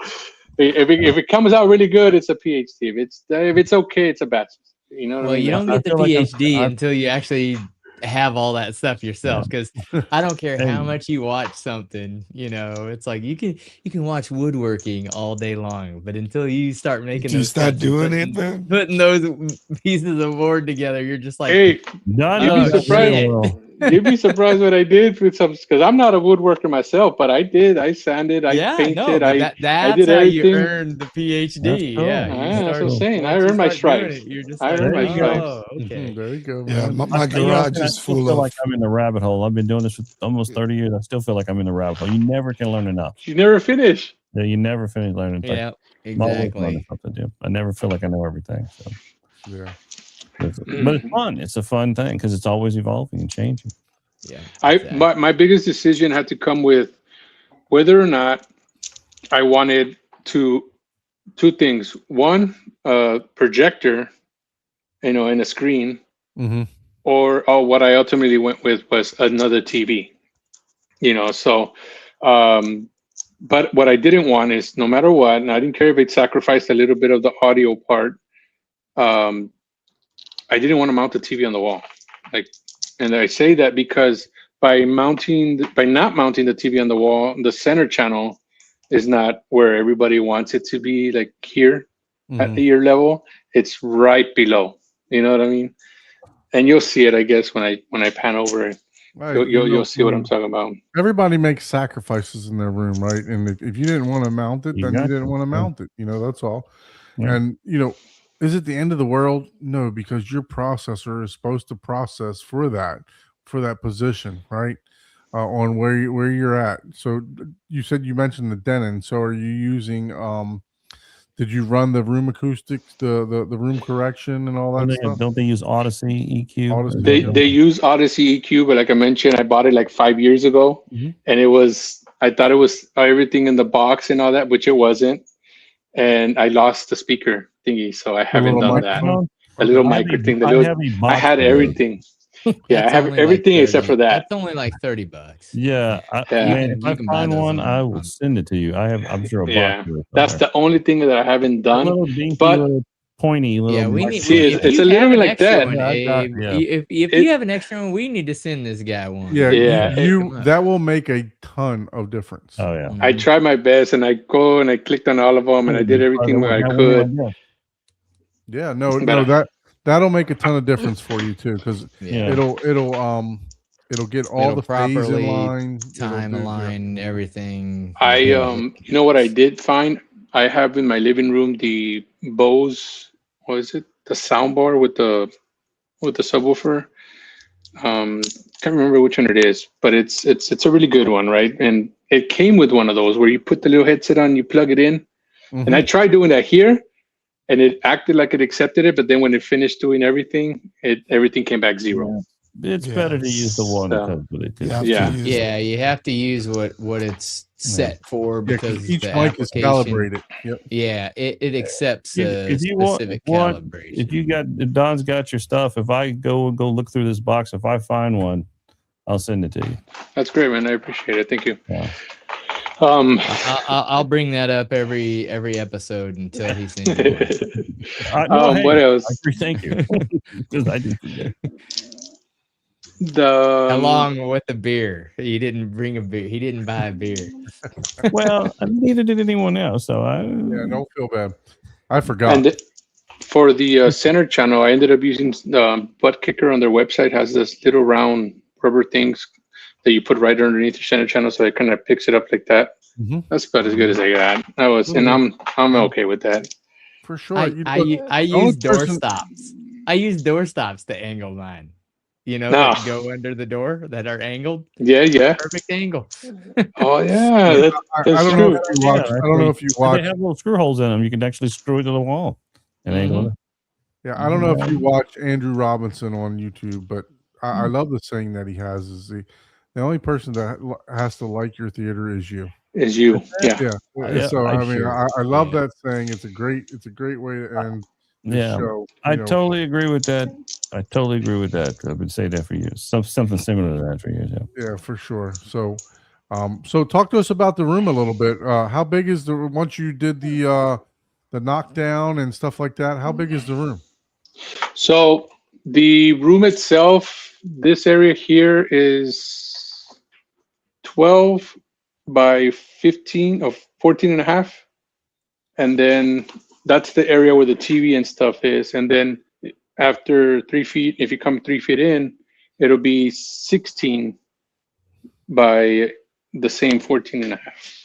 if it comes out really good, it's a PhD. If it's okay, it's a bachelor's. You know what I mean? You don't get the PhD until you actually have all that stuff yourself, because I don't care how much you watch something, you know, it's like you can watch woodworking all day long, but until you start making you start doing it, man, putting those pieces of board together, you're just like, hey, you'd be surprised. You'd be surprised what I did with some, because I'm not a woodworker myself, but I sanded, I painted, that's I did how everything. You earned the PhD. Cool. That's what I'm saying. I earned my stripes. I earned my stripes. Okay. There you go. Yeah, Man. my garage is full feel of. like I'm in the rabbit hole. I've been doing this for almost 30 years. I still feel like I'm in the rabbit hole. You never can learn enough. You never finish. Yeah, you never finish learning. Yeah, I'm always learning exactly. something new. I never feel like I know everything. So. Yeah. But it's fun. It's a fun thing because it's always evolving and changing. Yeah. My biggest decision had to come with whether or not I wanted two things. One, a projector, you know, and a screen, or what I ultimately went with was another TV. You know, so but what I didn't want is, no matter what, and I didn't care if it sacrificed a little bit of the audio part, I didn't want to mount the TV on the wall. Like, and I say that because by not mounting the TV on the wall, the center channel is not where everybody wants it to be, like here at the ear level. It's right below. You know what I mean? And you'll see it, I guess, when I pan over it. Right. You'll see what I'm talking about. Everybody makes sacrifices in their room, right? And if you didn't want to mount it, then you didn't want to mount it. That's all. Yeah. And is it the end of the world? No, because your processor is supposed to process for that position, right? On where you're at. So you mentioned the Denon. So are you using did you run the room acoustics, the room correction and all that stuff? Don't they use Odyssey EQ? Odyssey, They use Odyssey EQ, but like I mentioned, I bought it like 5 years ago, and I thought it was everything in the box and all that, which it wasn't. And I lost the speaker thingy, so I haven't done that. A little micro thing. I had everything. Yeah, I have everything except for that. That's only like $30. Yeah, man, if I find one, I will send it to you. I'm sure a box. That's the only thing that I haven't done. But little pointy little. Yeah, we need. See, it's a little bit like that. If you have an extra one, we need to send this guy one. Yeah. That will make a ton of difference. Oh yeah. I tried my best, and I go and I clicked on all of them, and I did everything where I could. Yeah, that'll make a ton of difference for you too, because it'll get all the phase in line, time align, everything. You know what I did find? I have in my living room the Bose, what is it? The soundbar with the subwoofer. Can't remember which one it is, but it's a really good one, right? And it came with one of those where you put the little headset on, you plug it in, and I tried doing that here. And it acted like it accepted it, but then when it finished doing everything, everything came back zero. It's better to use the one that comes with it. You have to use what it's set for, because each mic is calibrated. Yep. Yeah, it accepts a specific calibration. If Don's got your stuff, if I go look through this box, if I find one, I'll send it to you. That's great, man. I appreciate it. Thank you. Yeah. I'll bring that up every episode until he sends you one. What else? Thank you. Because I did forget. Along with the beer, he didn't bring a beer. He didn't buy a beer. Well, neither did anyone else. So don't feel bad. I forgot. And for the center channel, I ended up using Butt Kicker on their website. Has this little round rubber things that you put right underneath the center channel, so it kind of picks it up like that. That's about as good as I got. And I'm okay with that. For sure. I use door stops. I use door stops to angle mine. That go under the door that are angled. Yeah. Perfect angle. Oh yeah, I don't know if you watch. They have little screw holes in them. You can actually screw it to the wall and angle it. Yeah, I don't know if you watch Andrew Robinson on YouTube, but I love the saying that he has is the only person that has to like your theater is you. Yeah. So I love that saying. It's a great way to end. Show, I totally agree with that. I've been saying that for years. Something similar to that for years. Yeah, for sure. So, so talk to us about the room a little bit. How big is once you did the knockdown and stuff like that? How big is the room? So the room itself, this area here is 12 by 15 or 14 and a half, and then that's the area where the TV and stuff is. And then after 3 feet, if you come 3 feet in, it'll be 16 by the same 14 and a half.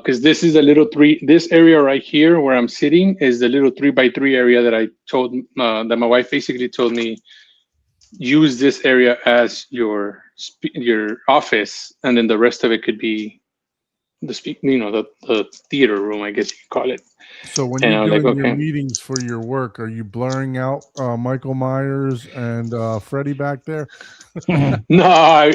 Because this is a little this area right here where I'm sitting is the little 3x3 area that I told, that my wife basically told me, use this area as your office. And then the rest of it could be the theater room, I guess you could call it. So when you're doing your meetings for your work, are you blurring out Michael Myers and Freddie back there? No, I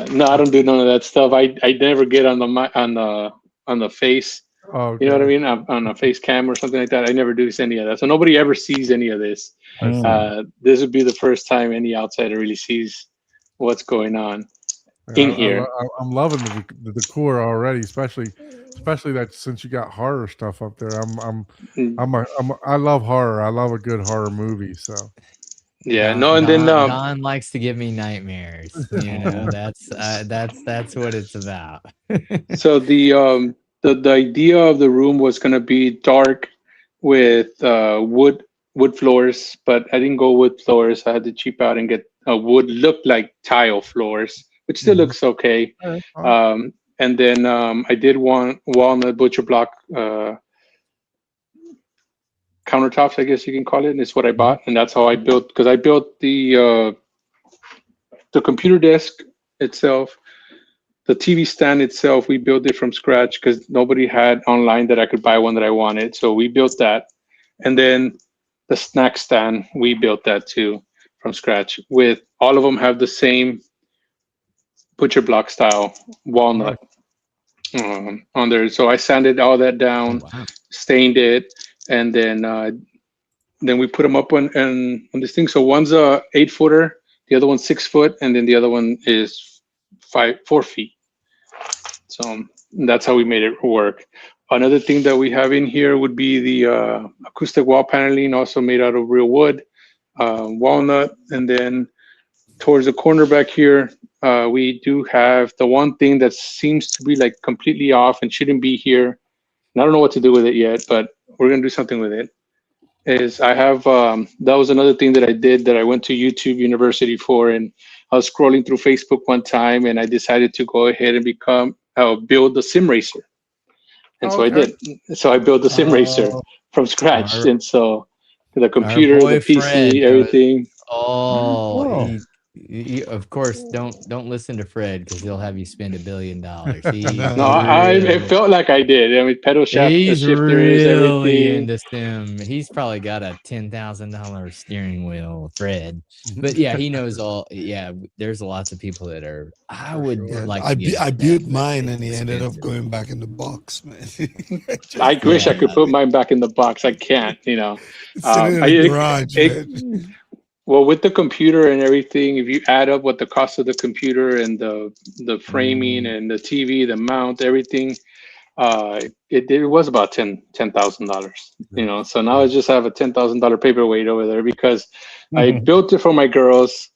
don't do none of that stuff. I never get on the face. Oh, okay. You know what I mean? On a face cam or something like that. I never do any of that. So nobody ever sees any of this. This would be the first time any outsider really sees what's going on. in here. I'm loving the decor already, especially that since you got horror stuff up there. I love horror. I love a good horror movie. So Yeah, Don, no, and then Don likes to give me nightmares. You know, that's what it's about. so the idea of the room was gonna be dark with wood floors, but I didn't go wood floors. I had to cheap out and get wood look like tile floors, which still looks okay. And then I did want walnut butcher block countertops, I guess you can call it, and it's what I bought, and that's how I built, because I built the computer desk itself, the TV stand itself. We built it from scratch because nobody had online that I could buy one that I wanted, so we built that. And then the snack stand, we built that too from scratch. With all of them have the same butcher block style walnut on there. So I sanded all that down, stained it, and then we put them up on this thing. So one's a 8-footer, the other one's 6 foot, and then the other one is 4 feet. So that's how we made it work. Another thing that we have in here would be the acoustic wall paneling, also made out of real wood, walnut. And then towards the corner back here, we do have the one thing that seems to be like completely off and shouldn't be here. And I don't know what to do with it yet, but we're gonna do something with it. Is I have that was another thing that I did, that I went to YouTube University for, and I was scrolling through Facebook one time, and I decided to go ahead and build the sim racer. And so I did. So I built the sim racer from scratch, and so the computer, the PC, everything. Of course, don't listen to Fred, because he'll have you spend $1 billion. It felt like I did. I mean, pedal shaft, he's shifters, really everything. into sim. He's probably got a $10,000 steering wheel, Fred. But yeah, he knows all. Yeah, there's lots of people that are. I would like. I built mine, and he ended up going back in the box, man. I wish I could put mine back in the box. I can't. You know, in the garage, man. Well, with the computer and everything, if you add up what the cost of the computer and the framing and the TV, the mount, everything, it was about $10,000. You know, so now I just have a $10,000 paperweight over there, because I built it for my girls.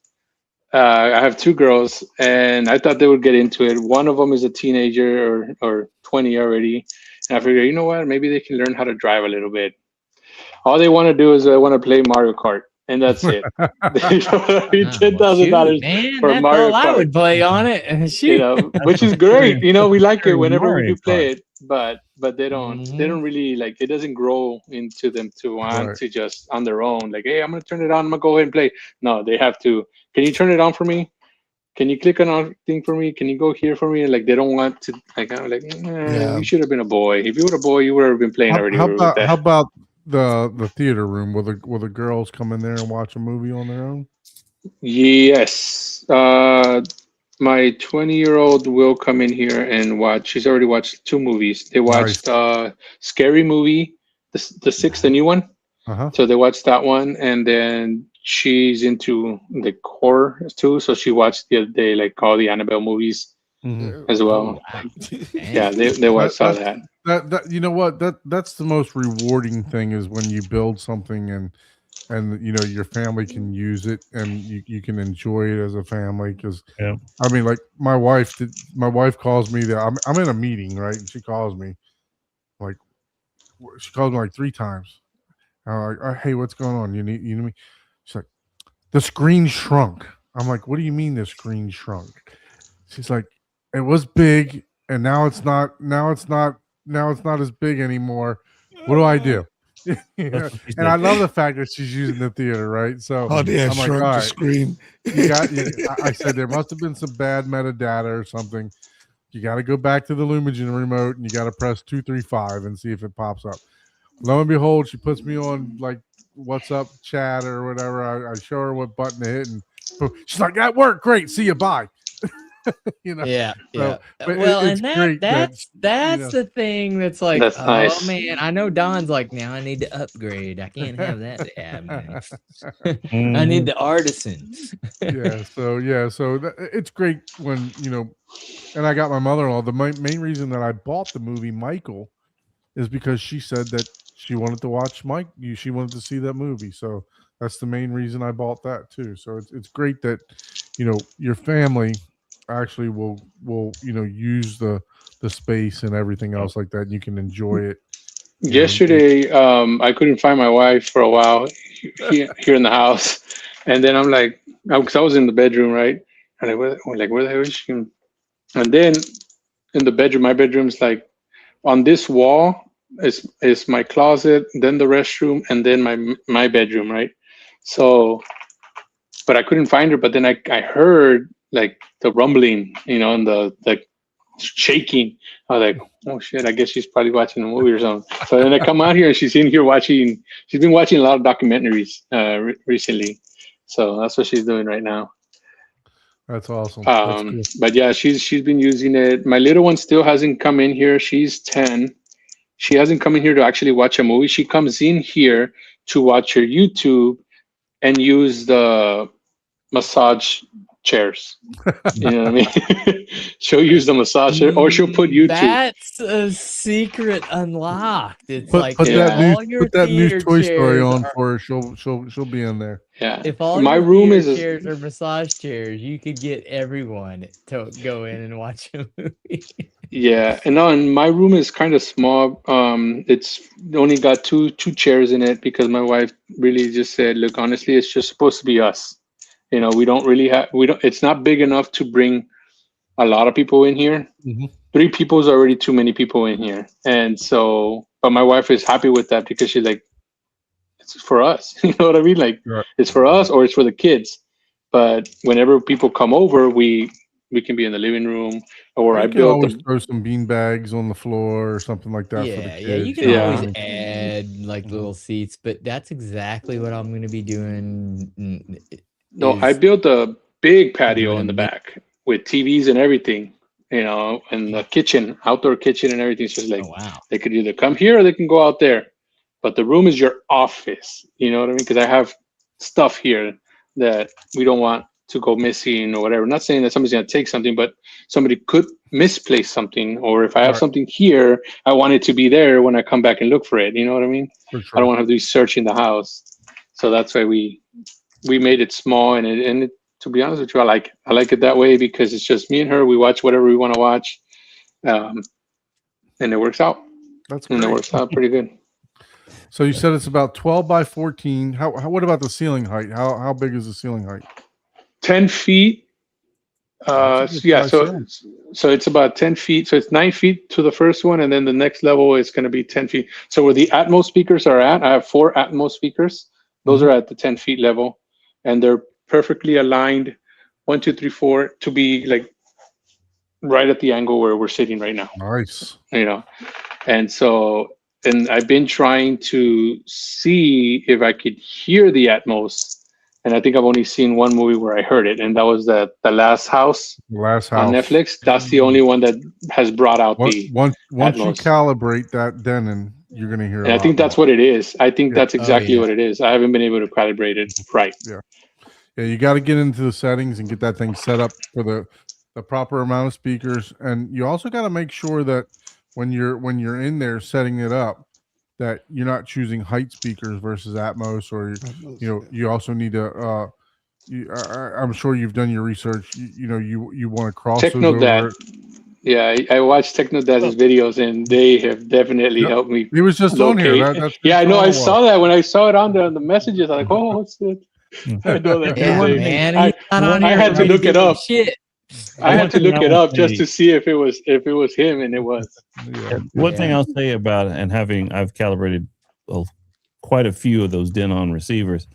I have 2 girls, and I thought they would get into it. One of them is a teenager or 20 already, and I figured, you know what, maybe they can learn how to drive a little bit. All they want to do is they want to play Mario Kart. And that's it. $10,000 for Mario Kart. I would play on it. Shoot. You know, which is great. You know, we like it whenever we do play it, but they don't really like. It doesn't grow into them to want to just on their own. Like, hey, I'm gonna turn it on. I'm gonna go ahead and play. No, they have to. Can you turn it on for me? Can you click on a thing for me? Can you go here for me? And like, they don't want to. Like, I'm like, you should have been a boy. If you were a boy, you would have been playing already. How about the theater room? Will the girls come in there and watch a movie on their own? Yes. My 20-year-old will come in here and watch. She's already watched 2 movies. They watched Scary Movie, the 6th, the new one. So they watched that one, and then she's into the horror too. So she watched the other day like all the Annabelle movies as well. Yeah, they watched all that. That you know what, that's the most rewarding thing, is when you build something and you know your family can use it and you can enjoy it as a family. Because I mean, like my wife calls me that I'm in a meeting, right, and she calls me like 3 times. I'm like, hey, what's going on? You need me? She's like, the screen shrunk. I'm like, what do you mean the screen shrunk? She's like, it was big and now it's not as big anymore. What do I do? And I love the fact that she's using the theater, right? So I'm like, all right, the screen. I said there must have been some bad metadata or something. You got to go back to the Lumagen remote and you got to press 235 and see if it pops up. Lo and behold, she puts me on like WhatsApp chat or whatever. I show her what button to hit, and she's like, "That worked, great. See you, bye." You know. Yeah, So, yeah. but Well, it's and great that, that's know. the thing that's like, That's oh nice. man, I know Don's like, now I need to upgrade. I can't have that happen. I Mhm. need the artisan. So it's great when and I got my mother-in-law. The main reason that I bought the movie Michael is because she said that she wanted to watch Mike. She wanted to see that movie, so that's the main reason I bought that too. So it's great that your family actually will use the space and everything else like that. And you can enjoy it. Yesterday, I couldn't find my wife for a while here in the house, and then I'm like, because I was in the bedroom, right? And where the hell is she? And then in the bedroom, my bedroom's like on this wall is my closet, then the restroom, and then my bedroom, right? So, but I couldn't find her. But then I heard like the rumbling, and the shaking. I was like, oh shit, I guess she's probably watching a movie or something. So then I come out here and she's in here she's been watching a lot of documentaries recently. So that's what she's doing right now. That's awesome. That's cool. But yeah, she's been using it. My little one still hasn't come in here. She's 10. She hasn't come in here to actually watch a movie. She comes in here to watch her YouTube and use the massage chairs. You know what I mean? She'll use the massage chair, or she'll put YouTube. That's a secret unlocked. It's Put that new Toy Story on for her. She'll be in there. Yeah. If all my your room theater is chairs are massage chairs, you could get everyone to go in and watch a movie. Yeah, and my room is kind of small. It's only got two chairs in it because my wife really just said, look, honestly, it's just supposed to be us. We don't really it's not big enough to bring a lot of people in here. Mhm. 3 people is already too many people in here. And so, but my wife is happy with that because she's like, it's for us. You know what I mean? Like, Right. It's for us or it's for the kids. But whenever people come over, we can be in the living room, or I You can built always throw some bean bags on the floor or something like that for the Yeah, kids. you can Yeah. always add like little seats, but that's exactly what I'm going to be doing. No, I built a big patio doing in the a back with TVs and everything, and the kitchen, outdoor kitchen and everything. It's just like Oh wow! they could either come here or they can go out there. But the room is your office. You know what I mean? Because I have stuff here that we don't want to go missing or whatever. Not saying that somebody's going to take something, but somebody could misplace something. Or if I have Right. something here, I want it to be there when I come back and look for it. You know what I mean? For I sure. don't want to have to be searching the house. So that's why we made it small, and it, to be honest with you, I like it that way because it's just me and her. We watch whatever we want to watch, and it works out. That's And it great. works out pretty good. So you said it's about 12 by 14. How what about the ceiling height? How big is the ceiling height? 10 feet. That's a good Yeah. size So ceiling. so it's about 10 feet. So it's 9 feet to the first one, and then the next level is going to be 10 feet. So where the Atmos speakers are at, I have 4 Atmos speakers. Those Mhm. are at the 10 feet level, and they're perfectly aligned, 1, 2, 3, 4, to be like right at the angle where we're sitting right now. Nice. And so, and I've been trying to see if I could hear the Atmos, and I think I've only seen one movie where I heard it, and that was the Last House Last house. on Netflix. That's the only one that has brought out Once the you Atmos. calibrate that Denon, you're gonna hear. And I think that's what it is. I think Yeah. that's exactly yeah. what it is. I haven't been able to calibrate it right. Yeah, you got to get into the settings and get that thing set up for the proper amount of speakers, and you also got to make sure that when you're in there setting it up, that you're not choosing height speakers versus Atmos, or you also need to. I'm sure you've done your research. You want to cross those Technodad. over. Yeah, I watched Technodad's videos, and they have definitely Yep. helped me. It was just on here. locate. That's Yeah, I know. all I it was. saw that when I saw it on the messages. I'm like, oh, what's it? I know that. Yeah, one thing. thing- man. I- he's not on I here had to look it giving up. Shit. I had to One thing look I it will up just say- to see if it was him, and it was. Yeah. One thing Yeah. I'll say about it, and I've calibrated quite a few of those Denon receivers,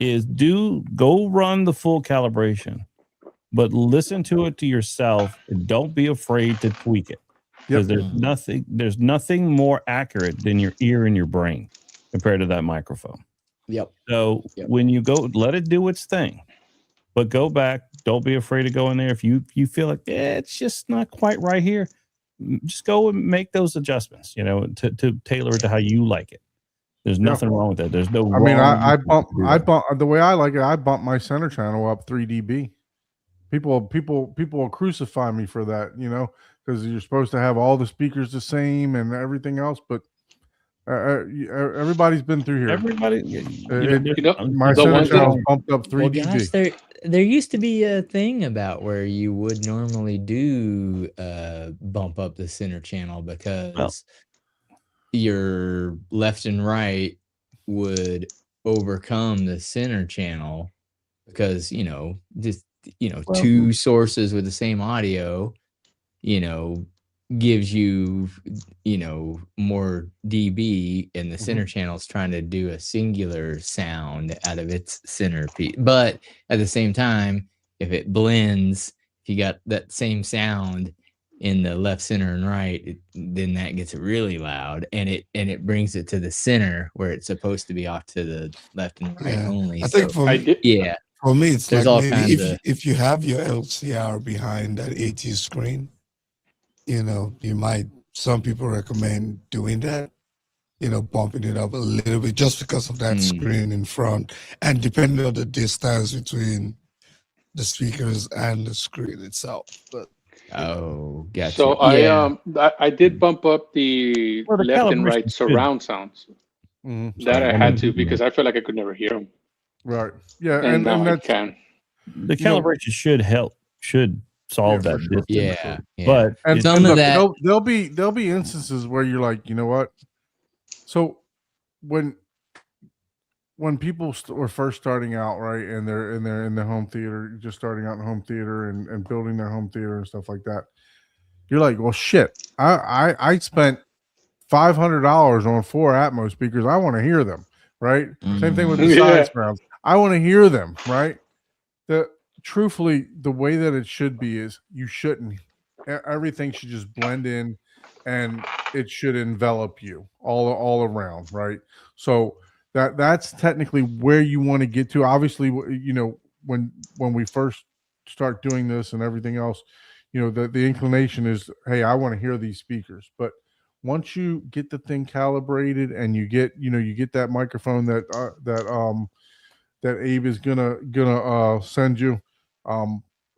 is go run the full calibration, but listen to it to yourself and don't be afraid to tweak it. Because there's nothing more accurate than your ear and your brain compared to that microphone. Yep. So Yep. when you go, let it do its thing, but go back, don't be afraid to go in there. If you feel like it's just not quite right here, just go and make those adjustments, to tailor it to how you like it. There's nothing wrong with that. There's no I mean, wrong I way to do that. bump the way I like it. I bump my center channel up 3 dB. People will crucify me for that, because you're supposed to have all the speakers the same and everything else. But everybody's been through here. Everybody, my the center ones channel that- bumped up 3 Well, dB. gosh, there used to be a thing about where you would normally do bump up the center channel because your left and right would overcome the center channel because two sources with the same audio gives you more dB, and the center channel is trying to do a singular sound out of its center piece. But at the same time, if it blends, if you got that same sound in the left, center, and right, then that gets really loud, and it brings it to the center where it's supposed to be off to the left and right only. I think So, I did. yeah, for me, it's There's like all maybe kinds of- if you have your LCR behind that AT screen, you might. Some people recommend doing that. Bumping it up a little bit just because of that screen in front, and depending on the distance between the speakers and the screen itself. But oh, gotcha. So I did bump up the Well, the left and right calibration surround sounds. Mhm. That Sorry, I I had didn't to do that. because I felt like I could never hear them, Right. Yeah. and now I that's can. The You know- calibration should solve Yeah, that for sure. distance. Yeah, yeah. But and Some and of look, that- there'll be instances where you're like, you know what? So when people were first starting out, right, and they're in the home theater, just starting out in home theater and building their home theater and stuff like that, you're like, well, shit, I spent $500 on 4 Atmos speakers. I want to hear them, right? Same thing with the Yeah. side surrounds. I want to hear them, right? Truthfully, the way that it should be is you shouldn't. Everything should just blend in, and it should envelop you all around, right? So that's technically where you want to get to. Obviously, when we first start doing this and everything else, the inclination is, hey, I want to hear these speakers. But once you get the thing calibrated and you get that microphone that Abe is gonna send you,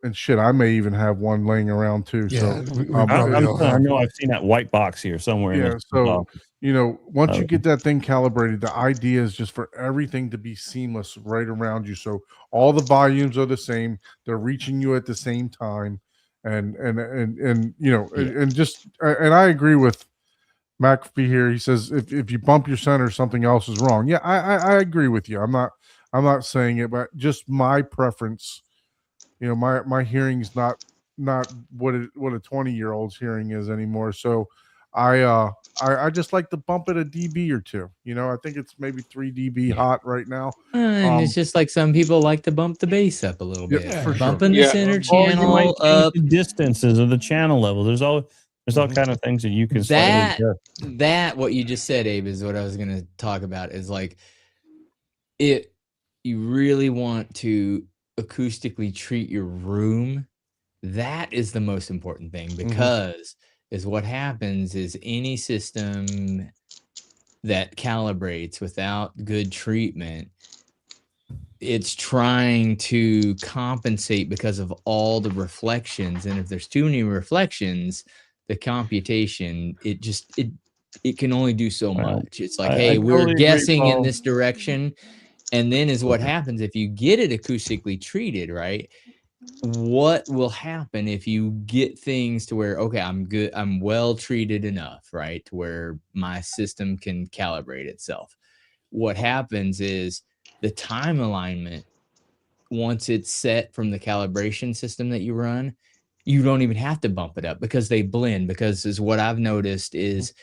and shit, I may even have one laying around too. yeah, So we probably all I have know I've seen that white box here somewhere. in yeah, this so office. once you get that thing calibrated, the idea is just for everything to be seamless right around you. So all the volumes are the same, they're reaching you at the same time, and I agree with McAfee here. He says if you bump your center, something else is wrong. Yeah, I agree with you. I'm not saying it, but just my preference. My hearing's not what a 20-year-old's hearing is anymore. So I just like to bump it a dB or two. I think it's maybe 3 dB hot right now. And it's just like some people like to bump the bass up a little Yeah, bit. for sure. Bumping the Yeah. center Or you channel might change up. the distances of the channel level. There's all kind of things that you can slightly That adjust. what you just said, Abe, is what I was gonna talk about. Is like you really want to acoustically treat your room. That is the most important thing, because is what happens is any system that calibrates without good treatment, it's trying to compensate because of all the reflections, and if there's too many reflections, the computation it can only do so Well, much. It's like, I hey, we're totally agree, guessing in Paul. this direction, and then is what happens if you get it acoustically treated, right? What will happen if you get things to where, okay, I'm well treated enough, right, to where my system can calibrate itself? What happens is the time alignment, once it's set from the calibration system that you run, you don't even have to bump it up because they blend. Because is what I've noticed is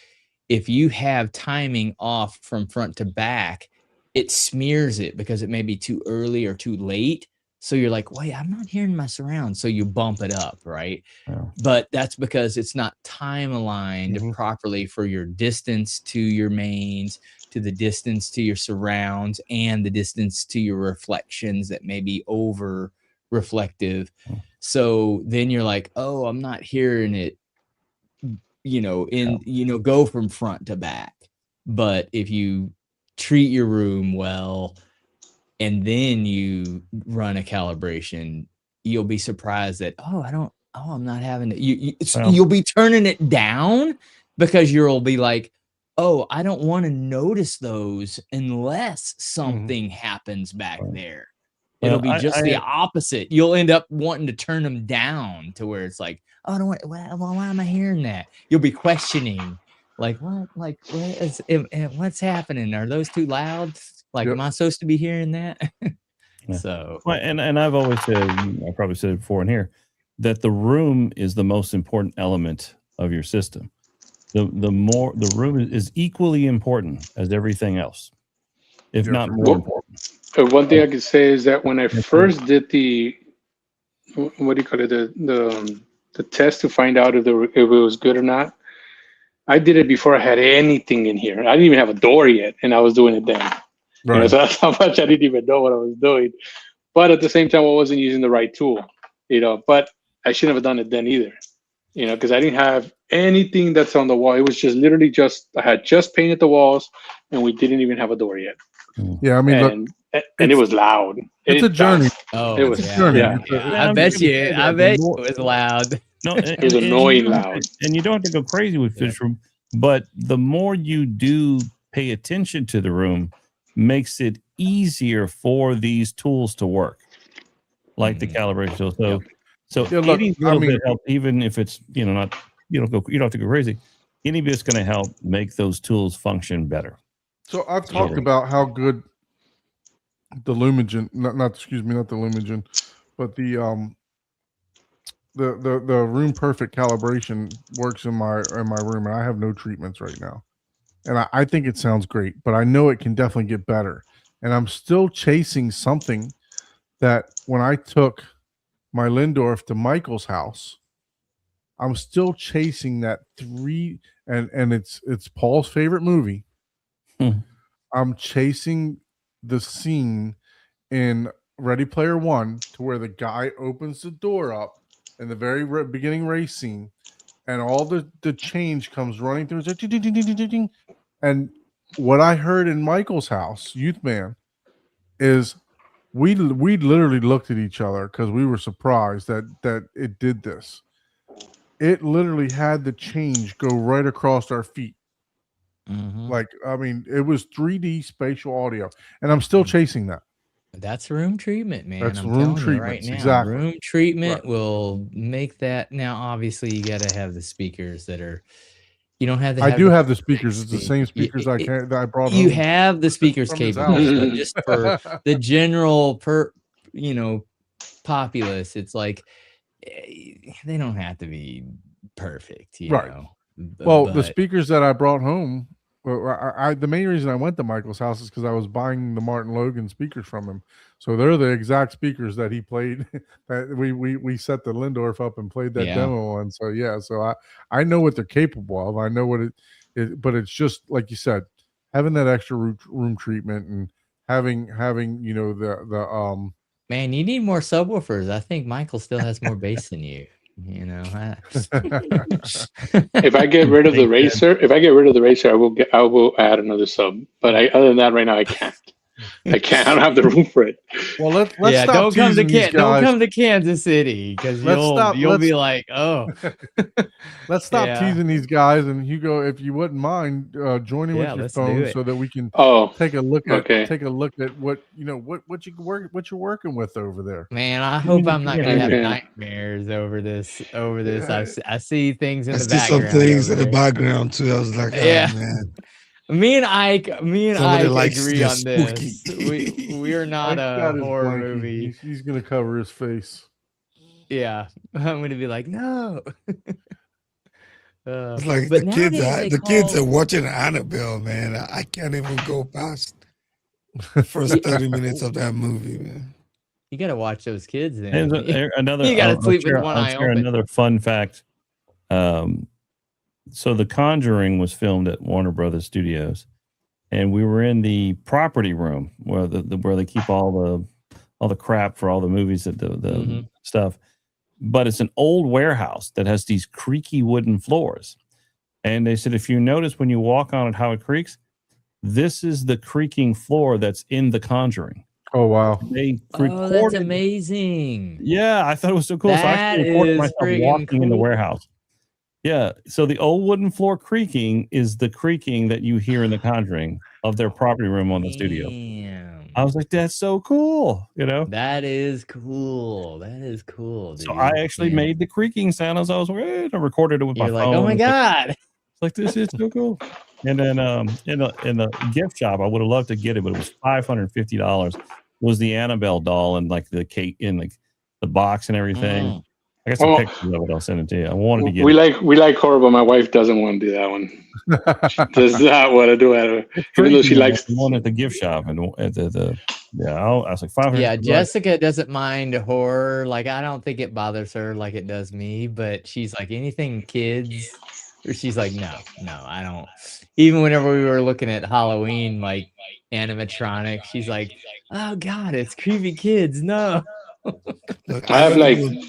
if you have timing off from front to back, it smears it because it may be too early or too late. So you're like, wait, I'm not hearing my surround. So you bump it up, right? Yeah. But that's because it's not time aligned properly for your distance to your mains, to the distance to your surrounds, and the distance to your reflections that may be over reflective. So then you're like, oh, I'm not hearing it, go from front to back. But if you treat your room well and then you run a calibration, you'll be surprised that, I'm not having it. You'll be turning it down because you'll be like, oh, I don't want to notice those unless something happens back there. It'll be just the opposite. You'll end up wanting to turn them down to where it's like, oh, I don't want, why am I hearing that? You'll be questioning, like, what's happening? Are those too loud? Like, am I supposed to be hearing that? So, and I've always said, I probably said it before in here, that the room is the most important element of your system. The room is equally important as everything else, if not more important. One thing I could say is that when I first did the, what do you call it, the test to find out if it was good or not, I did it before I had anything in here. I didn't even have a door yet, and I was doing it then. Right. So that's how much I didn't even know what I was doing. But at the same time, I wasn't using the right tool, But I shouldn't have done it then either, because I didn't have anything that's on the wall. It was just literally I had just painted the walls, and we didn't even have a door yet. Yeah, I mean, and it was loud. It's a journey. Oh, it was a journey. Yeah. I bet you it was loud. No, it was annoying loud. And you don't have to go crazy with Fish Room, but the more you do pay attention to the room, makes it easier for these tools to work, like the calibration tool. So any little bit help, even if it's not you don't have to go crazy. Any bit's going to help make those tools function better. So I've talked about how good the Lumigen, not the Lumigen, but the Room Perfect calibration works in my room, and I have no treatments right now. And I think it sounds great, but I know it can definitely get better. And I'm still chasing something that when I took my Lindorf to Michael's house, I'm still chasing that and it's Paul's favorite movie. I'm chasing the scene in Ready Player One to where the guy opens the door up in the very beginning race scene, and all the change comes running through. It's like, and what I heard in Michael's house, Youth Man, is we literally looked at each other because we were surprised that it did this. It literally had the change go right across our feet. Like, I mean, it was 3D spatial audio, and I'm still chasing that. That's room treatment, man. That's I'm room telling you right treatments, now. exactly. Room treatment will make that. Now, obviously, you got to have the speakers that are. You don't have to. I do have the speakers. It's the same speakers that I brought home. You have the speakers capable, but just for the general populace, it's like they don't have to be perfect, you know. Well, the speakers that I brought home, the main reason I went to Michael's house is because I was buying the Martin Logan speakers from him. So they're the exact speakers that he played. That we set the Lindorf up and played that demo on. So so I know what they're capable of. I know what it but it's just like you said, having that extra room treatment and having the man, you need more subwoofers. I think Michael still has more bass than you. If I get rid of the racer, I will add another sub. But other than that, right now I can't. I don't have the room for it. Well, let's stop don't come to Kansas City because you'll be like, oh. Let's stop teasing these guys, and Hugo, if you wouldn't mind joining with your phone so that we can take a look at what you're working with over there. Man, I hope I'm not gonna have nightmares over this. Yeah. I see things in the background. Some things in the background too. I was like, oh, man. Me and Ike agree on this. We are not a horror movie. He's gonna cover his face. Yeah, I'm gonna be like, no. It's like the kids are watching Annabelle, man. I can't even go past the first 30 minutes of that movie, man. You gotta watch those kids. Then another. You gotta sleep with one eye open. Another fun fact. So The Conjuring was filmed at Warner Brothers Studios, and we were in the property room where they keep all crap for all the movies that the Mhm. stuff. But it's an old warehouse that has these creaky wooden floors. And they said if you notice when you walk on it how it creaks, this is the creaking floor that's in The Conjuring. Oh wow. They Oh, that's recorded. amazing. Yeah, I thought it was so cool. So I That actually recorded is myself friggin' walking in the cool. warehouse. Yeah. So the old wooden floor creaking is the creaking that you hear in The Conjuring of their property room on the studio. Damn. I was like, that's so cool, you know? That is cool. That is cool, dude. So I actually Yeah. made the creaking sound as I was I recorded it with You're my like, phone. oh my It's like- god. It's like, this is so cool. And then in the gift shop, I would have loved to get it, but it was $550. Was the Annabelle doll and like the cake in like the box and everything. Mm. I got some Oh. pictures of it. I'll send it to you. I wanted to get We it. like horror, but my wife doesn't want to do that one. Does not want to do it. Even though she Creepy, likes the one at the gift shop and at the I was like 500. Yeah, Jessica doesn't mind horror. Like, I don't think it bothers her like it does me, but she's like, anything kids, or she's like, no, I don't. Even whenever we were looking at Halloween, like animatronic, she's like, oh God, it's creepy kids. No. Look, I have gotta like do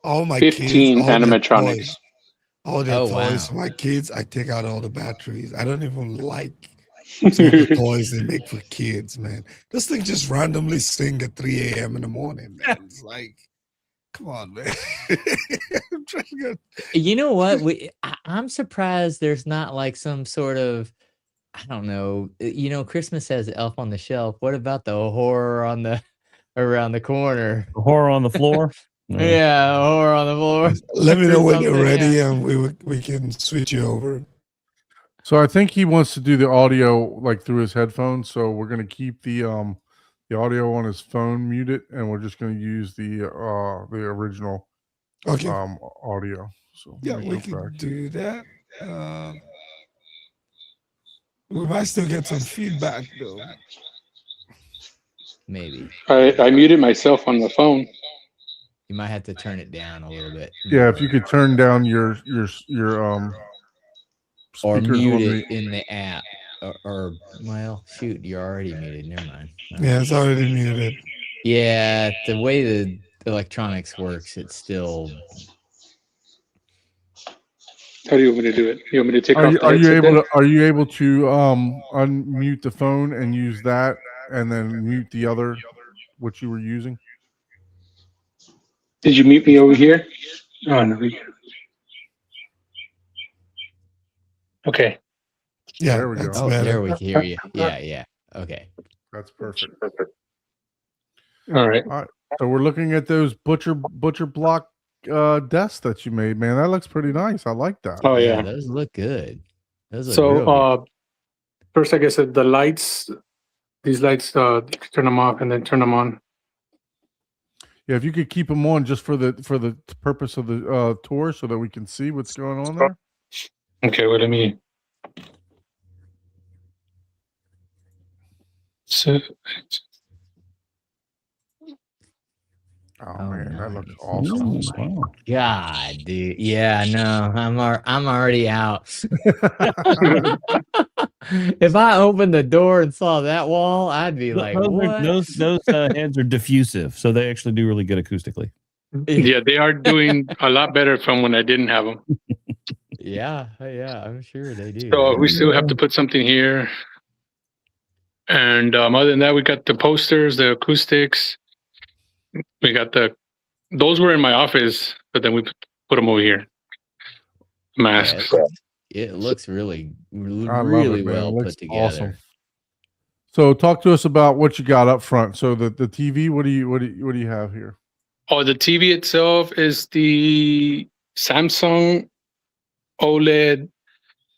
all my 15 kids, all their animatronics. toys. All their Oh, toys wow. for my kids, I take out all the batteries. I don't even like some of the toys they make for kids, man. This thing just randomly sing at 3 a.m. in the morning, man. It's like, come on, man. I'm trying to get... You know what? I'm surprised there's not like some sort of, I don't know. You know, Christmas has Elf on the Shelf. What about the horror on the around the corner? horror on the floor. Yeah, horror on the floor. Let me know Or when you're something, ready, yeah. and we can switch you over. So I think he wants to do the audio like through his headphones. So we're gonna keep the audio on his phone muted, and we're just gonna use the original Okay. audio. So Yeah, let me we go can back. do that. We might still get some feedback though. Maybe I muted myself on the phone. you might have to turn it down a little bit. Yeah, if you could turn down your or speakers mute on it the- in the app, or well, shoot, you're already muted. Never mind. Yeah, it's already muted. Yeah, the way the electronics works, it's still. How do you want me to do it? You want me to take Are off you, the are you headset able then? to are you able to unmute the phone and use that, and then mute the other, what you were using? Did you mute me over here? Oh no. Okay. Yeah, There we that's go. Oh, better. there we can hear you. Yeah. Okay. That's perfect. All right. So we're looking at those butcher block desks that you made, man. That looks pretty nice. I like that. Oh yeah. Those look good. Those look real good. So first, I guess the lights. These lights, you can turn them off and then turn them on. Yeah, if you could keep them on just for the purpose of the tour, so that we can see what's going on there. Okay. Well, let me. So Oh man, that looks nice. awesome. Wow. God, dude. Yeah, no, I'm already out. If I opened the door and saw that wall, I'd be like, what? Those heads are diffusive, so they actually do really good acoustically. yeah, they are doing a lot better from when I didn't have them. Yeah, I'm sure they do. So we still have to put something here. And other than that, we got the posters, the acoustics. We got those were in my office, but then we put them over here. Masks. It looks really, I love it, really man. It well looks put together. awesome. So talk to us about what you got up front. So the TV, what do you have here? Oh, the TV itself is the Samsung OLED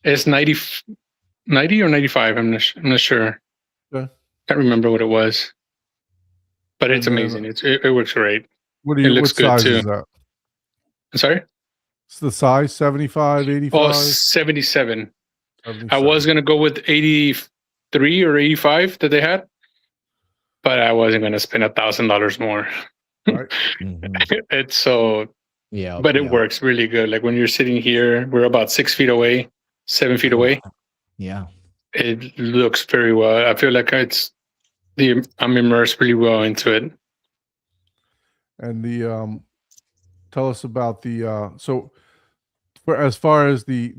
S90 or 95. I'm not sure. Okay. Can't remember what it was, but it's And then- amazing. It works great. What It looks what good, size too. is that? Sorry. It's the size 75, 85. Oh, 77. I 77. was gonna go with 83 or 85 that they had, but I wasn't gonna spend $1,000 more. Mhm. It's so, Yeah, but it yeah. works really good. Like when you're sitting here, we're about 6 feet away, 7 feet away. Yeah. It looks very well. I feel like I'm immersed really well into it. And the tell us about the so for as far as the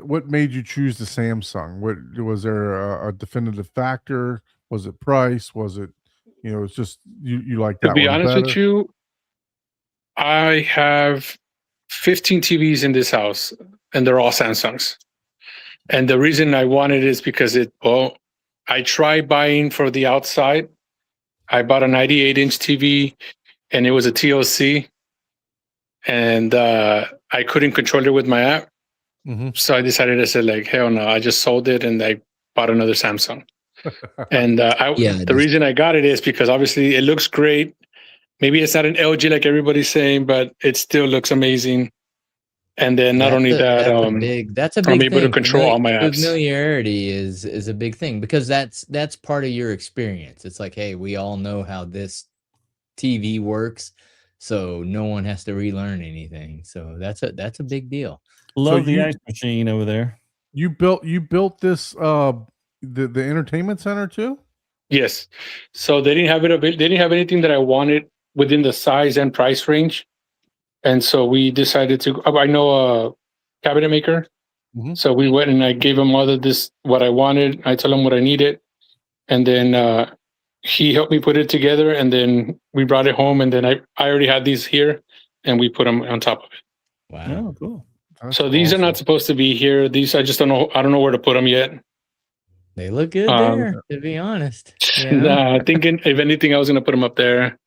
what made you choose the Samsung? What was there a definitive factor? Was it price? Was it it's just you like To that be one honest better? with you, I have 15 TVs in this house, and they're all Samsungs. And the reason I wanted it is because I tried buying for the outside. I bought a 98-inch TV, and it was a TOC, and I couldn't control it with my app. Mm-hmm. So I decided, I said, like, hell no, I just sold it, and I bought another Samsung. And the reason I got it is because obviously it looks great. Maybe it's not an LG like everybody's saying, but it still looks amazing. And then not only that, that's a big I'm able to thing. control all my apps. Familiarity is a big thing because that's part of your experience. It's like, hey, we all know how this TV works, so no one has to relearn anything. So that's a big deal. Love the ice machine over there. You built this the entertainment center too? Yes. So they didn't have it. They didn't have anything that I wanted within the size and price range, and so we decided to. I know a cabinet maker, so we went and I gave him all of this what I wanted. I told him what I needed, and then he helped me put it together. And then we brought it home, and then I already had these here, and we put them on top of it. Wow, oh, cool. That's so these awesome. are not supposed to be here. These I just don't know. I don't know where to put them yet. They look good there, to be honest. Nah, thinking if anything, I was gonna put them up there.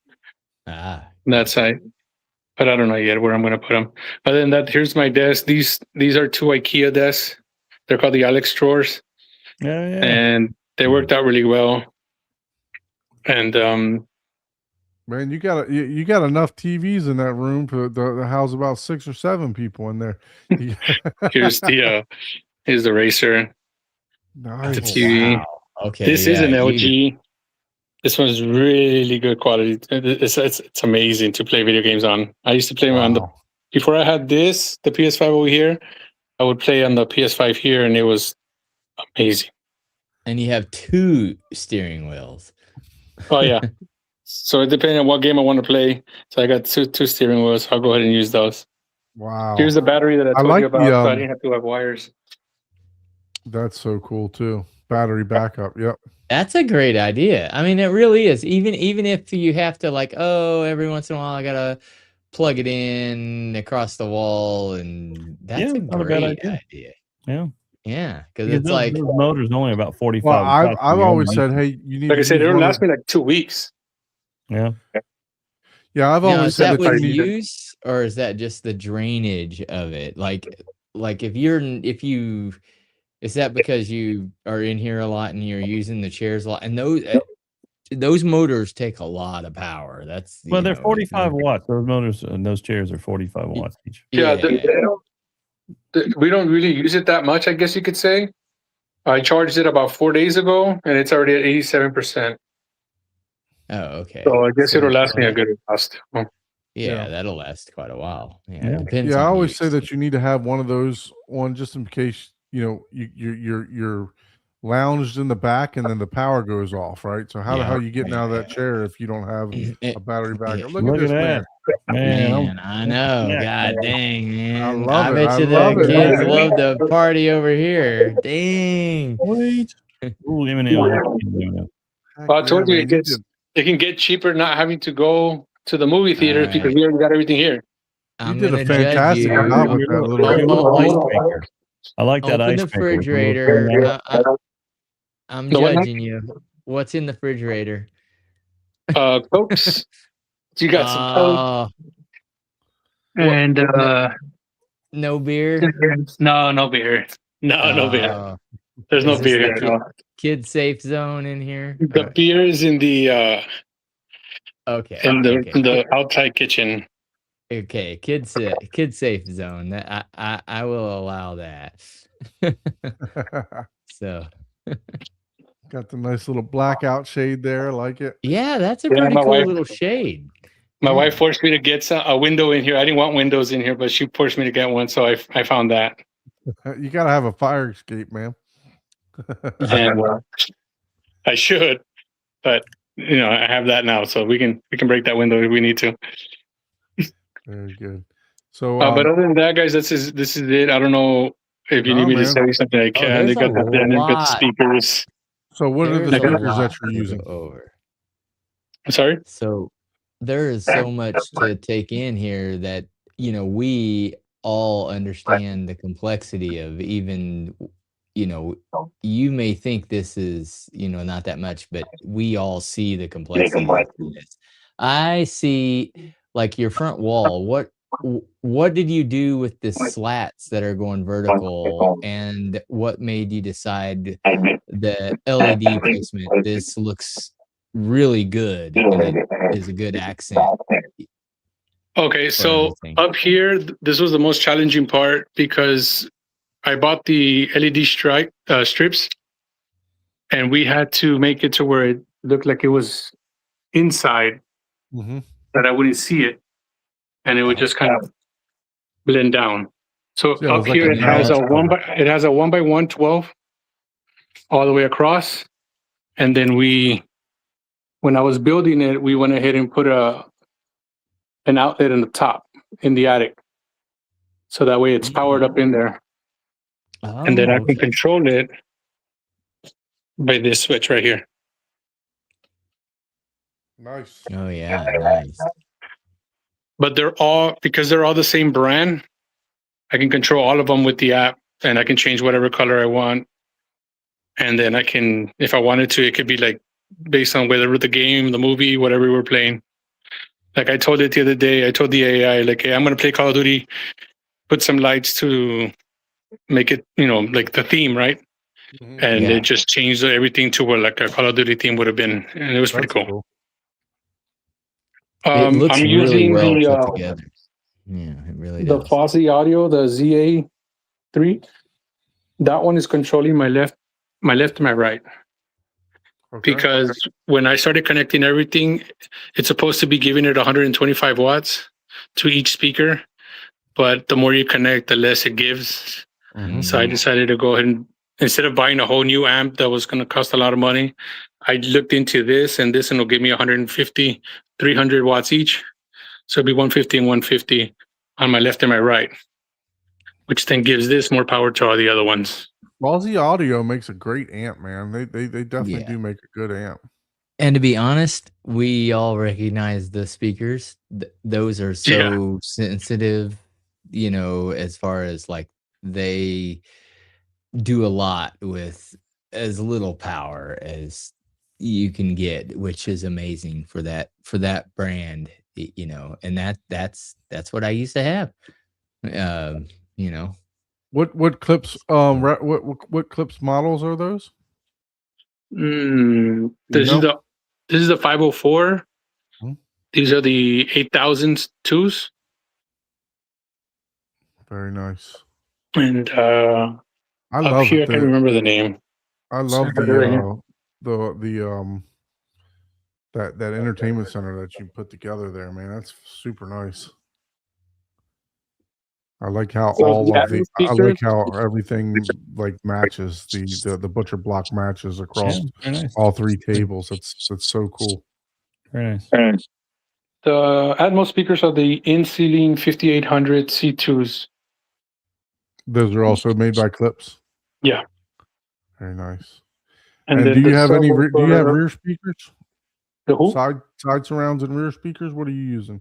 That side, but I don't know yet where I'm gonna put them. Other than that, here's my desk. These are two IKEA desks. They're called the Alex drawers, and they worked out really well. And man, you got enough TVs in that room to house about 6 or 7 people in there. here's the racer. Nice. The TV. Wow. Okay, this is an LG. This one's really good quality. It's amazing to play video games on. I used to play on before I had the PS5 over here. I would play on the PS5 here, and it was amazing. And you have 2 steering wheels. Oh yeah. So it depends on what game I want to play. So I got two steering wheels. I'll go ahead and use those. Wow. Here's the battery that I told you about. So I didn't have to have wires. That's so cool too. Battery backup. Yep. That's a great idea. I mean, it really is. Even if you have to every once in a while I gotta plug it in across the wall, and that's a great idea. Yeah, because it's like those motors only about 45. Well, I've always said, hey, you need. Like I said, it'll last me like 2 weeks. Yeah. Yeah, I've always said that with use, or is that just the drainage of it? Like is that because you are in here a lot and you're using the chairs a lot? And those motors take a lot of power. They're 45 watts. Those motors and those chairs are 45 watts each. Yeah, we don't really use it that much, I guess you could say. I charged it about 4 days ago, and it's already at 87%. Oh, okay. So I guess it'll last me a good last. Yeah, that'll last quite a while. Yeah, I always say that you need to have one of those on just in case you're lounged in the back and then the power goes off, right? So how the hell are you getting out of that chair if you don't have a battery backup? Look at this, man. Man, I know. God dang, man. I bet you the kids love to party over here. Dang. I told you it can get cheaper not having to go to the movie theaters because we already got everything here. You did a fantastic job with that little I like that ice the refrigerator. I'm judging you. What's in the refrigerator? Cokes. You got some Coke. And no beer? No beer. No beer. There's no beer here at all. Kid safe zone in here. The beer is in the in the outside kitchen. Okay, kid safe zone. That I will allow that. So got the nice little blackout shade there. I like it. Yeah, that's a pretty cool little shade. My wife forced me to get a window in here. I didn't want windows in here, but she forced me to get one, so I found that. You got to have a fire escape, man. And I should, but I have that now, so we can break that window if we need to. Very good. So, But other than that, guys, this is it. I don't know if you No, need me to man. tell you something. I can. They there's a got the blender, got the lot. speakers. So what are the There's a speakers lot that you're to using? go over. I'm sorry. So there is so much to take in here that, you know, we all understand the complexity of even, you know, you may think this is, you know, not that much, but we all see the complexity of this. I see like your front wall. What did you do with the slats that are going vertical, and what made you decide the LED placement? This looks really good, and it is a good accent. Okay, so everything. up here, this was the most challenging part because I bought the LED strips, and we had to make it to where it looked like it was inside, Mm-hmm. that I wouldn't see it, and it would just kind of blend down. So Yeah, it up was like here, a it has a knowledge cover. 1x1 12 all the way across, and then when I was building it, we went ahead and put an outlet in the top in the attic, so that way it's powered up in there, and then I can okay. control it by this switch right here. Nice. Oh yeah, nice. But because they're all the same brand, I can control all of them with the app, and I can change whatever color I want. And then I can, if I wanted to, it could be like based on whether the game, the movie, whatever we're playing. Like I told it the other day, I told the AI, like, hey, I'm going to play Call of Duty, put some lights to make it, you know, like the theme, right? Mm-hmm. And Yeah. it just changed everything to what like a Call of Duty theme would have been. And it was pretty That's cool. It looks I'm really using well put the together. Yeah, it really the does. Fosse Audio, the ZA3. That one is controlling my left and my right. Okay. Because when I started connecting everything, it's supposed to be giving it 125 watts to each speaker, but the more you connect, the less it gives. Mm-hmm. So I decided to go ahead and, instead of buying a whole new amp that was going to cost a lot of money, I looked into this, and will give me 150, 300 watts each. So it'll be 150 and 150 on my left and my right, which then gives this more power to all the other ones. Fosse Audio makes a great amp, man. They definitely Yeah. do make a good amp. And to be honest, we all recognize the speakers. Those are so sensitive, you know, as far as like they do a lot with as little power as you can get, which is amazing for that brand, you know. And that's what I used to have. You know. What clips what clips models are those? This is the 504. Hmm. These are the 8000s twos. Very nice. And I up love here, it. I can't remember the name. I love Sorry. the that entertainment center that you put together there, man. That's super nice. I like how how everything like matches the butcher block matches across Very nice. all three tables. That's so cool. Very nice. The Atmos speakers are the in-ceiling 5800 C2s. Those are also made by Clips. Yeah. Very nice. And And then do you the have any? Do you have subwoofer- rear speakers? The who? Side surrounds and rear speakers. What are you using?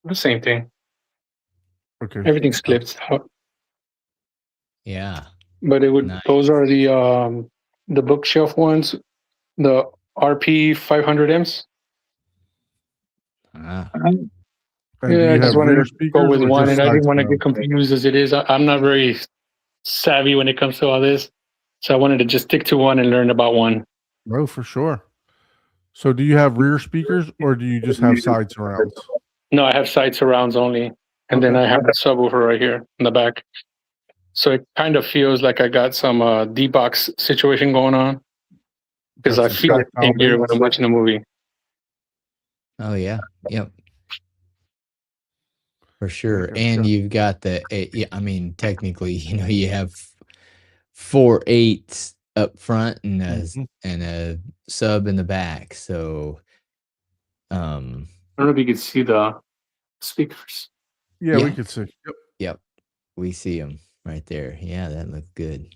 The same thing. Okay. Everything's clipped. Yeah. But Nice. those are the bookshelf ones, the RP 500Ms. Ah. And do Yeah, I you just have wanted rear to speakers go with or one, just and I side didn't want to get surrounds? confused as it is. I'm not very savvy when it comes to all this, so I wanted to just stick to one and learn about one. Oh, for sure. So do you have rear speakers or do you just have side surrounds? No, I have side surrounds only, and then Okay. I have the subwoofer right here in the back. So it kind of feels like I got some D-box situation going on, because Got I some feel it tactile in here when bass. I'm watching a movie. Oh yeah. Yep. For sure. Okay, And yeah. you've got I mean, technically, you know, you have 4 8s up front and Mhm. a sub in the back. So I don't know if you can see the speakers. Yeah, we Yeah. could see. Yep. Yep. We see them right there. Yeah, that looked good.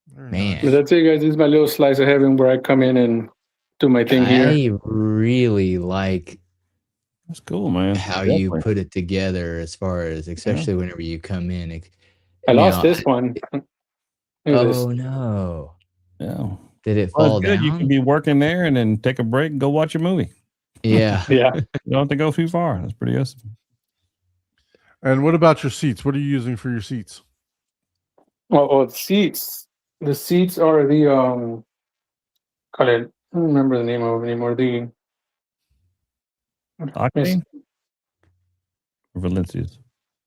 Very Man. But that's it, guys. This is my little slice of heaven where I come in and do my thing here. I really like That's cool, man. how you Definitely. put it together, as far as, especially whenever you come in. I lost Now, this one. Look at this. Oh no! Yeah. Did it Well, fall it's good. You down? can be working there and then take a break and go watch a movie. Yeah. Yeah. You don't have to go too far. That's pretty awesome. And what about your seats? What are you using for your seats? Oh, the seats. The seats are the call it. I don't remember the name of it anymore. The Octane? Or Valencia's?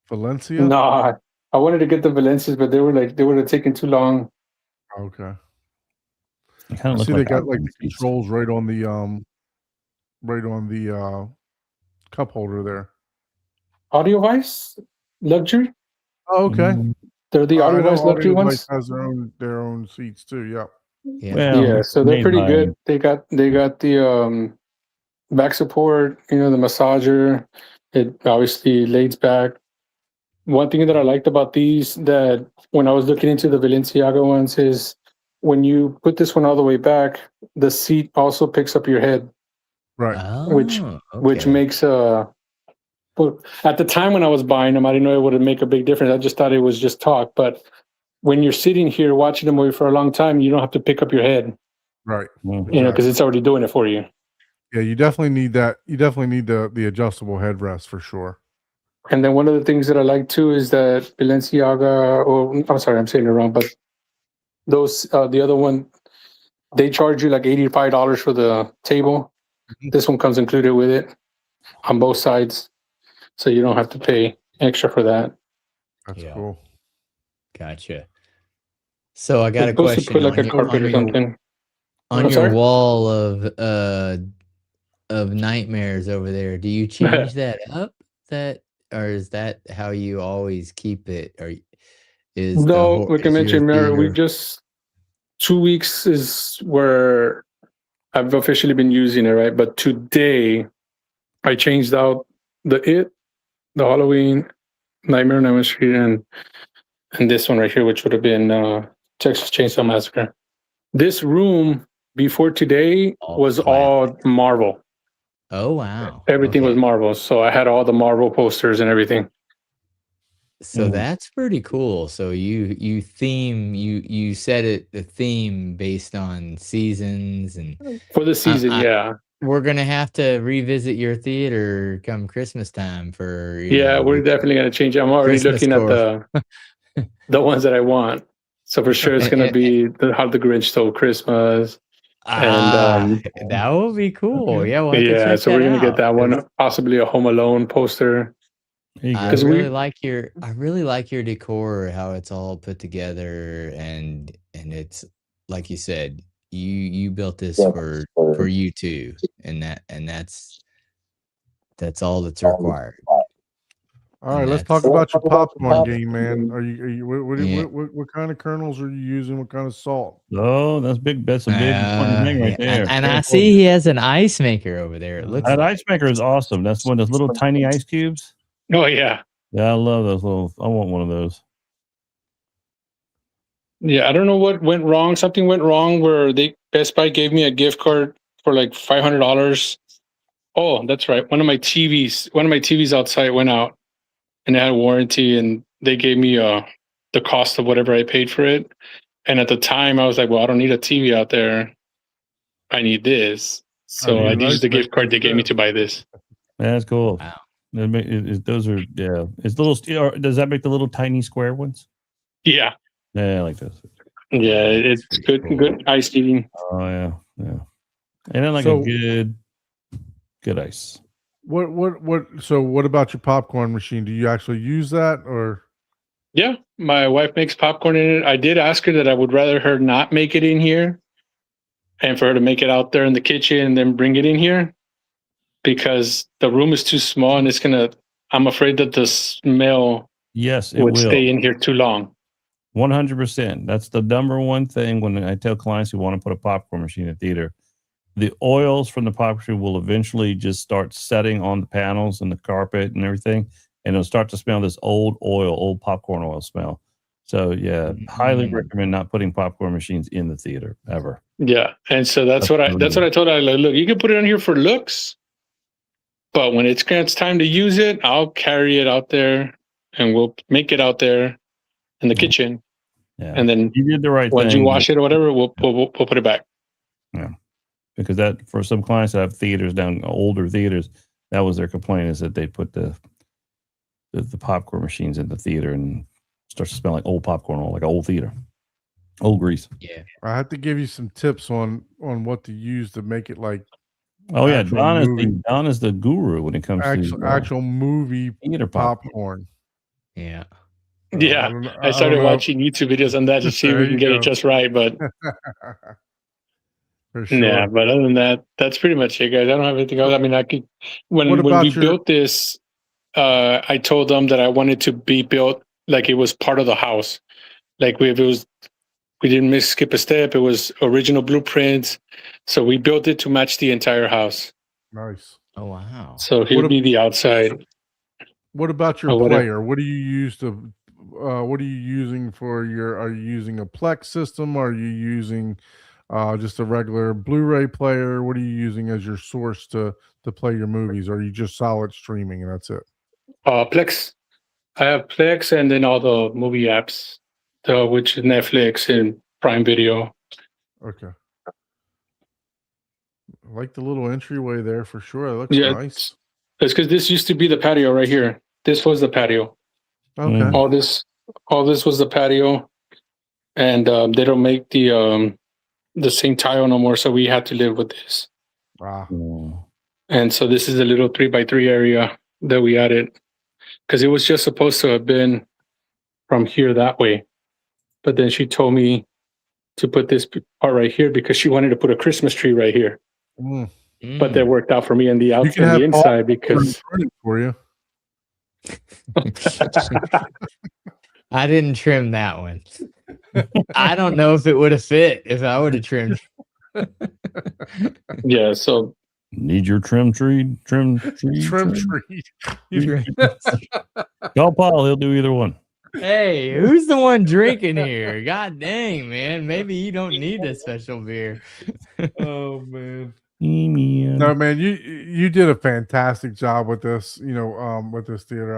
Valencia? no, I wanted to get the Valencias, but they would have taken too long. Okay. They kind I of look see like they got like Octane the seats. controls right on the cup holder there. Audio Vice Luxury. Oh, okay. Mm, They're the I Audio know Vice Luxury Audio ones. Vice has their own seats too. Yeah. Yeah. well, Yeah, so they're made pretty by- good. They got the back support, the massager. It obviously lays back. One thing that I liked about these, that when I was looking into the Balenciaga ones, is when you put this one all the way back, the seat also picks up your head, Right. which okay. makes but at the time when I was buying them, I didn't know it would make a big difference. I just thought it was just talk. But when you're sitting here watching the movie for a long time, you don't have to pick up your head, Right. Mm. because it's already doing it for you. Yeah, you definitely need that. You definitely need the adjustable headrest for sure. And then one of the things that I like too is that Balenciaga, or I'm sorry, I'm saying it wrong, but those the other one, they charge you like $85 for the table. This one comes included with it on both sides, so you don't have to pay extra for that. That's Yeah. cool. Gotcha. So I got You're a supposed to question put like on a carpet or something. on I'm your sorry? wall of nightmares over there. Do you change that up? Or is that how you always keep it? Or is No, like I is your mentioned, Mary, we theater- just 2 weeks is where I've officially been using it, right? But today I changed out the Halloween, Nightmare on Elm Street, and this one right here, which would have been Texas Chainsaw Massacre. This room before today All was classic. all Marvel. Oh wow! Everything was Okay. Marvel, so I had all the Marvel posters and everything. So Mm. that's pretty cool. So you set it the theme based on seasons, and For the season, I- yeah. we're gonna have to revisit your theater come Christmas time for Yeah, we're definitely gonna change it. I'm already Christmas looking tour. at the ones that I want. So for sure, it's gonna be How the Grinch Stole Christmas. That will be cool. Okay. Yeah, we'll have to Yeah, check so we're gonna get out, that one. 'cause Possibly a Home Alone poster. There you I go. 'Cause really we- like your decor, how it's all put together, and it's like you said, you built this for you two, and that's all that's required. All right, And let's talk that's- about your popcorn game, man. Are you Yeah. what kind of kernels are you using? What kind of salt? Oh, that's a big important thing right yeah, there. and Very I see important. he has an ice maker over there. It looks That like. ice maker is awesome. That's one of those little tiny ice cubes. Oh yeah. Yeah, I love those little. I want one of those. Yeah, I don't know what went wrong. Something went wrong where Best Buy gave me a gift card for like $500. Oh, that's right. One of my TVs outside went out, and it had a warranty, and they gave me the cost of whatever I paid for it. And at the time, I was like, well, I don't need a TV out there. I need this. So I need an used the ice gift maker card they gave me instead. to buy this. That's cool. Wow. Those are It's little. Does that make the little tiny square ones? Yeah, Yeah, I like those. yeah, it's good ice eating. Oh yeah, yeah. And then like So- a good ice. So what about your popcorn machine? Do you actually use that or? Yeah, my wife makes popcorn in it. I did ask her that I would rather her not make it in here and for her to make it out there in the kitchen and then bring it in here because the room is too small and I'm afraid that the smell Yes, it would will. stay in here too long. 100%. That's the number one thing when I tell clients who want to put a popcorn machine in the theater the oils from the popcorn machine will eventually just start setting on the panels and the carpet and everything, and it'll start to smell this old popcorn oil smell. So yeah, highly recommend not putting popcorn machines in the theater ever. Yeah, and so that's what I told her. Like, look, you can put it on here for looks, but when it's time to use it, I'll carry it out there, and we'll make it out there in the kitchen. Yeah, and then you did the right once thing. you wash it or whatever, we'll put it back. Yeah, because that for some clients that have theaters down older theaters, that was their complaint, is that they put the popcorn machines in the theater and starts to smell like old popcorn oil, like old theater, old grease. Yeah. I have to give you some tips on what to use to make it like Oh yeah, actual Don is the guru when it comes to actual movie theater popcorn. Yeah. Yeah, I started watching YouTube videos on that to see if we can get it just right. But For sure. yeah, but other than that, that's pretty much it, guys. I don't have anything else. I mean, I could when we built this, I told them that I wanted to be built like it was part of the house. Like we didn't skip a step. It was original blueprints. So we built it to match the entire house. Nice. Oh wow. So here'd be the outside. What about your player? What do you use to what are you using for your, are you using a Plex system? Are you using just a regular Blu-ray player? What are you using as your source to play your movies? Or are you just solid streaming and that's it? Plex. I have Plex and then all the movie apps, which is Netflix and Prime Video. Okay. I like the little entryway there for sure. It looks nice. It's because this used to be the patio right here. This was the patio. Okay. All this was the patio, and they don't make the same tile no more, so we had to live with this. Wow. And so this is a little 3x3 area that we added, because it was just supposed to have been from here that way, but then she told me to put this part right here because she wanted to put a Christmas tree right here. But that worked out for me on the outside and the inside because for you. I didn't trim that one. I don't know if it would have fit if I would have trimmed. Yeah, so need your trim tree. Trim. Call Paul, he'll do either one. Hey, who's the one drinking here? God dang, man. Maybe you don't need a special beer. Oh man. No, man, you did a fantastic job with this, with this theater.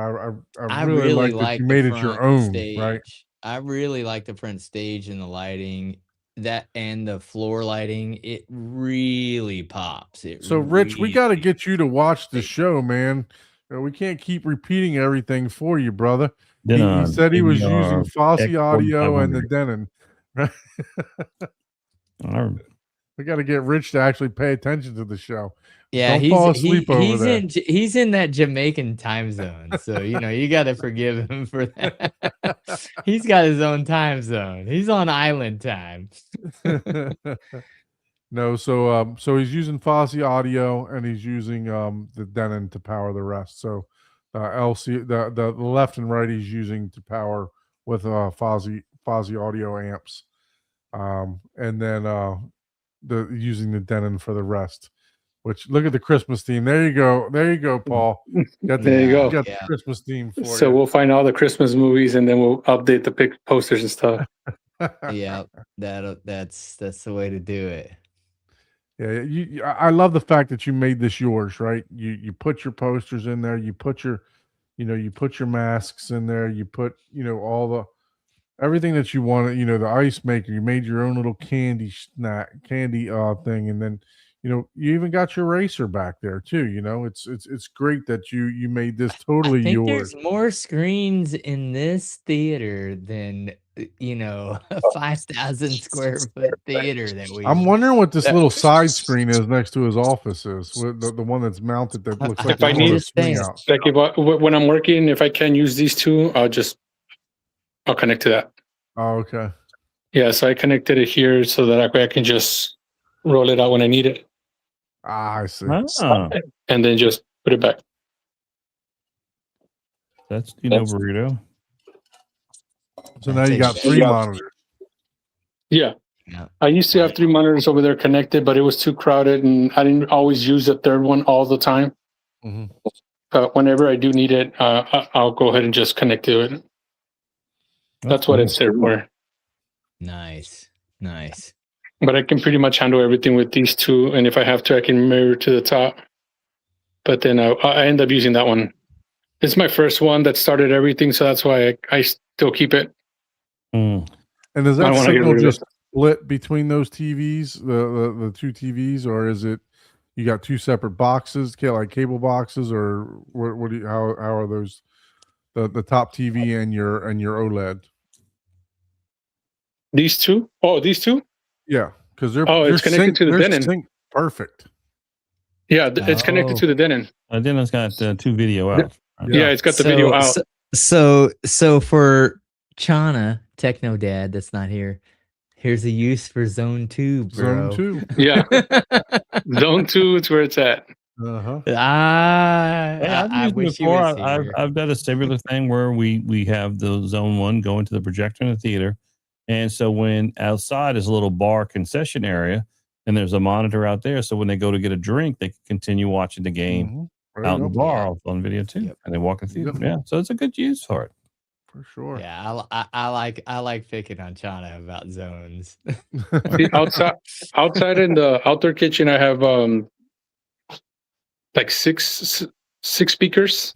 I really like that you made it your own, right? I really like the front stage and the lighting, and the floor lighting. It really pops. Rich, we got to get you to watch the show, man. We can't keep repeating everything for you, brother. He said he was using Fosse audio and the Denon. Right? We got to get Rich to actually pay attention to the show. Yeah, Don't fall asleep over there. He's in that Jamaican time zone, so you got to forgive him for that. He's got his own time zone. He's on island time. No, so he's using Fosse audio and he's using the Denon to power the rest. So LC the left and right he's using to power with Fosse audio amps, and then using the Denon for the rest. Which, look at the Christmas theme. There you go, Paul. There you go. Got the Christmas theme for you. So we'll find all the Christmas movies and then we'll update the posters and stuff. Yeah, that's the way to do it. Yeah, I love the fact that you made this yours, right? You put your posters in there, you put your masks in there, you put all the everything that you wanted, the ice maker, you made your own little candy thing, and then you even got your racer back there too. It's great that you made this totally I think yours. There's more screens in this theater than a 5,000 square foot theater that we. I'm wondering what this little side screen is next to his office is. The one that's mounted that looks like if I need when I'm working, if I can use these two, I'll connect to that. Oh, okay. Yeah, so I connected it here so that I can just roll it out when I need it. I see. And then just put it back. That's burrito. So now you got 3 monitors. Yeah. Yeah. I used to have 3 monitors over there connected, but it was too crowded, and I didn't always use the third one all the time. Mhm. But whenever I do need it, I'll go ahead and just connect to it. That's what cool. it's there for. Nice. Nice. But I can pretty much handle everything with these two, and if I have to, I can mirror to the top. But then I end up using that one. It's my first one that started everything, so that's why I still keep it. Mm. And does I that don't wanna get signal rid of just split between those TVs, the two TVs, or is it you got two separate boxes, like cable boxes, or what do you, how are those the top TV and your OLED? These two? Oh, these two? Yeah, because they're it's connected to the they're Denon. perfect. Yeah, it's connected to the Denon. Then it's got 2 video out. Yeah, it's got the video out. So for Chana, Techno Dad, that's not here. Here's a use for Zone 2, bro. Zone 2. Yeah, Zone 2 is where it's at. Uh-huh. I wish you was here. I've done a similar thing where we have the Zone 1 go into the projector in the theater. And so when outside is a little bar concession area, and there's a monitor out there, so when they go to get a drink, they can continue watching the game out in the bar on video too, and they walk in the theater. Yeah, so it's a good use for it. For sure. Yeah, I like picking on Chana about zones. outside in the outdoor kitchen, I have like six speakers.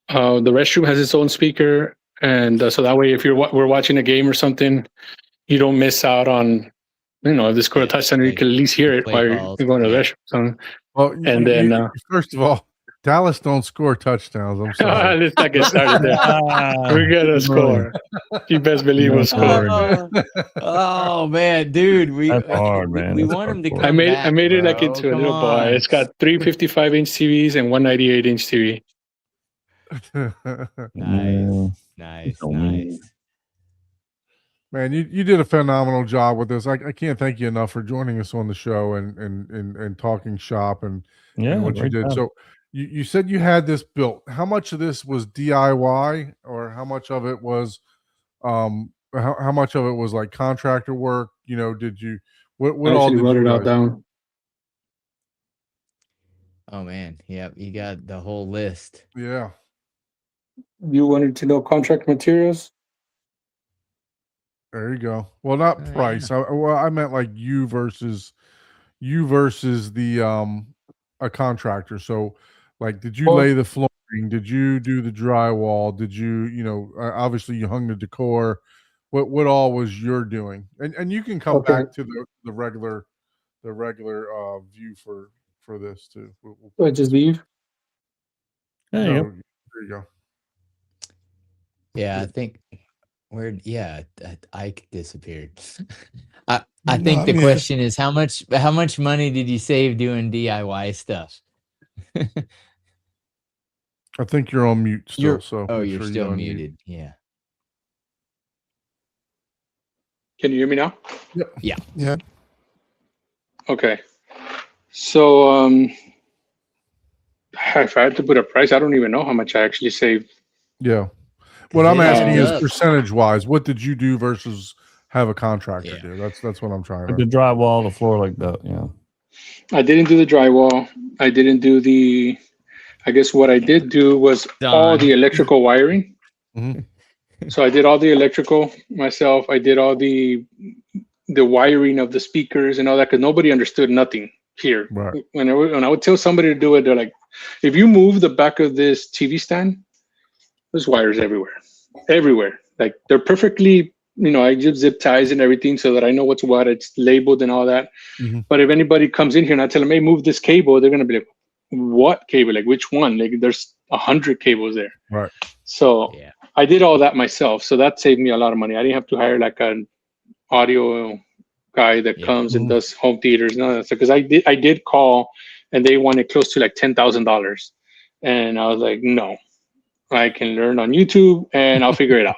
The restroom has its own speaker, and so that way, if we're watching a game or something, you don't miss out on. If this Score Touch Center, you can at least hear it while you're going to the restroom. Well, first of all, Dallas don't score touchdowns. I'm sorry. Let's not get started there. We're gonna score. You best believe we'll score. Oh man, dude, That's hard, man. We That's want him to hardcore. come I made back, it bro. like into a Come little boy. on. It's got 3 55-inch TVs and 198-inch TV. Nice. Man, you did a phenomenal job with this. I can't thank you enough for joining us on the show and talking shop and what you did. Job. So you said you had this built. How much of this was DIY, or how much of it was how much of it was like contractor work? Did you what all did wrote you it all guys down. Oh man, yep, you got the whole list. do? Yeah. You wanted to know contract materials? There you go. Well, not Oh, price. I meant like you versus the a contractor. So like, did you lay the flooring? Did you do the drywall? Did you obviously you hung the decor. What all was your doing? And you can come back to the regular view for this too. I just leave. There you go. There you go. Yeah, I think Ike disappeared. I think the question is how much money did you save doing DIY stuff? I think you're on mute still. You're still muted. Yeah. Can you hear me now? Yeah. Okay. So if I had to put a price, I don't even know how much I actually saved. Yeah. What I'm asking is up. percentage wise, what did you do versus have a contractor do? That's what I'm trying The to. drywall, the floor like that. Yeah. I didn't do the drywall. I didn't do I guess what I did do was all the electrical wiring. Mhm. So I did all the electrical myself. I did all the wiring of the speakers and all that, because nobody understood nothing here. Right. When I would tell somebody to do it, they're like, if you move the back of this TV stand, there's wires everywhere. Like they're perfectly, I use zip ties and everything so that I know what's what. It's labeled and all that. Mhm. But if anybody comes in here and I tell them, hey, move this cable, they're going to be like, what cable? Like which one? Like there's 100 cables there. Right. So Yeah. I did all that myself. So that saved me a lot of money. I didn't have to hire like an audio guy that comes and does home theaters and all that stuff. Because I did call and they wanted close to like $10,000. And I was like, no. I can learn on YouTube and I'll figure it out.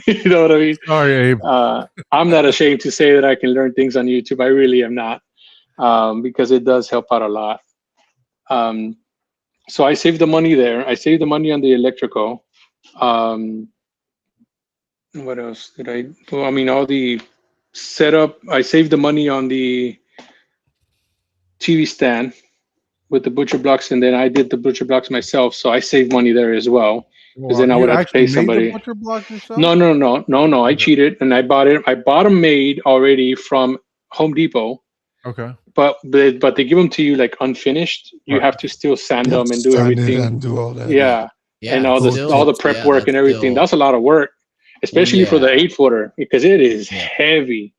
You know what I mean? Sorry, Abe. I'm not ashamed to say that I can learn things on YouTube. I really am not, because it does help out a lot. So I saved the money there. I saved the money on the electrical. What else did I do? I mean, all the I saved the money on the TV stand with the butcher blocks, and then I did the butcher blocks myself. So I saved money there as well. Because then I You would have to actually pay made somebody. the butcher blocks yourself? No. I Okay. cheated and I bought it. I bought them made already from Home Depot, Okay. but they give them to you like unfinished. You Right. have to still sand You have them to and do sand it everything. and do all that. Yeah. Yeah, And all the prep work and everything. That's a lot of work, especially for the yeah. 8-footer, because it is Yeah. heavy,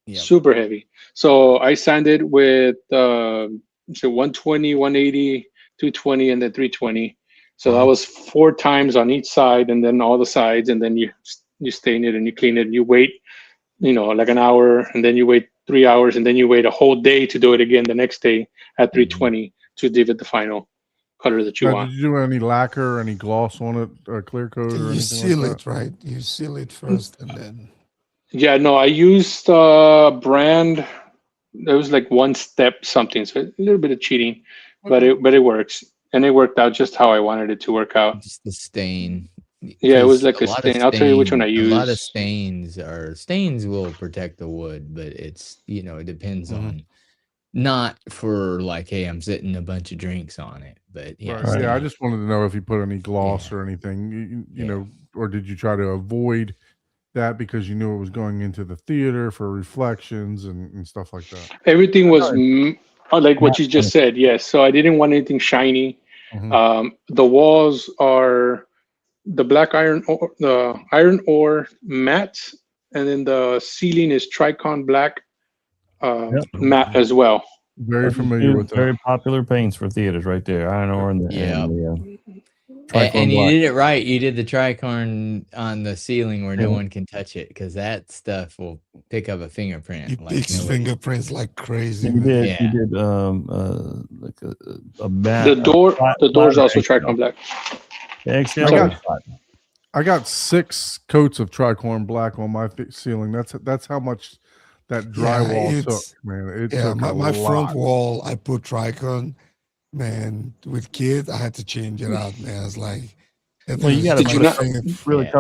Yep. super heavy. So I sanded with 120, 180, 220, and then 320. So that Wow. was 4 times on each side, and then all the sides, and then you stain it and you clean it and you wait, like an hour, and then you wait 3 hours, and then you wait a whole day to do it again the next day at 320 to give it the final color that you Now, want. did you do any lacquer, any gloss on it, or clear coat, or You anything seal like it, right? You seal it first, and then Yeah, no, I used a brand. It was like one step something, so a little bit of cheating, but it works, and it worked out just how I wanted it to work out. Just the stain. Yeah, it was 'Cause like a lot of stain. I'll tell you which one I A lot of used. stains will protect the wood, but it's it depends Mhm. on, not for like, hey, I'm sitting a bunch of drinks on it, but yeah, Right. Yeah, I stain. just wanted to know if you put any gloss or anything, Yeah. or did you try to avoid that because you knew it was going into the theater for reflections and stuff like that? Everything was Alright. like what you just said. Yes, so I didn't want anything shiny. Mhm. The walls are the the iron ore matte, and then the ceiling is Tricon black Yep. matte as well. Very Those are familiar two with that. very popular paints for theaters right there. Iron ore and the, Yeah. Tricon And you black. did it right. You did the tricorn on the ceiling where no Yeah. one can touch it, because that stuff will pick up a fingerprint. it like picks nobody. fingerprints like crazy, You man. did Yeah. you did like a matte The door's flat also eggshell. Tricon black. The eggshell I got- or flat? I got 6 coats of tricorn black on my ceiling. That's how much that drywall took, it's- man. It Yeah, took my a front lot. wall, I put Tricon. Man, with kids, I had to change it out, man. It's like, Well, you gotta Did you not- really Yeah.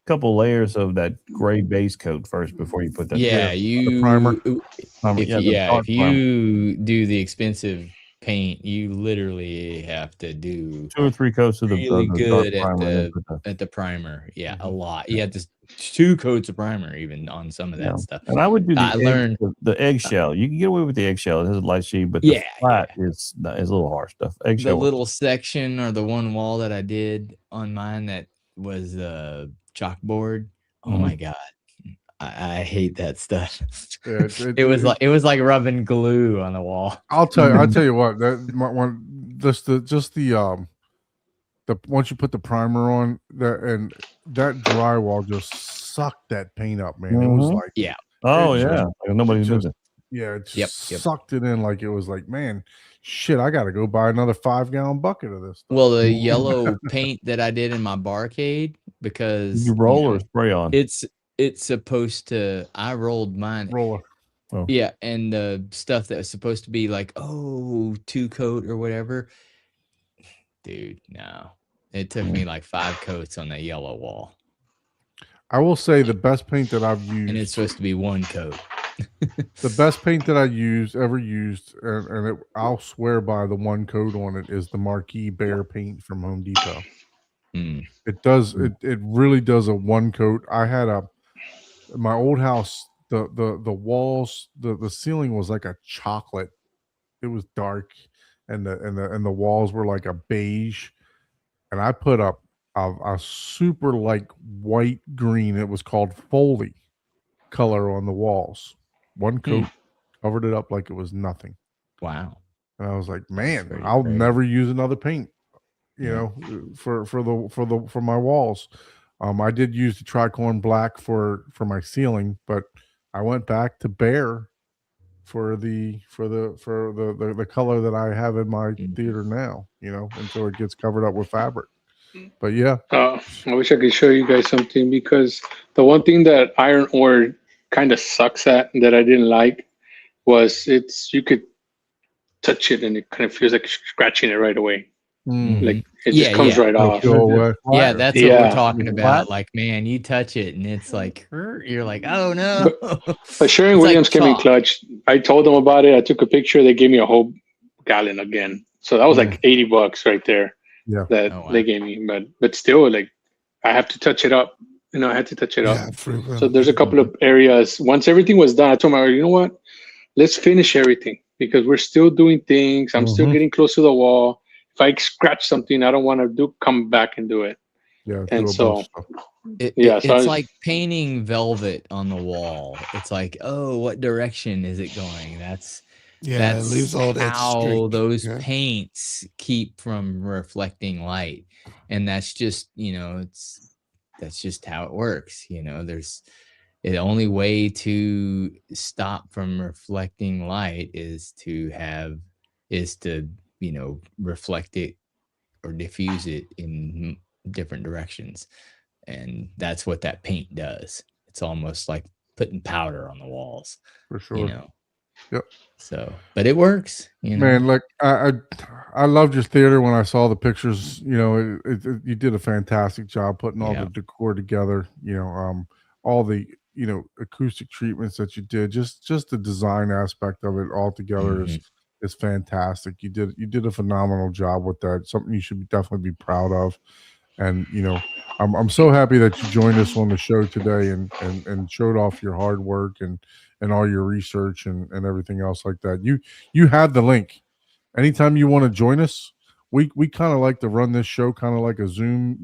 couple layers of that gray base coat first before you put that. Yeah, the primer. If the dark if primer. you do the expensive paint, you literally have to do 2 or 3 coats of the really dark good at primer. and then put the primer. Yeah, a Mhm. lot. You have to 2 coats of primer even on some of that Yeah. stuff. And I would do I learned- the eggshell. You can get away with the eggshell. It has a light shade, but Yeah, the flat is a little harsh stuff. The Eggshell. little section or the one wall that I did on mine that was chalkboard. Oh Mhm. my god, I hate that stuff. Yeah, it was like rubbing glue on the wall. I'll tell you what, that the once you put the primer on that drywall just sucked that paint up, man. It was Mhm. like, Oh it yeah, just- like nobody's just- business. yeah, it Yep. sucked it in like it was like, man, shit, I got to go buy another 5-gallon bucket of this stuff. Well, the yellow paint that I did in my barcade, because You roll or spray on? it's supposed to. I rolled mine. Roller. Yeah, and the stuff that was supposed to be like, 2-coat or whatever. Dude, no. It took me like 5 coats on that yellow wall. I will say the best paint that I've used, And it's supposed to be 1 coat. the best paint that I ever used, and I'll swear by the 1 coat on it, is the Marquee Bear paint from Home Depot. Mm. It does. It really does a 1 coat. I had my old house. The walls, the ceiling was like a chocolate. It was dark, and the walls were like a beige. And I put up a super like white green. It was called Foley color on the walls. 1 coat covered it up like it was nothing. Wow. And I was like, man, very I'll great. never use another paint, for my walls. I did use the tricorn black for my ceiling, but I went back to Bear for the color that I have in my theater now, until it gets covered up with fabric. But yeah, I wish I could show you guys something, because the one thing that iron ore kind of sucks at that I didn't like was you could touch it and it kind of feels like scratching it right away. Like it just comes right It'll off. peel away. Yeah, that's what Yeah. we're talking about. Flat. Like, man, you touch it and it's like, you're like, oh no. But Sherwin It's like Williams came in chalk. clutch. I told them about it. I took a picture. They gave me a whole gallon again. So that was like $80 right there. Yeah. That Oh, wow. they gave me. But still, like I have to touch it up. I had to touch it up. Yeah, frequent. So there's a couple of areas. Once everything was done, I told my, you know what? Let's finish everything because we're still doing things. I'm still getting close to the wall. If I scratch something, I don't want to come back and do it. Yeah. And do a so- bunch of stuff. Yeah, It's so I was- like painting velvet on the wall. It's like, oh, what direction is it going? That's Yeah, it leaves all that how streak. those Yeah. paints keep from reflecting light, and that's just that's just how it works. There's the only way to stop from reflecting light is to reflect it or diffuse it in different directions, and that's what that paint does. It's almost like putting powder on the walls, For sure. Yep. So, but it works, Man, like I loved your theater when I saw the pictures. You did a fantastic job putting all Yeah. the decor together. All the acoustic treatments that you did. Just the design aspect of it all together is fantastic. You did a phenomenal job with that. Something you should definitely be proud of. And I'm so happy that you joined us on the show today and showed off your hard work and all your research and everything else like that. You have the link. Anytime you want to join us, we kind of like to run this show kind of like a Zoom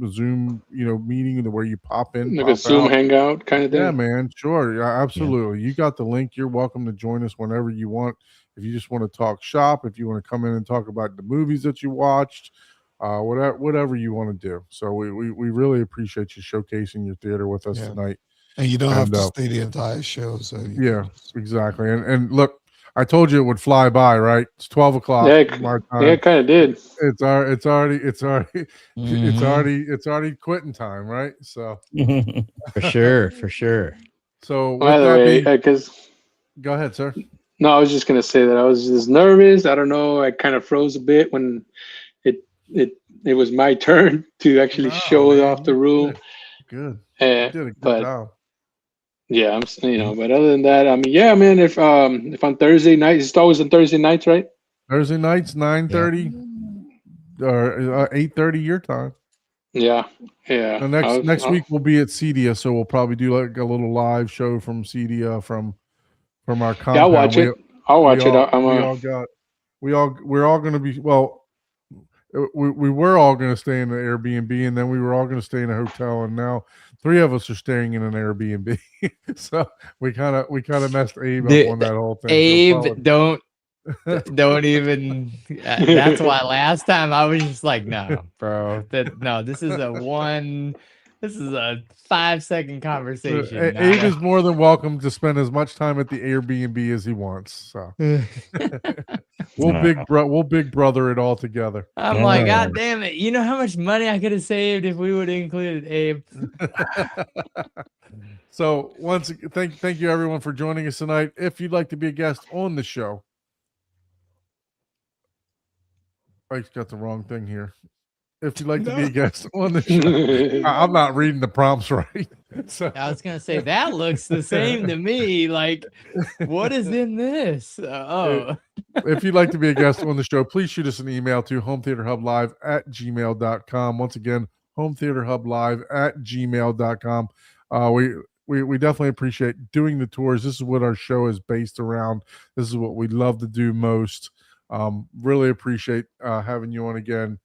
meeting where you pop in, like pop a Zoom out. hangout kind of thing. Yeah, man. Sure. Yeah, absolutely. You got the link. You're welcome to join us whenever you want. If you just want to talk shop, if you want to come in and talk about the movies that you watched, whatever you want to do. So we really appreciate you showcasing your theater with us tonight. And you don't have And, to stay the entire show. So you Yeah, exactly. And look, I told you it would fly by, right? It's 12 o'clock. Yeah, my time. Yeah, it kind of did. It's already Mhm. it's already quitting time, right? So For sure. so with By the that way, being, because go ahead, sir. no, I was just gonna say that I was just nervous. I don't know. I kind of froze a bit when it was my turn to actually No, show man, off the room. Good. You did a good But job. yeah, But other than that, I mean, yeah, man. If on Thursday night, it's always on Thursday nights, right? Thursday nights, 9:30 or 8:30 your time. Yeah. And next week we'll be at Cedia, so we'll probably do like a little live show from Cedia from our compound. Yeah, I'll watch it. I'll watch it. We're all going to be we were all going to stay in an Airbnb, and then we were all going to stay in a hotel, and now 3 of us are staying in an Airbnb. So we kind of messed Abe up on that whole thing. Abe, don't even. That's why last time I was just like, no, bro. This is a 5-second conversation. Abe is more than welcome to spend as much time at the Airbnb as he wants. So we'll big brother it all together. I'm like, God damn it! You know how much money I could have saved if we would have included Abe. So thank you everyone for joining us tonight. If you'd like to be a guest on the show, I got the wrong thing here. If you'd like to be a guest on the show, I'm not reading the prompts right. So I was gonna say that looks the same to me. Like, what is in this? If you'd like to be a guest on the show, please shoot us an email to hometheaterhublive@gmail.com. Once again, hometheaterhublive@gmail.com. We definitely appreciate doing the tours. This is what our show is based around. This is what we love to do most. Really appreciate having you on again.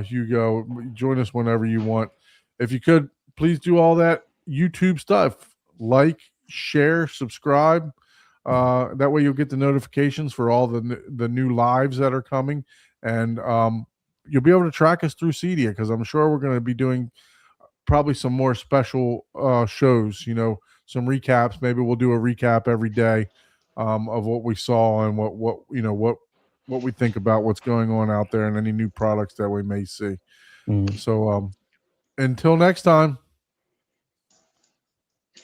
Hugo, join us whenever you want. If you could, please do all that YouTube stuff. Like, share, subscribe. That way you'll get the notifications for all the new lives that are coming. And you'll be able to track us through Cedia, because I'm sure we're going to be doing probably some more special shows, some recaps. Maybe we'll do a recap every day of what we saw and what we think about what's going on out there and any new products that we may see. So until next time,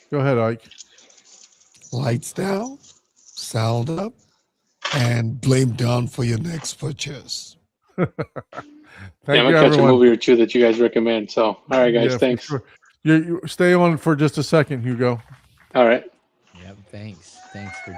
go ahead, Ike. Lights down, sound up, and blame Don for your next purchase. Thank I'm you, gonna catch everyone. a movie or two that you guys recommend. So, all right, guys, Yeah, for thanks. sure. You stay on for just a second, Hugo. All right. Yep. Thanks for